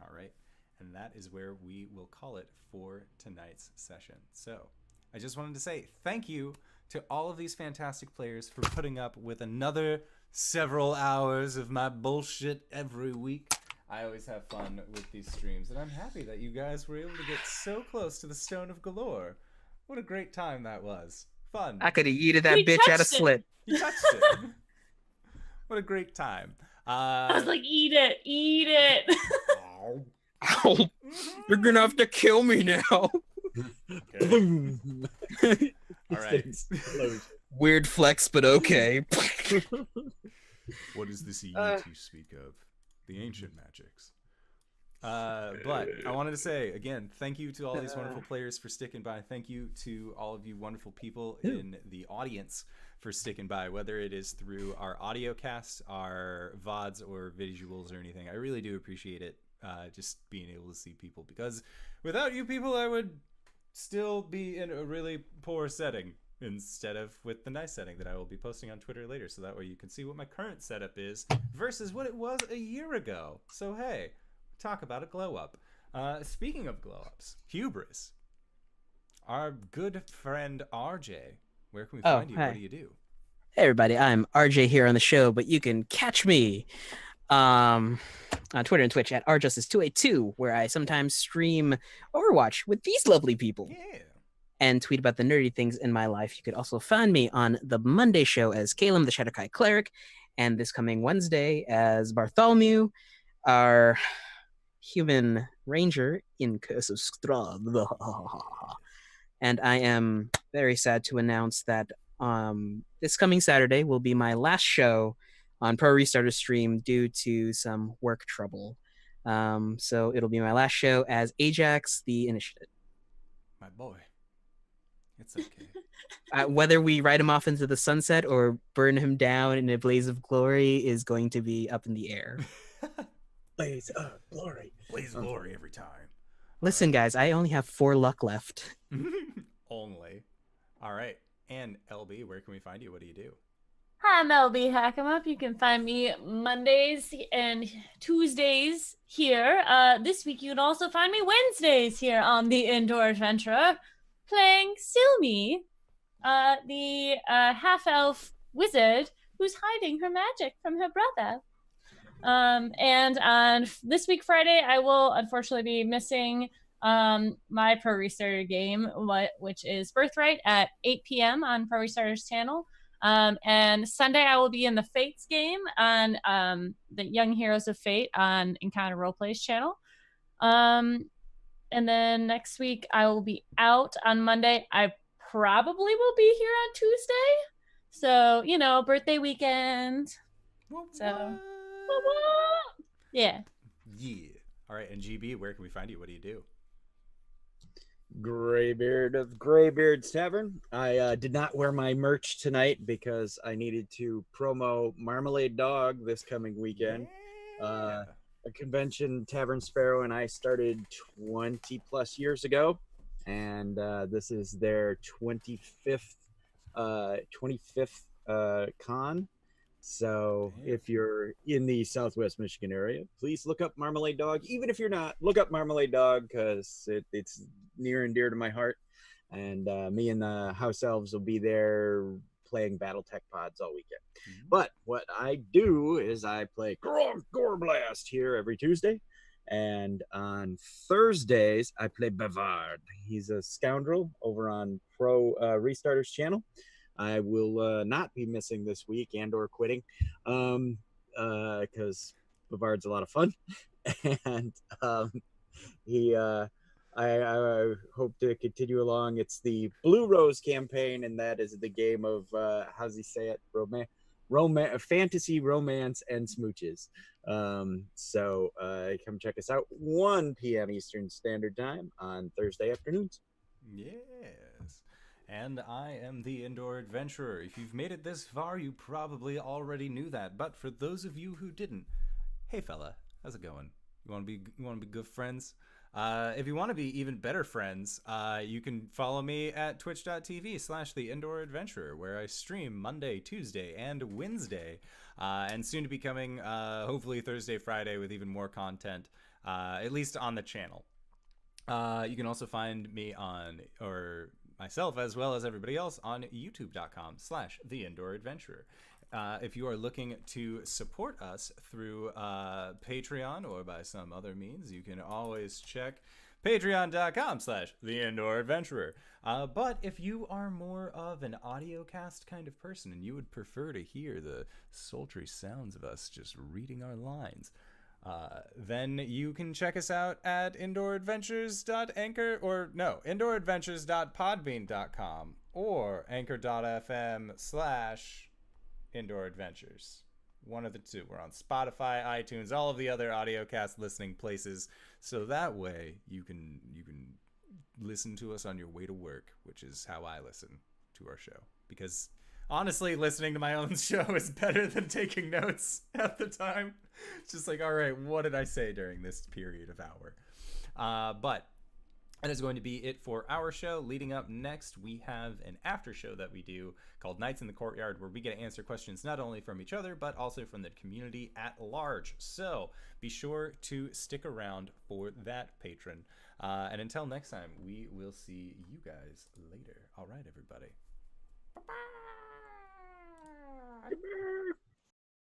All right. And that is where we will call it for tonight's session. So I just wanted to say thank you to all of these fantastic players for putting up with another several hours of my bullshit every week. I always have fun with these streams, and I'm happy that you guys were able to get so close to the Stone of Golorr. What a great time that was. Fun. I could have yeeted that bitch out of slit. You touched it. What a great time. I was like, eat it. Ow. You're gonna have to kill me now. Boom. All right. Weird flex, but okay. What is this you speak of? The ancient magics. But I wanted to say, again, thank you to all these wonderful players for sticking by. Thank you to all of you wonderful people in the audience for sticking by, whether it is through our audio cast, our VODs, or visuals or anything. I really do appreciate it, just being able to see people, because without you people, I would still be in a really poor setting instead of with the nice setting that I will be posting on Twitter later, so that way you can see what my current setup is versus what it was a year ago. So hey, talk about a glow up. Speaking of glow ups, Hubris, our good friend RJ, where can we find you? Hi. What do you do? Hey everybody, I'm RJ here on the show, but you can catch me on Twitter and Twitch at RJustice282, where I sometimes stream Overwatch with these lovely people. Yeah. And tweet about the nerdy things in my life. You could also find me on the Monday show as Caleb the Shadowkai Cleric, and this coming Wednesday as Bartholomew, our human ranger in Curse of Strahd. And I am very sad to announce that this coming Saturday will be my last show on Pro Restarter stream due to some work trouble. So it'll be my last show as Ajax the Initiative. My boy. It's okay. Whether we ride him off into the sunset or burn him down in a blaze of glory is going to be up in the air. Blaze of glory. Blaze of glory every time. Listen, guys, I only have 4 luck left. Only. All right. And LB, where can we find you? What do you do? I'm LBHackEmUp. You can find me Mondays and Tuesdays here. This week you can also find me Wednesdays here on the Indoor Adventurer, playing Silmi, the half-elf wizard who's hiding her magic from her brother. And on this week Friday, I will unfortunately be missing my Pro Restarter game, which is Birthright at 8 p.m. on Pro Restarter's channel. And Sunday I will be in the Fates game on the Young Heroes of Fate on Encounter Roleplay's channel. And then next week I will be out on Monday. I probably will be here on Tuesday. So, you know, birthday weekend. So, yeah. Yeah. All right. And GB, where can we find you? What do you do? Greybeard of Greybeard's Tavern. I did not wear my merch tonight because I needed to promo Marmalade Dog this coming weekend. Yeah. A convention Tavern Sparrow and I started 20 plus years ago, and this is their 25th con. So if you're in the Southwest Michigan area, please look up Marmalade Dog. Even if you're not, look up Marmalade Dog because it's near and dear to my heart. And me and the house elves will be there playing Battletech pods all weekend. Mm-hmm. But what I do is I play KRONK GOREBLAST here every Tuesday. And on Thursdays, I play Bavard. He's a scoundrel over on Pro Restarter's channel. I will not be missing this week and or quitting because Bavard's a lot of fun. And I hope to continue along. It's the Blue Rose campaign, and that is the game of, how's he say it? Fantasy, romance, and smooches. So come check us out. 1 p.m. Eastern Standard Time on Thursday afternoons. Yes. And I am the Indoor Adventurer. If you've made it this far, you probably already knew that. But for those of you who didn't, hey fella, how's it going? You want to be good friends? If you want to be even better friends, you can follow me at twitch.tv/theinDoorAdventurer, where I stream Monday, Tuesday, and Wednesday, and soon to be coming, hopefully Thursday, Friday, with even more content, at least on the channel. You can also find me myself, as well as everybody else, on youtube.com/theinDoorAdventurer. If you are looking to support us through Patreon or by some other means, you can always check patreon.com/theinDoorAdventurer. But if you are more of an audio cast kind of person and you would prefer to hear the sultry sounds of us just reading our lines, then you can check us out at indooradventures.podbean.com or anchor.fm/indooradventures. One of the two. We're on Spotify, iTunes, all of the other audiocast listening places, so that way you can listen to us on your way to work, which is how I listen to our show, because honestly, listening to my own show is better than taking notes at the time. It's just like, all right, what did I say during this period of hour? But that is going to be it for our show. Leading up next, we have an after show that we do called Nights in the Courtyard, where we get to answer questions not only from each other, but also from the community at large. So be sure to stick around for that, patron. And until next time, we will see you guys later. All right, everybody. Bye-bye.